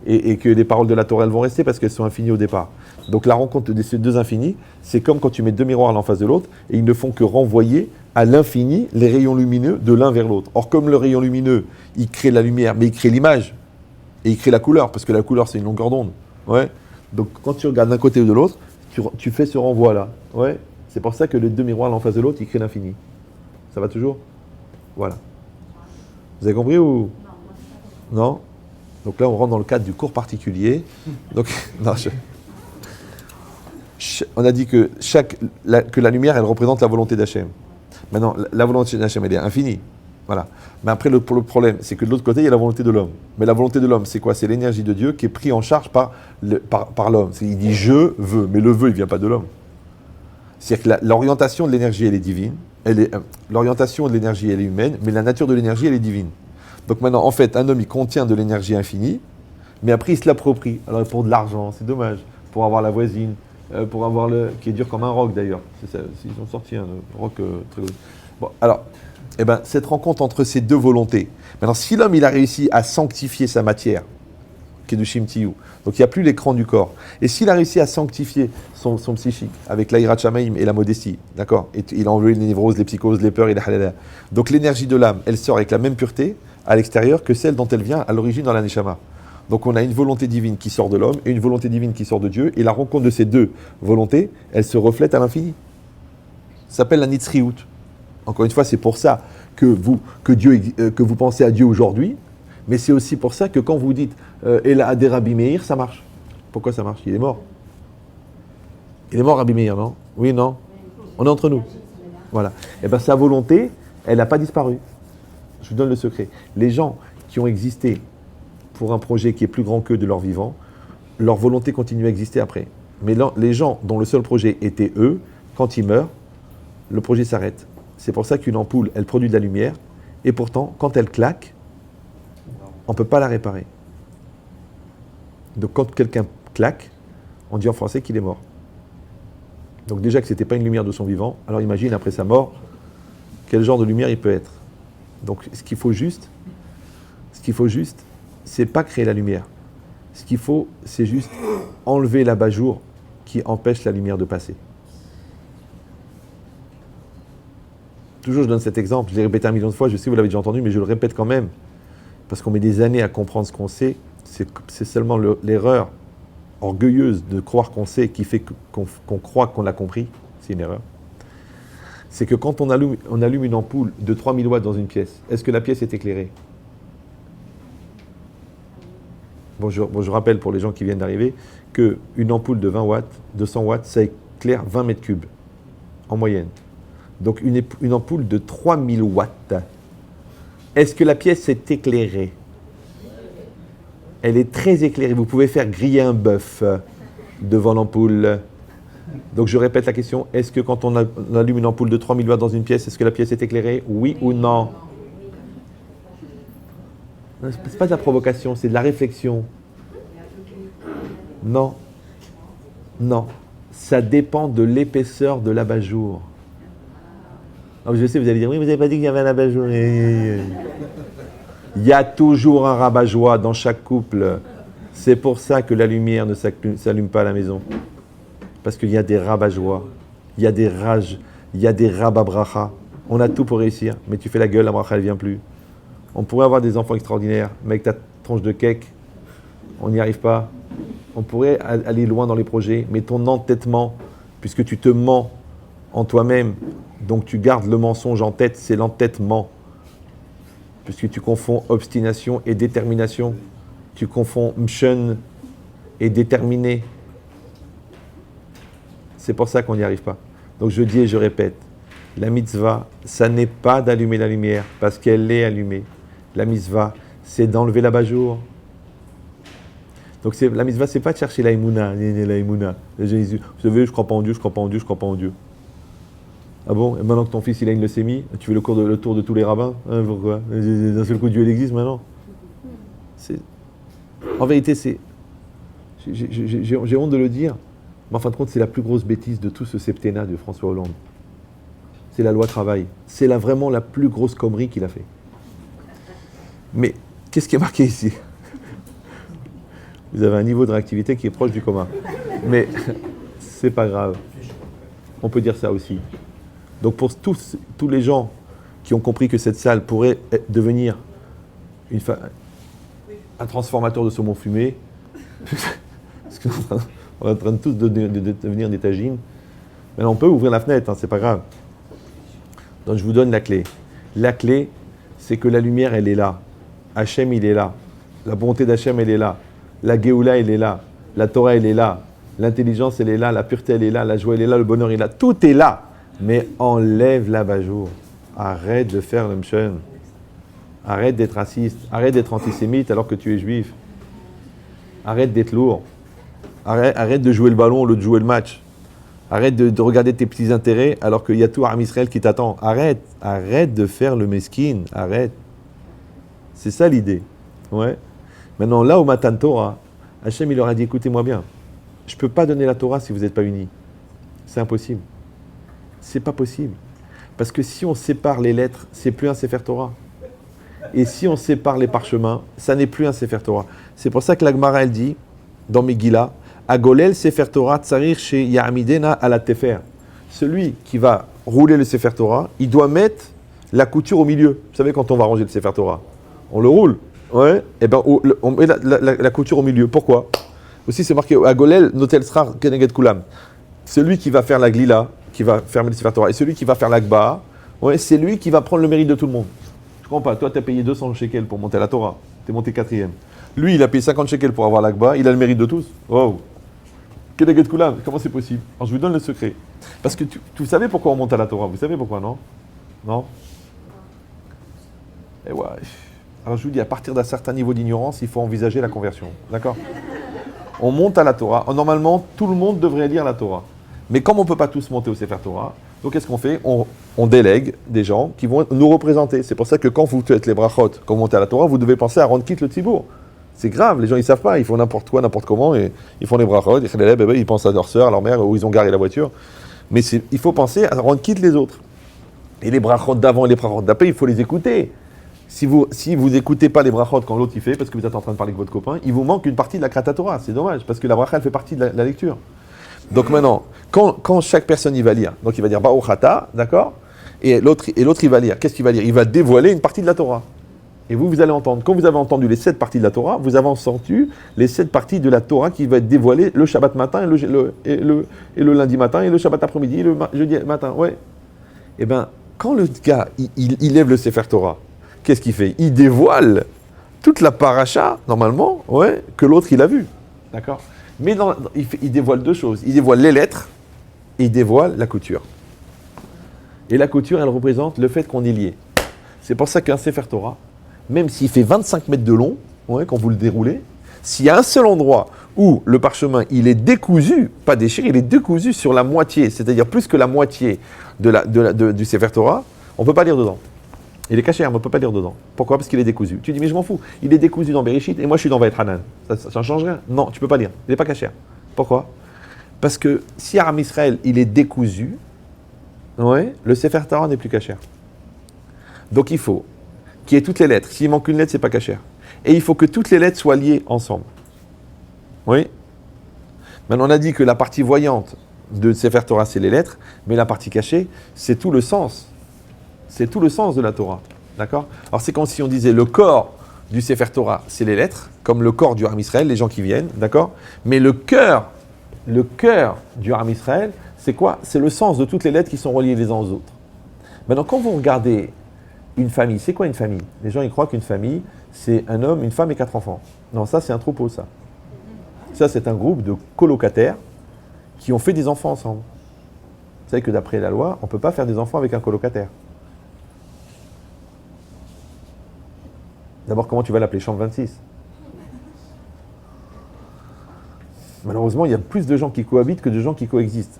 et que les paroles de la Torah elles vont rester parce qu'elles sont infinies au départ. Donc la rencontre de ces deux infinis, c'est comme quand tu mets deux miroirs l'un en face de l'autre et ils ne font que renvoyer à l'infini les rayons lumineux de l'un vers l'autre. Or comme le rayon lumineux, il crée la lumière, mais il crée l'image et il crée la couleur parce que la couleur c'est une longueur d'onde, ouais. Donc quand tu regardes d'un côté ou de l'autre, tu fais ce renvoi-là. Ouais. C'est pour ça que les deux miroirs l'un en face de l'autre, ils créent l'infini. Ça va toujours? Voilà. Vous avez compris ou? Non? Donc là, on rentre dans le cadre du cours particulier. Donc, non, on a dit que la lumière, elle représente la volonté d'Hachem. Maintenant, la volonté d'Hachem, elle est infinie. Voilà. Mais après, le problème, c'est que de l'autre côté, il y a la volonté de l'homme. Mais la volonté de l'homme, c'est quoi? C'est l'énergie de Dieu qui est prise en charge par l'homme. Il dit « je veux », mais le « veux », il ne vient pas de l'homme. C'est-à-dire que l'orientation de l'énergie, elle est divine. L'orientation de l'énergie, elle est humaine, mais la nature de l'énergie, elle est divine. Donc maintenant, en fait, un homme, il contient de l'énergie infinie, mais après, il se l'approprie. Alors, pour de l'argent, c'est dommage. Pour avoir la voisine, pour avoir qui est dur comme un roc, d'ailleurs. C'est ça, ils ont sorti un roc très... Bon, alors... Eh bien, cette rencontre entre ces deux volontés. Maintenant, si l'homme il a réussi à sanctifier sa matière, Kedushim Tiyu, donc il n'y a plus l'écran du corps, et s'il a réussi à sanctifier son psychique avec l'Aïrat Shamaïm et la modestie, d'accord, et il a enlevé les névroses, les psychoses, les peurs et les halala. Donc l'énergie de l'âme, elle sort avec la même pureté à l'extérieur que celle dont elle vient à l'origine dans la Neshama. Donc on a une volonté divine qui sort de l'homme et une volonté divine qui sort de Dieu. Et la rencontre de ces deux volontés, elle se reflète à l'infini. Ça s'appelle la Nitzriout. Encore une fois, c'est pour ça que vous pensez à Dieu aujourd'hui. Mais c'est aussi pour ça que quand vous dites Ela Adé Rabbi Meir, ça marche. Pourquoi ça marche? Il est mort. Il est mort, Rabbi Meir, non? Oui, non? On est entre nous. Voilà. Et bien sa volonté, elle n'a pas disparu. Je vous donne le secret. Les gens qui ont existé pour un projet qui est plus grand qu'eux de leur vivant, leur volonté continue à exister après. Mais les gens dont le seul projet était eux, quand ils meurent, le projet s'arrête. C'est pour ça qu'une ampoule, elle produit de la lumière, et pourtant, quand elle claque, on ne peut pas la réparer. Donc quand quelqu'un claque, on dit en français qu'il est mort. Donc déjà que ce n'était pas une lumière de son vivant, alors imagine après sa mort, quel genre de lumière il peut être. Donc ce qu'il faut juste, c'est pas créer la lumière. Ce qu'il faut, c'est juste enlever l'abat-jour qui empêche la lumière de passer. Toujours je donne cet exemple, je l'ai répété 1 million de fois, je sais vous l'avez déjà entendu, mais je le répète quand même, parce qu'on met des années à comprendre ce qu'on sait, c'est seulement l'erreur orgueilleuse de croire qu'on sait qui fait qu'on croit qu'on l'a compris, c'est une erreur. C'est que quand on allume une ampoule de 3000 watts dans une pièce, est-ce que la pièce est éclairée? Je rappelle pour les gens qui viennent d'arriver qu'une ampoule de 20 watts, de 100 watts, ça éclaire 20 mètres cubes en moyenne. Donc une ampoule de 3000 watts, est-ce que la pièce est éclairée? Elle est très éclairée. Vous pouvez faire griller un bœuf devant l'ampoule. Donc je répète la question, est-ce que quand on allume une ampoule de 3000 watts dans une pièce, est-ce que la pièce est éclairée? Oui ou non? C'est pas de la provocation, c'est de la réflexion. Non. Non. Ça dépend de l'épaisseur de l'abat-jour. Alors je sais, vous allez dire, oui, vous n'avez pas dit qu'il y avait un abat-jour. Il y a toujours un rabat-joie dans chaque couple. C'est pour ça que la lumière ne s'allume pas à la maison. Parce qu'il y a des rabat-joie, il y a des rages, il y a des rabat-bracha. On a tout pour réussir, mais tu fais la gueule, la bracha, elle ne vient plus. On pourrait avoir des enfants extraordinaires, mais avec ta tronche de cake, on n'y arrive pas. On pourrait aller loin dans les projets, mais ton entêtement, puisque tu te mens en toi-même, donc tu gardes le mensonge en tête, c'est l'entêtement. Puisque tu confonds obstination et détermination, tu confonds mshun et déterminé. C'est pour ça qu'on n'y arrive pas. Donc je dis et je répète, la mitzvah, ça n'est pas d'allumer la lumière, parce qu'elle est allumée. La mitzvah, c'est d'enlever l'abat-jour. Donc la mitzvah, c'est pas de chercher la émouna, la émouna. Jésus, vous savez, je crois pas en Dieu, je crois pas en Dieu, je crois pas en Dieu. Ah bon? Et maintenant que ton fils il a une leucémie, tu veux le tour de tous les rabbins? Hein, pourquoi? D'un seul coup, Dieu il existe maintenant? En vérité, j'ai honte de le dire, mais en fin de compte, c'est la plus grosse bêtise de tout ce septennat de François Hollande. C'est la loi travail. C'est vraiment la plus grosse connerie qu'il a fait. Mais qu'est-ce qui est marqué ici? Vous avez un niveau de réactivité qui est proche du commun. Mais c'est pas grave. On peut dire ça aussi. Donc pour tous les gens qui ont compris que cette salle pourrait devenir un transformateur de saumon fumé, parce qu'on est en train de tous de devenir des tagines, mais on peut ouvrir la fenêtre, hein, c'est pas grave. Donc je vous donne la clé. La clé, c'est que la lumière, elle est là. Hachem, il est là. La bonté d'Hachem, elle est là. La Géoula, elle est là. La Torah, elle est là. L'intelligence, elle est là. La pureté, elle est là. La joie, elle est là. Le bonheur, il est là. Tout est là. Mais enlève l'abat-jour. Arrête de faire le mshun. Arrête d'être raciste. Arrête d'être antisémite alors que tu es juif. Arrête d'être lourd. Arrête de jouer le ballon au lieu de jouer le match. Arrête de regarder tes petits intérêts alors qu'il y a tout Aram Israël qui t'attend. Arrête de faire le mesquine. Arrête. C'est ça l'idée. Ouais. Maintenant, là au Matan Torah, Hachem il leur a dit, écoutez-moi bien, je ne peux pas donner la Torah si vous n'êtes pas unis. C'est impossible. C'est pas possible. Parce que si on sépare les lettres, c'est plus un Sefer Torah. Et si on sépare les parchemins, ça n'est plus un Sefer Torah. C'est pour ça que la Gemara, elle dit, dans Megillah, Agolel Sefer Torah tsarir chez Ya'amidena ala Tefer. Celui qui va rouler le Sefer Torah, il doit mettre la couture au milieu. Vous savez, quand on va ranger le Sefer Torah, on le roule. Ouais, et ben on met la couture au milieu. Pourquoi? Aussi, c'est marqué à Golel, Notel Srar, Keneget Kulam. Celui qui va faire la glila, qui va faire le Sefer Torah, et celui qui va faire l'agba, ouais, c'est lui qui va prendre le mérite de tout le monde. Je comprends pas. Toi, tu as payé 200 shekels pour monter la Torah. Tu es monté quatrième. Lui, il a payé 50 shekels pour avoir l'agba. Il a le mérite de tous. Wow. Keneget Kulam, comment c'est possible? Alors, je vous donne le secret. Parce que vous savez pourquoi on monte à la Torah? Vous savez pourquoi, non? Non? Et ouais. Alors, je vous dis, à partir d'un certain niveau d'ignorance, il faut envisager la conversion. D'accord? On monte à la Torah. Normalement, tout le monde devrait lire la Torah. Mais comme on ne peut pas tous monter au Sefer Torah, donc qu'est-ce qu'on fait? On délègue des gens qui vont nous représenter. C'est pour ça que quand vous faites les brachot, quand vous montez à la Torah, vous devez penser à rendre quitte le tzibour. C'est grave, les gens ils ne savent pas, ils font n'importe quoi, n'importe comment, et ils font les brachot, ils pensent à leur soeur, à leur mère, où ils ont garé la voiture. Mais il faut penser à rendre quitte les autres. Et les brachot d'avant et les brachot d'après, il faut les écouter. Si vous écoutez pas les brachot quand l'autre il fait, parce que vous êtes en train de parler avec votre copain, il vous manque une partie de la Krata Torah. C'est dommage, parce que la bracha elle fait partie de la lecture. Donc maintenant, quand chaque personne il va lire, donc il va dire Baruch Ata, d'accord, et l'autre il va lire. Qu'est-ce qu'il va lire? Il va dévoiler une partie de la Torah. Et vous allez entendre. Quand vous avez entendu les 7 parties de la Torah, vous avez entendu les 7 parties de la Torah qui va être dévoilée le Shabbat matin, et le lundi matin, et le Shabbat après-midi, et le jeudi matin. Ouais. Et bien, quand le gars il lève le Sefer Torah, qu'est-ce qu'il fait? Il dévoile toute la paracha, normalement, ouais, que l'autre il a vu. D'accord? Mais il dévoile 2 choses. Il dévoile les lettres et il dévoile la couture. Et la couture, elle représente le fait qu'on est lié. C'est pour ça qu'un Sefer Torah, même s'il fait 25 mètres de long, ouais, quand vous le déroulez, s'il y a un seul endroit où le parchemin il est décousu, pas déchiré, il est décousu sur la moitié, c'est-à-dire plus que la moitié du Sefer Torah, on ne peut pas lire dedans. Il est caché, on ne peut pas lire dedans. Pourquoi? Parce qu'il est décousu. Tu dis, mais je m'en fous. Il est décousu dans Bereshit et moi je suis dans Vaït Hanan. Ça ne change rien. Non, tu ne peux pas lire. Il n'est pas caché. Pourquoi? Parce que si Aram Israël, il est décousu, ouais, le Sefer Torah n'est plus caché. Donc il faut qu'il y ait toutes les lettres. S'il manque une lettre, ce n'est pas caché. Et il faut que toutes les lettres soient liées ensemble. Oui? Maintenant, on a dit que la partie voyante de Sefer Torah, c'est les lettres, mais la partie cachée, c'est tout le sens. C'est tout le sens de la Torah, d'accord? Alors c'est comme si on disait le corps du Sefer Torah, c'est les lettres, comme le corps du Ham Israël, les gens qui viennent, d'accord? Mais le cœur du Ham Israël, c'est quoi? C'est le sens de toutes les lettres qui sont reliées les uns aux autres. Maintenant, quand vous regardez une famille, c'est quoi une famille? Les gens ils croient qu'une famille, c'est un homme, une femme et 4 enfants. Non, ça c'est un troupeau, ça. Ça c'est un groupe de colocataires qui ont fait des enfants ensemble. Vous savez que d'après la loi, on ne peut pas faire des enfants avec un colocataire. D'abord, comment tu vas l'appeler? Chambre 26. Malheureusement, il y a plus de gens qui cohabitent que de gens qui coexistent.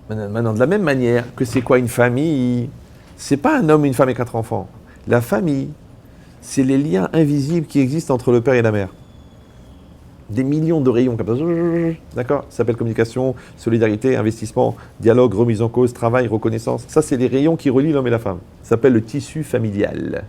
Maintenant, de la même manière que c'est quoi une famille? C'est pas un homme, une femme et 4 enfants. La famille, c'est les liens invisibles qui existent entre le père et la mère. Des millions de rayons comme ça. D'accord? Ça s'appelle communication, solidarité, investissement, dialogue, remise en cause, travail, reconnaissance. Ça, c'est les rayons qui relient l'homme et la femme. Ça s'appelle le tissu familial.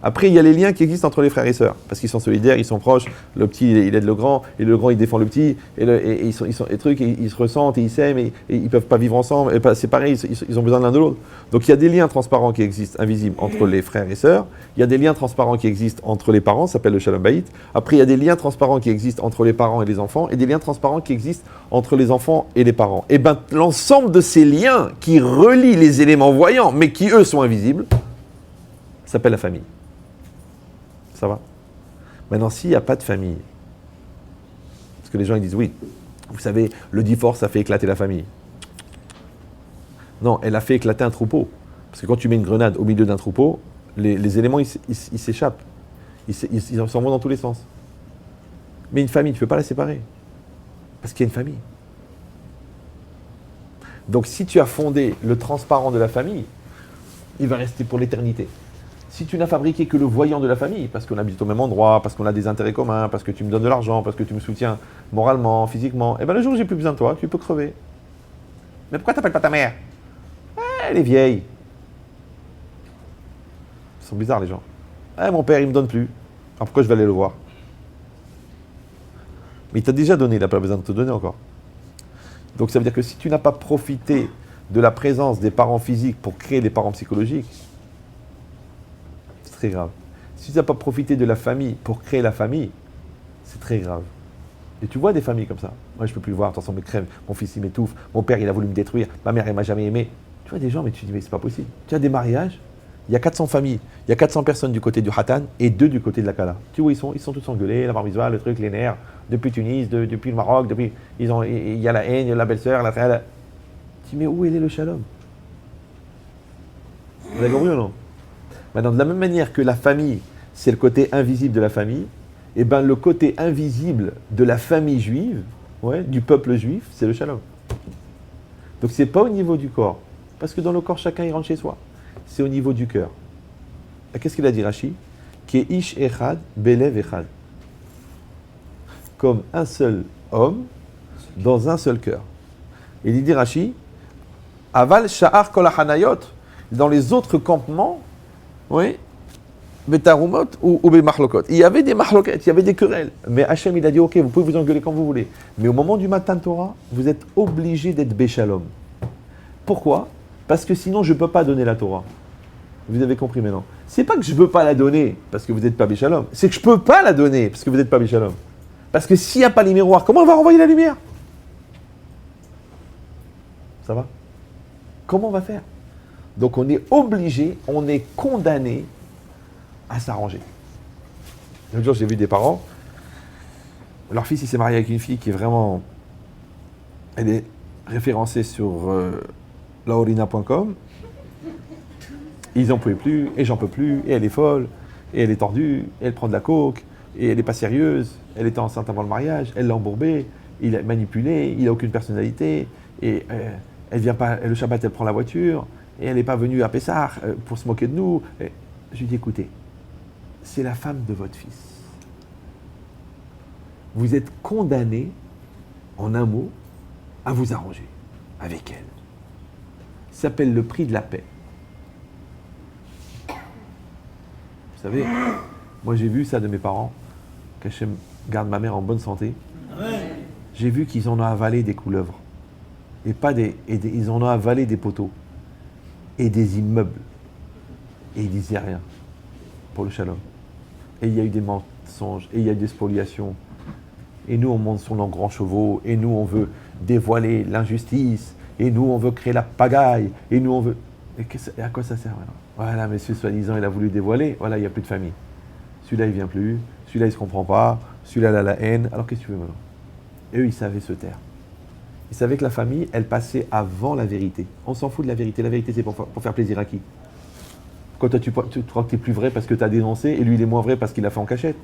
Après, il y a les liens qui existent entre les frères et sœurs, parce qu'ils sont solidaires, ils sont proches. Le petit, il aide le grand, et le grand, il défend le petit, et ils se ressentent, et ils s'aiment, et ils ne peuvent pas vivre ensemble. Et c'est pareil, ils ont besoin l'un de l'autre. Donc il y a des liens transparents qui existent, invisibles, entre les frères et sœurs. Il y a des liens transparents qui existent entre les parents, ça s'appelle le Shalom Bayit. Après, il y a des liens transparents qui existent entre les parents et les enfants, et des liens transparents qui existent entre les enfants et les parents. Et bien, l'ensemble de ces liens qui relient les éléments voyants, mais qui, eux, sont invisibles, s'appelle la famille. Ça va? Maintenant, s'il n'y a pas de famille, parce que les gens ils disent, oui, vous savez, le divorce, ça fait éclater la famille. Non, elle a fait éclater un troupeau. Parce que quand tu mets une grenade au milieu d'un troupeau, les éléments, ils s'échappent. Ils s'en vont dans tous les sens. Mais une famille, tu ne peux pas la séparer. Parce qu'il y a une famille. Donc, si tu as fondé le transparent de la famille, il va rester pour l'éternité. Si tu n'as fabriqué que le voyant de la famille, parce qu'on habite au même endroit, parce qu'on a des intérêts communs, parce que tu me donnes de l'argent, parce que tu me soutiens moralement, physiquement, et bien le jour où j'ai plus besoin de toi, tu peux crever. Mais pourquoi tu n'appelles pas ta mère? Elle est vieille. Ils sont bizarres les gens. Mon père il me donne plus. Alors pourquoi je vais aller le voir? Mais il t'a déjà donné, il n'a pas besoin de te donner encore. Donc ça veut dire que si tu n'as pas profité de la présence des parents physiques pour créer des parents psychologiques, très grave. Si tu n'as pas profité de la famille pour créer la famille, c'est très grave. Et tu vois des familles comme ça. Moi, je ne peux plus le voir, attention, mes crèves, mon fils il m'étouffe, mon père il a voulu me détruire, ma mère elle m'a jamais aimé. Tu vois des gens, mais tu te dis, mais c'est pas possible. Tu as des mariages, il y a 400 familles, il y a 400 personnes du côté du Hatan et 2 du côté de la Kala. Tu vois, ils sont tous engueulés, la bar mitzvah, le truc, les nerfs, depuis Tunis, depuis le Maroc, il y a la haine, il y a la belle-sœur, la frère. Tu dis, mais où est le shalom? Vous avez compris ou non? Maintenant, de la même manière que la famille, c'est le côté invisible de la famille, et bien le côté invisible de la famille juive, ouais, du peuple juif, c'est le shalom. Donc c'est pas au niveau du corps, parce que dans le corps, chacun il rentre chez soi. C'est au niveau du cœur. Et qu'est-ce qu'il a dit Rashi? Ki ish echad, belev echad. Comme un seul homme, dans un seul cœur. Et il dit Rashi, aval sha'ar kol hanayot, dans les autres campements, oui, betarumot ou bemachlokot. Il y avait des machloket, il y avait des querelles. Mais Hachem, il a dit, ok, vous pouvez vous engueuler quand vous voulez. Mais au moment du Matan Torah, vous êtes obligé d'être béchalom. Pourquoi? Parce que sinon, je ne peux pas donner la Torah. Vous avez compris maintenant. C'est pas que je ne veux pas la donner parce que vous n'êtes pas béchalom. C'est que je ne peux pas la donner parce que vous n'êtes pas béchalom. Parce que s'il n'y a pas les miroirs, comment on va renvoyer la lumière? Ça va? Comment on va faire? Donc on est obligé, on est condamné à s'arranger. L'autre jour, j'ai vu des parents, leur fils il s'est marié avec une fille qui est vraiment, elle est référencée sur laorina.com. Ils n'en pouvaient plus, et j'en peux plus, et elle est folle, et elle est tordue, et elle prend de la coke, et elle n'est pas sérieuse, elle était enceinte avant le mariage, elle l'a embourbé, il l'a manipulé, il n'a aucune personnalité, et elle vient pas, le Shabbat elle prend la voiture, et elle n'est pas venue à Pessah pour se moquer de nous. Et je lui dis, écoutez, c'est la femme de votre fils. Vous êtes condamné, en un mot, à vous arranger avec elle. Ça s'appelle le prix de la paix. Vous savez, moi j'ai vu ça de mes parents, qu'Hachem garde ma mère en bonne santé. J'ai vu qu'ils en ont avalé des couleuvres. Ils en ont avalé des poteaux. Et des immeubles. Et ils disaient rien pour le shalom. Et il y a eu des mensonges, et il y a eu des spoliations. Et nous, on monte sur nos grands chevaux, et nous, on veut dévoiler l'injustice, et nous, on veut créer la pagaille, et nous, on veut... Et à quoi ça sert maintenant? Voilà, monsieur, soi-disant, il a voulu dévoiler, voilà, il n'y a plus de famille. Celui-là, il ne vient plus, celui-là, il ne se comprend pas, celui-là, il a la haine, alors qu'est-ce que tu veux maintenant? Et eux, ils savaient se taire. Ils savaient que la famille, elle passait avant la vérité. On s'en fout de la vérité. La vérité, c'est pour faire plaisir à qui? Quand toi, tu crois que tu es plus vrai parce que tu as dénoncé, et lui, il est moins vrai parce qu'il a fait en cachette.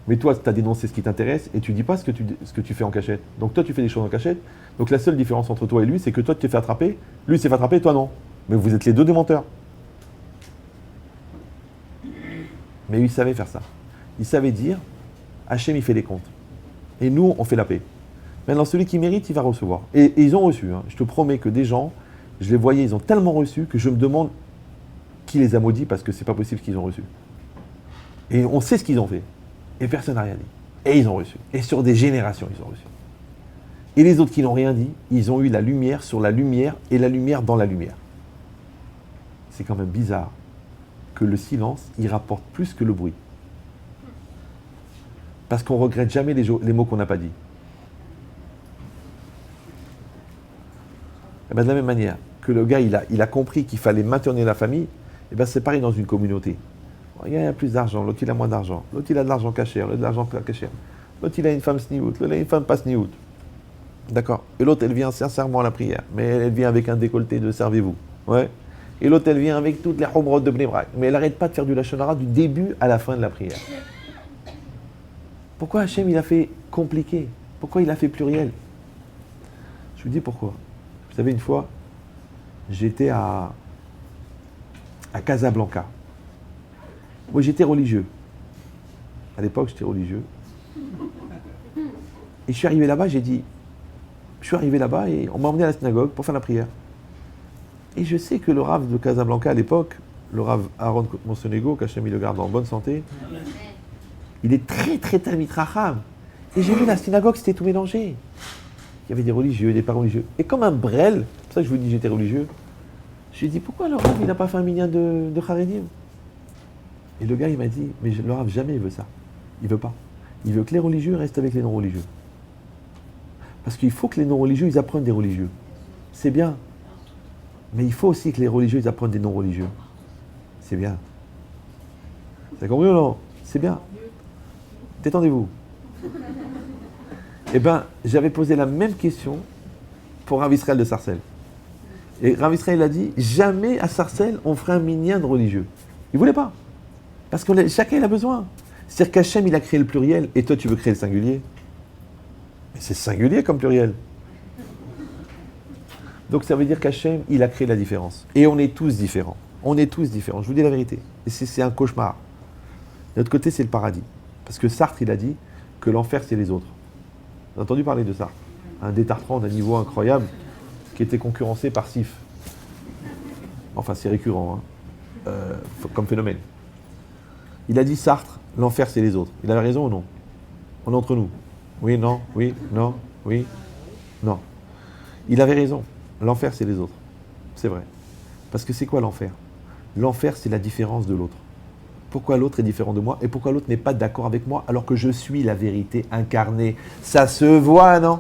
Mais toi, tu as dénoncé ce qui t'intéresse, et tu dis pas ce que tu fais en cachette. Donc toi, tu fais des choses en cachette. Donc la seule différence entre toi et lui, c'est que toi, tu t'es fait attraper, lui, il s'est fait attraper, toi, non. Mais vous êtes les deux des menteurs. Mais il savait faire ça. Il savait dire, Hachem, il fait les comptes. Et nous, on fait la paix. Maintenant, celui qui mérite, il va recevoir. Et ils ont reçu. Hein. Je te promets que des gens, je les voyais, ils ont tellement reçu que je me demande qui les a maudits parce que c'est pas possible qu'ils ont reçu. Et on sait ce qu'ils ont fait. Et personne n'a rien dit. Et ils ont reçu. Et sur des générations, ils ont reçu. Et les autres qui n'ont rien dit, ils ont eu la lumière sur la lumière et la lumière dans la lumière. C'est quand même bizarre que le silence, il rapporte plus que le bruit. Parce qu'on ne regrette jamais les mots qu'on n'a pas dit. Et bien de la même manière que le gars, il a compris qu'il fallait maintenir la famille, et bien c'est pareil dans une communauté. Il y a plus d'argent, l'autre il a moins d'argent, l'autre il a de l'argent caché, l'autre de l'argent pas caché, l'autre il a une femme sniout, l'autre il a une femme pas sniout. D'accord. Et l'autre elle vient sincèrement à la prière, mais elle vient avec un décolleté de servez-vous. Ouais. Et l'autre elle vient avec toutes les chomrot de Bnei Brak, mais elle n'arrête pas de faire du lachon hara du début à la fin de la prière. Pourquoi Hachem il a fait compliqué? Pourquoi il a fait pluriel? Je vous dis pourquoi. Vous savez, une fois, j'étais à Casablanca. Moi, j'étais religieux. À l'époque, j'étais religieux. Et je suis arrivé là-bas, et on m'a emmené à la synagogue pour faire la prière. Et je sais que le Rav de Casablanca à l'époque, le Rav Aaron Monsonego, qu'Hachem il le garde en bonne santé, il est très très Talmid Racham. Et j'ai vu la synagogue, c'était tout mélangé. Il y avait des religieux, des pas religieux. Et comme un brel, c'est pour ça que je vous dis que j'étais religieux, je lui ai dit, pourquoi le Rav il n'a pas fait un minyan de Haredim? Et le gars, il m'a dit, mais le Rav, jamais il veut ça. Il veut pas. Il veut que les religieux restent avec les non-religieux. Parce qu'il faut que les non-religieux, ils apprennent des religieux. C'est bien. Mais il faut aussi que les religieux, ils apprennent des non-religieux. C'est bien. Vous avez compris ou non? C'est bien. Détendez-vous. Eh bien, j'avais posé la même question pour Rav Israël de Sarcelles. Et Rav Israël a dit, jamais à Sarcelles, on ferait un minyan de religieux. Il ne voulait pas. Parce que chacun, il a besoin. C'est-à-dire qu'Hachem, il a créé le pluriel, et toi, tu veux créer le singulier. Mais c'est singulier comme pluriel. Donc ça veut dire qu'Hachem, il a créé la différence. Et on est tous différents. On est tous différents. Je vous dis la vérité. Et c'est un cauchemar. De l'autre côté, c'est le paradis. Parce que Sartre, il a dit que l'enfer, c'est les autres. Vous avez entendu parler de Sartre? Un détartrant d'un niveau incroyable qui était concurrencé par Sif. Enfin, c'est récurrent, hein, comme phénomène. Il a dit Sartre, l'enfer, c'est les autres. Il avait raison ou non? On est entre nous. Oui, non, oui, non, oui, non. Il avait raison. L'enfer, c'est les autres. C'est vrai. Parce que c'est quoi l'enfer? L'enfer, c'est la différence de l'autre. Pourquoi l'autre est différent de moi et pourquoi l'autre n'est pas d'accord avec moi alors que je suis la vérité incarnée? Ça se voit, non?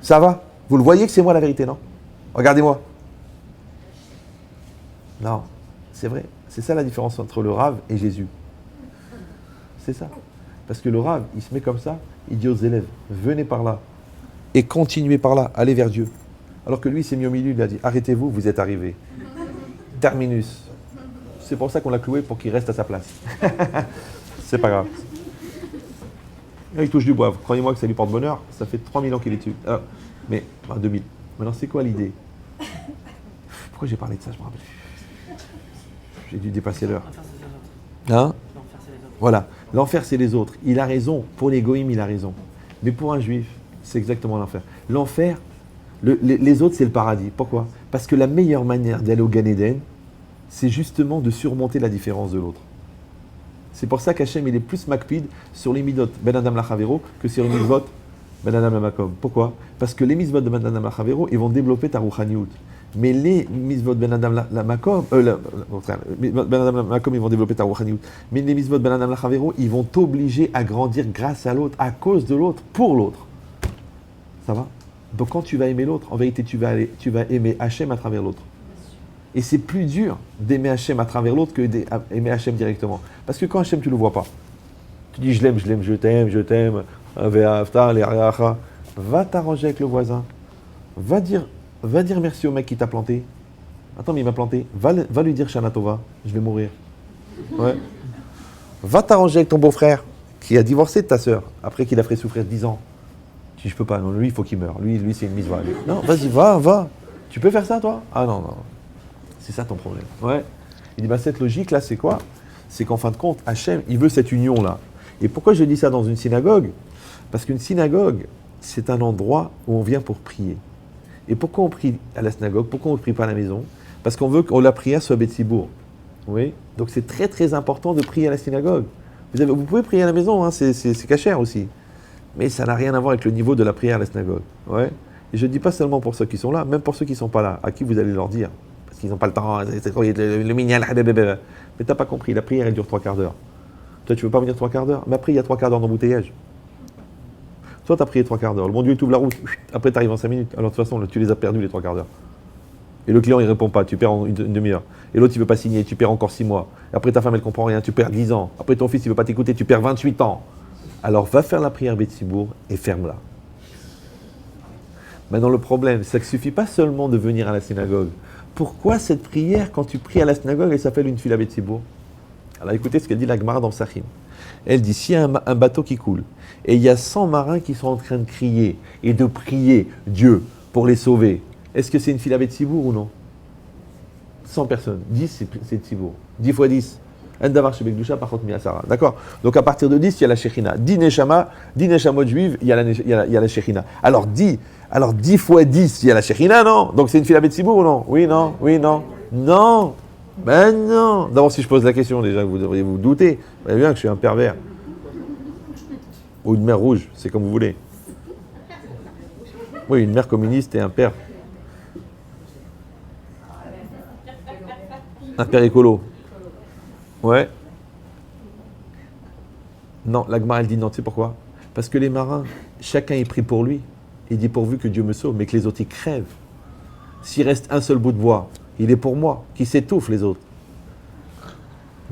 Ça va? Vous le voyez que c'est moi la vérité, non? Regardez-moi. Non, c'est vrai. C'est ça la différence entre le Rav et Jésus. C'est ça. Parce que le Rav, il se met comme ça, il dit aux élèves, venez par là. Et continuez par là, allez vers Dieu. Alors que lui, il s'est mis au milieu, il a dit, arrêtez-vous, vous êtes arrivés. Terminus. C'est pour ça qu'on l'a cloué, pour qu'il reste à sa place. C'est pas grave. Et il touche du bois. Croyez-moi que ça lui porte bonheur. Ça fait 3000 ans qu'il est dessus. Alors, mais, 2000. Maintenant, c'est quoi l'idée? Pourquoi j'ai parlé de ça? Je me rappelle. J'ai dû dépasser l'heure. Hein? Voilà. L'enfer, c'est les autres. Il a raison. Pour les goïms, il a raison. Mais pour un juif, c'est exactement l'enfer. L'enfer, les autres, c'est le paradis. Pourquoi? Parce que la meilleure manière d'aller au Gan Eden, c'est justement de surmonter la différence de l'autre. C'est pour ça qu'Hachem, il est plus makpid sur les midot ben adam lachavero que sur les mitzvot ben adam lamakom. Pourquoi? Parce que les mitzvot de ben adam lachavero, ils vont développer ta rouchaniout. Mais les mitzvot ben adam lamakom, ben adam lamakom, ils vont développer ta rouchaniout. Mais les mitzvot ben adam lachavero, ils vont t'obliger à grandir grâce à l'autre, à cause de l'autre, pour l'autre. Ça va? Donc quand tu vas aimer l'autre, en vérité, tu vas aimer Hachem à travers l'autre. Et c'est plus dur d'aimer Hachem à travers l'autre que d'aimer Hachem directement. Parce que quand Hachem, tu ne le vois pas, tu dis je l'aime, je t'aime, va t'arranger avec le voisin. Va dire merci au mec qui t'a planté. Attends, mais il m'a planté. Va lui dire Shana Tova, je vais mourir. Ouais. Va t'arranger avec ton beau-frère qui a divorcé de ta sœur après qu'il a fait souffrir 10 ans. Tu dis je peux pas, non, lui il faut qu'il meure. Lui c'est une mitzvah. Non, vas-y, va. Tu peux faire ça toi? Ah non. C'est ça ton problème. Ouais. Il dit, cette logique-là, c'est quoi? C'est qu'en fin de compte, Hachem, il veut cette union-là. Et pourquoi je dis ça dans une synagogue? Parce qu'une synagogue, c'est un endroit où on vient pour prier. Et pourquoi on prie à la synagogue? Pourquoi on ne prie pas à la maison? Parce qu'on veut que la prière soit Betsibour. Oui. Donc c'est très très important de prier à la synagogue. Vous pouvez prier à la maison, hein, c'est cachère aussi. Mais ça n'a rien à voir avec le niveau de la prière à la synagogue. Ouais. Et je ne dis pas seulement pour ceux qui sont là, même pour ceux qui ne sont pas là, à qui vous allez leur dire. Qu'ils n'ont pas le temps, c'est quoi, le minyan, mais t'as pas compris, la prière elle dure 3 quarts d'heure. Toi tu veux pas venir 3 quarts d'heure? Mais après il y a 3 quarts d'heure d'embouteillage. Toi t'as prié 3 quarts d'heure, le bon Dieu il t'ouvre la route, après t'arrives en 5 minutes. Alors de toute façon tu les as perdus les 3 quarts d'heure. Et le client il répond pas, tu perds en une demi-heure. Et l'autre il veut pas signer, tu perds encore 6 mois. Et après ta femme elle comprend rien, tu perds 10 ans. Après ton fils il veut pas t'écouter, tu perds 28 ans. Alors va faire la prière Betsibour et ferme-la. Maintenant le problème c'est que ça ne suffit pas seulement de venir à la synagogue. Pourquoi cette prière, quand tu pries à la synagogue, elle s'appelle une fila Betsibour? Alors écoutez ce qu'elle dit la Gemara dans Sachim. Elle dit, s'il y a un bateau qui coule, et il y a 100 marins qui sont en train de crier, et de prier Dieu pour les sauver, est-ce que c'est une fila Betsibour ou non? 100 personnes, 10 c'est Tsibour. 10 fois 10. Endavar shebekdusha par contre miasara. D'accord? Donc à partir de 10, il y a la Shechina. 10 neshamot juives, il y a la Shechina. Alors 10 fois 10, il y a la Shechina, non? Donc c'est une fila Betsibour ou non? Oui, non? Non! Ben non! D'abord, si je pose la question, déjà, vous devriez vous douter. Vous voyez bien que je suis un pervers. Ou une mère rouge, c'est comme vous voulez. Oui, une mère communiste et un père. Un père écolo. Ouais. Non, la Gemara, elle dit non, tu sais pourquoi? Parce que les marins, chacun est pris pour lui. Il dit pourvu que Dieu me sauve, mais que les autres, ils crèvent. S'il reste un seul bout de bois, il est pour moi, qui s'étouffe les autres.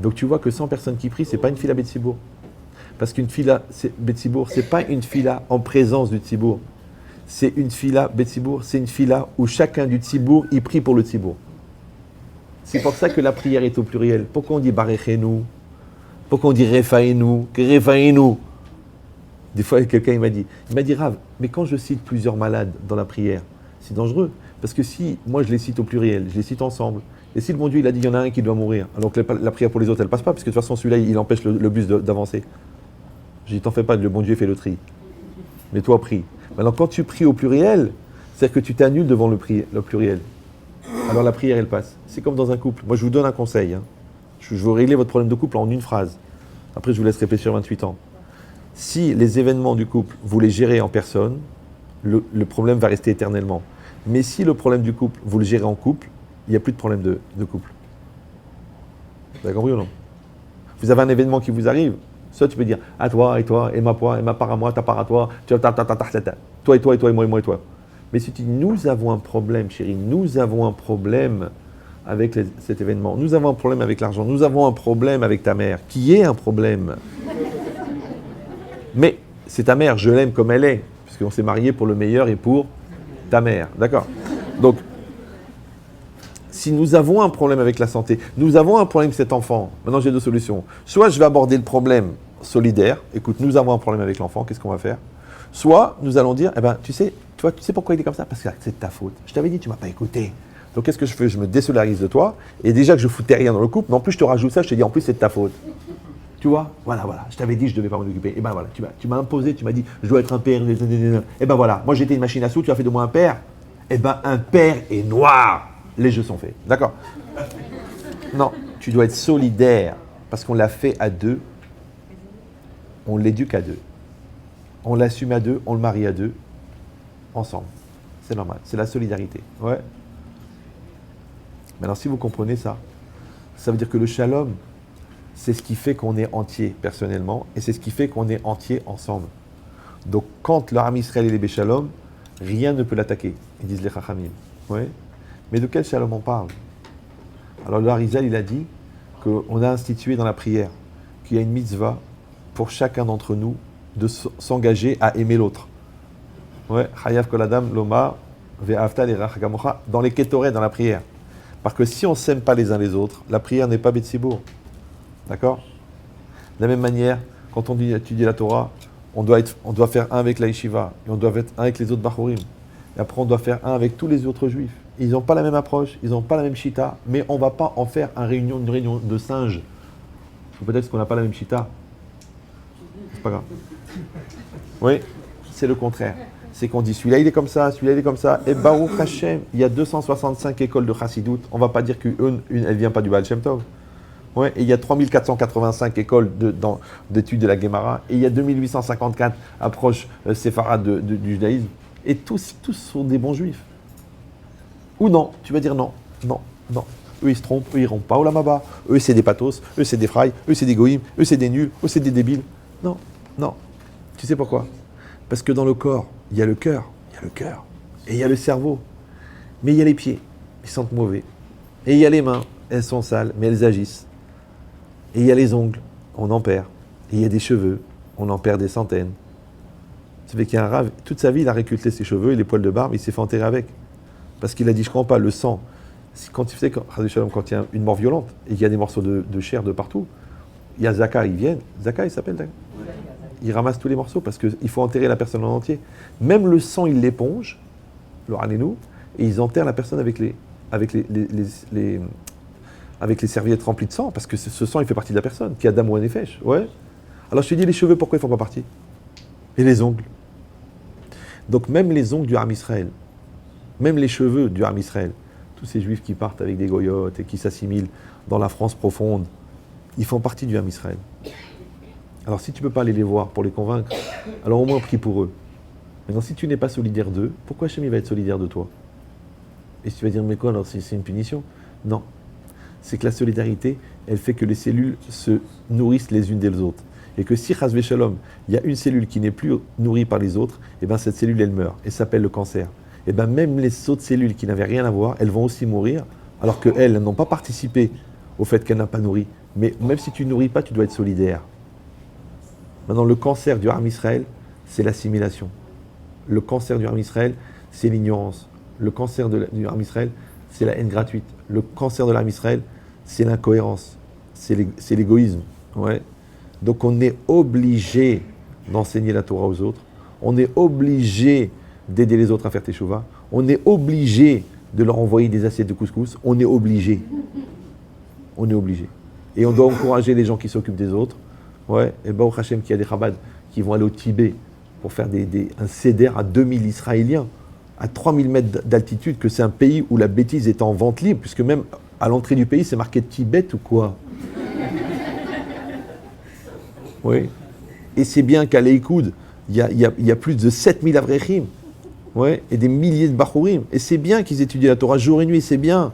Donc tu vois que 100 personnes qui prient, c'est pas une fila Betsibour. Parce qu'une fila Betsibour, c'est pas une fila en présence du Tsibour. C'est une fila Betsibour, c'est une fila où chacun du Tsibour, il prie pour le Tsibour. C'est pour ça que la prière est au pluriel. Pourquoi on dit Barechenu? Pourquoi on dit Refaenu? Refaenu? Des fois, quelqu'un il m'a dit Rav, mais quand je cite plusieurs malades dans la prière, c'est dangereux. Parce que si moi je les cite au pluriel, je les cite ensemble, et si le bon Dieu il a dit il y en a un qui doit mourir, alors que la prière pour les autres elle passe pas, parce que de toute façon celui-là il empêche le bus d'avancer. J'ai dit t'en fais pas, le bon Dieu fait le tri. Mais toi prie. Maintenant quand tu pries au pluriel, c'est-à-dire que tu t'annules devant le pluriel. Alors la prière elle passe. C'est comme dans un couple. Moi je vous donne un conseil. Hein. Je veux régler votre problème de couple en une phrase. Après je vous laisse réfléchir 28 ans. Si les événements du couple, vous les gérez en personne, le problème va rester éternellement. Mais si le problème du couple, vous le gérez en couple, il n'y a plus de problème de couple. Vous avez compris ou non? Vous avez un événement qui vous arrive, soit tu peux dire à toi, et ma part à moi, ta part à toi, toi et toi, et moi et toi. Mais si tu dis nous avons un problème, chérie, nous avons un problème avec cet événement, nous avons un problème avec l'argent, nous avons un problème avec ta mère, qui est un problème. Mais c'est ta mère, je l'aime comme elle est, puisqu'on s'est mariés pour le meilleur et pour ta mère, d'accord? Donc, si nous avons un problème avec la santé, nous avons un problème avec cet enfant, maintenant j'ai deux solutions. Soit je vais aborder le problème solidaire, écoute, nous avons un problème avec l'enfant, qu'est-ce qu'on va faire? Soit nous allons dire, eh ben, tu sais pourquoi il est comme ça? Parce que c'est de ta faute. Je t'avais dit, tu m'as pas écouté. Donc qu'est-ce que je fais? Je me désolidarise de toi, et déjà que je foutais rien dans le couple, mais en plus je te rajoute ça, je te dis en plus c'est de ta faute. Tu vois, voilà, je t'avais dit je devais pas m'en occuper. Et ben voilà, tu m'as imposé, tu m'as dit je dois être un père. Et ben voilà, moi j'étais une machine à sous, tu as fait de moi un père. Et ben un père est noir. Les jeux sont faits, d'accord? Non, tu dois être solidaire parce qu'on l'a fait à deux, on l'éduque à deux, on l'assume à deux, on le marie à deux, ensemble. C'est normal, c'est la solidarité. Ouais. Maintenant, si vous comprenez ça, ça veut dire que le shalom, c'est ce qui fait qu'on est entier personnellement et c'est ce qui fait qu'on est entier ensemble. Donc quand le Ham Israël est Béchalom, rien ne peut l'attaquer, ils disent les Chachamim. Ouais. Mais de quel shalom on parle? Alors le Harizal il a dit qu'on a institué dans la prière qu'il y a une mitzvah pour chacun d'entre nous de s'engager à aimer l'autre. Ouais, Chayav kol adam lomar ve'afta l'irach gamocha dans les kétorets, dans la prière. Parce que si on ne s'aime pas les uns les autres, la prière n'est pas Betsibour. D'accord? De la même manière, quand on étudie la Torah, on doit faire un avec la yeshiva, et on doit faire un avec les autres bachurim. Et après, on doit faire un avec tous les autres juifs. Ils n'ont pas la même approche, ils n'ont pas la même shita, mais on ne va pas en faire une réunion de singes. Peut-être qu'on n'a pas la même shita. C'est pas grave. Oui, c'est le contraire. C'est qu'on dit celui-là il est comme ça, celui-là il est comme ça. Et Baruch Hashem, il y a 265 écoles de Chassidout. On ne va pas dire qu'une elle ne vient pas du Baal Shem Tov. Ouais, et il y a 3485 écoles d'études de la Gemara, et il y a 2854 approches séfarades du judaïsme, et tous sont des bons juifs. Ou non, tu vas dire non. Eux ils se trompent, eux ils iront pas au Lamaba, eux c'est des pathos, eux c'est des frailles, eux c'est des goïms, eux c'est des nuls, eux c'est des débiles. Non. Tu sais pourquoi? Parce que dans le corps, il y a le cœur, et il y a le cerveau, mais il y a les pieds, ils sentent mauvais, et il y a les mains, elles sont sales, mais elles agissent. Et il y a les ongles, on en perd. Et il y a des cheveux, on en perd des centaines. Ça fait qu'il y a un rave, toute sa vie, il a récolté ses cheveux et les poils de barbe, il s'est fait enterrer avec. Parce qu'il a dit, je ne comprends pas, le sang. Quand il y a une mort violente, et qu'il y a des morceaux de chair de partout, il y a Zaka, ils viennent. Zaka, il s'appelle. Il ramasse tous les morceaux parce qu'il faut enterrer la personne en entier. Même le sang, ils l'épongent, le ranénou, et ils enterrent la personne avec les serviettes remplies de sang, parce que ce sang, il fait partie de la personne, qui a Adam ou Nefesh. Ouais. Alors je te dis, les cheveux, pourquoi ils ne font pas partie? Et les ongles. Donc même les ongles du Ham Israël, même les cheveux du Ham Israël, tous ces juifs qui partent avec des goyotes et qui s'assimilent dans la France profonde, ils font partie du Ham Israël. Alors si tu ne peux pas aller les voir pour les convaincre, alors au moins prie pour eux. Maintenant, si tu n'es pas solidaire d'eux, pourquoi Hachem va être solidaire de toi? Et si tu vas dire, mais quoi, alors c'est une punition? Non. C'est que la solidarité elle fait que les cellules se nourrissent les unes des autres. Et que si, chas v'shalom, il y a une cellule qui n'est plus nourrie par les autres, et ben cette cellule, elle meurt. Elle s'appelle le cancer. Et ben même les autres cellules qui n'avaient rien à voir, elles vont aussi mourir, alors qu'elles n'ont pas participé au fait qu'elle n'a pas nourri. Mais même si tu ne nourris pas, tu dois être solidaire. Maintenant, le cancer du Ham Israël, c'est l'assimilation. Le cancer du Ham Israël, c'est l'ignorance. Le cancer du Ham Israël, c'est la haine gratuite. Le cancer de l'Am Israël, c'est l'incohérence. C'est l'égoïsme. Ouais. Donc on est obligé d'enseigner la Torah aux autres. On est obligé d'aider les autres à faire teshuva. On est obligé de leur envoyer des assiettes de couscous. On est obligé. On est obligé. Et on doit encourager les gens qui s'occupent des autres. Ouais. Et Baruch Hashem, qu'il y a des Chabad qui vont aller au Tibet pour faire un seder à 2000 Israéliens, à 3000 mètres d'altitude, que c'est un pays où la bêtise est en vente libre, puisque même à l'entrée du pays, c'est marqué Tibet ou quoi? Oui. Et c'est bien qu'à l'Eikoud, il y a plus de 7000 Avrechim, ouais, et des milliers de Bachurim. Et c'est bien qu'ils étudient la Torah jour et nuit, c'est bien.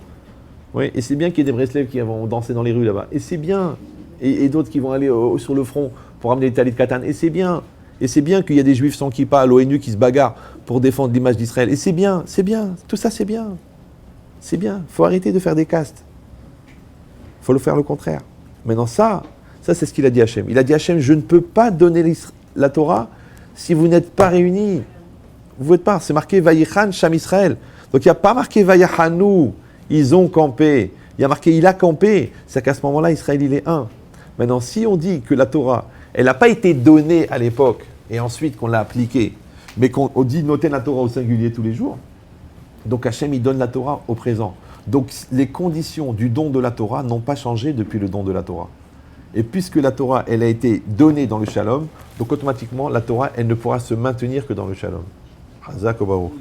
Ouais, et c'est bien qu'il y ait des Breslev qui vont danser dans les rues là-bas. Et c'est bien. Et d'autres qui vont aller sur le front pour amener les talit katan. Et c'est bien. Et c'est bien qu'il y a des Juifs sans kippa à l'ONU qui se bagarrent pour défendre l'image d'Israël. Et c'est bien, c'est bien. Tout ça, c'est bien. C'est bien. Il faut arrêter de faire des castes. Il faut le faire le contraire. Maintenant, ça c'est ce qu'il a dit à Hachem. Il a dit à Hachem, je ne peux pas donner la Torah si vous n'êtes pas réunis. Vous n'êtes pas. C'est marqué Vayichan Sham Israël. Donc il n'y a pas marqué Vayachanu. Ils ont campé. Il y a marqué il a campé. C'est qu'à ce moment-là, Israël, il est un. Maintenant, si on dit que la Torah, elle n'a pas été donnée à l'époque et ensuite qu'on l'a appliquée, mais qu'on dit noter la Torah au singulier tous les jours, donc Hachem, il donne la Torah au présent. Donc les conditions du don de la Torah n'ont pas changé depuis le don de la Torah. Et puisque la Torah, elle a été donnée dans le Shalom, donc automatiquement, la Torah, elle ne pourra se maintenir que dans le Shalom. Hazak Obaou.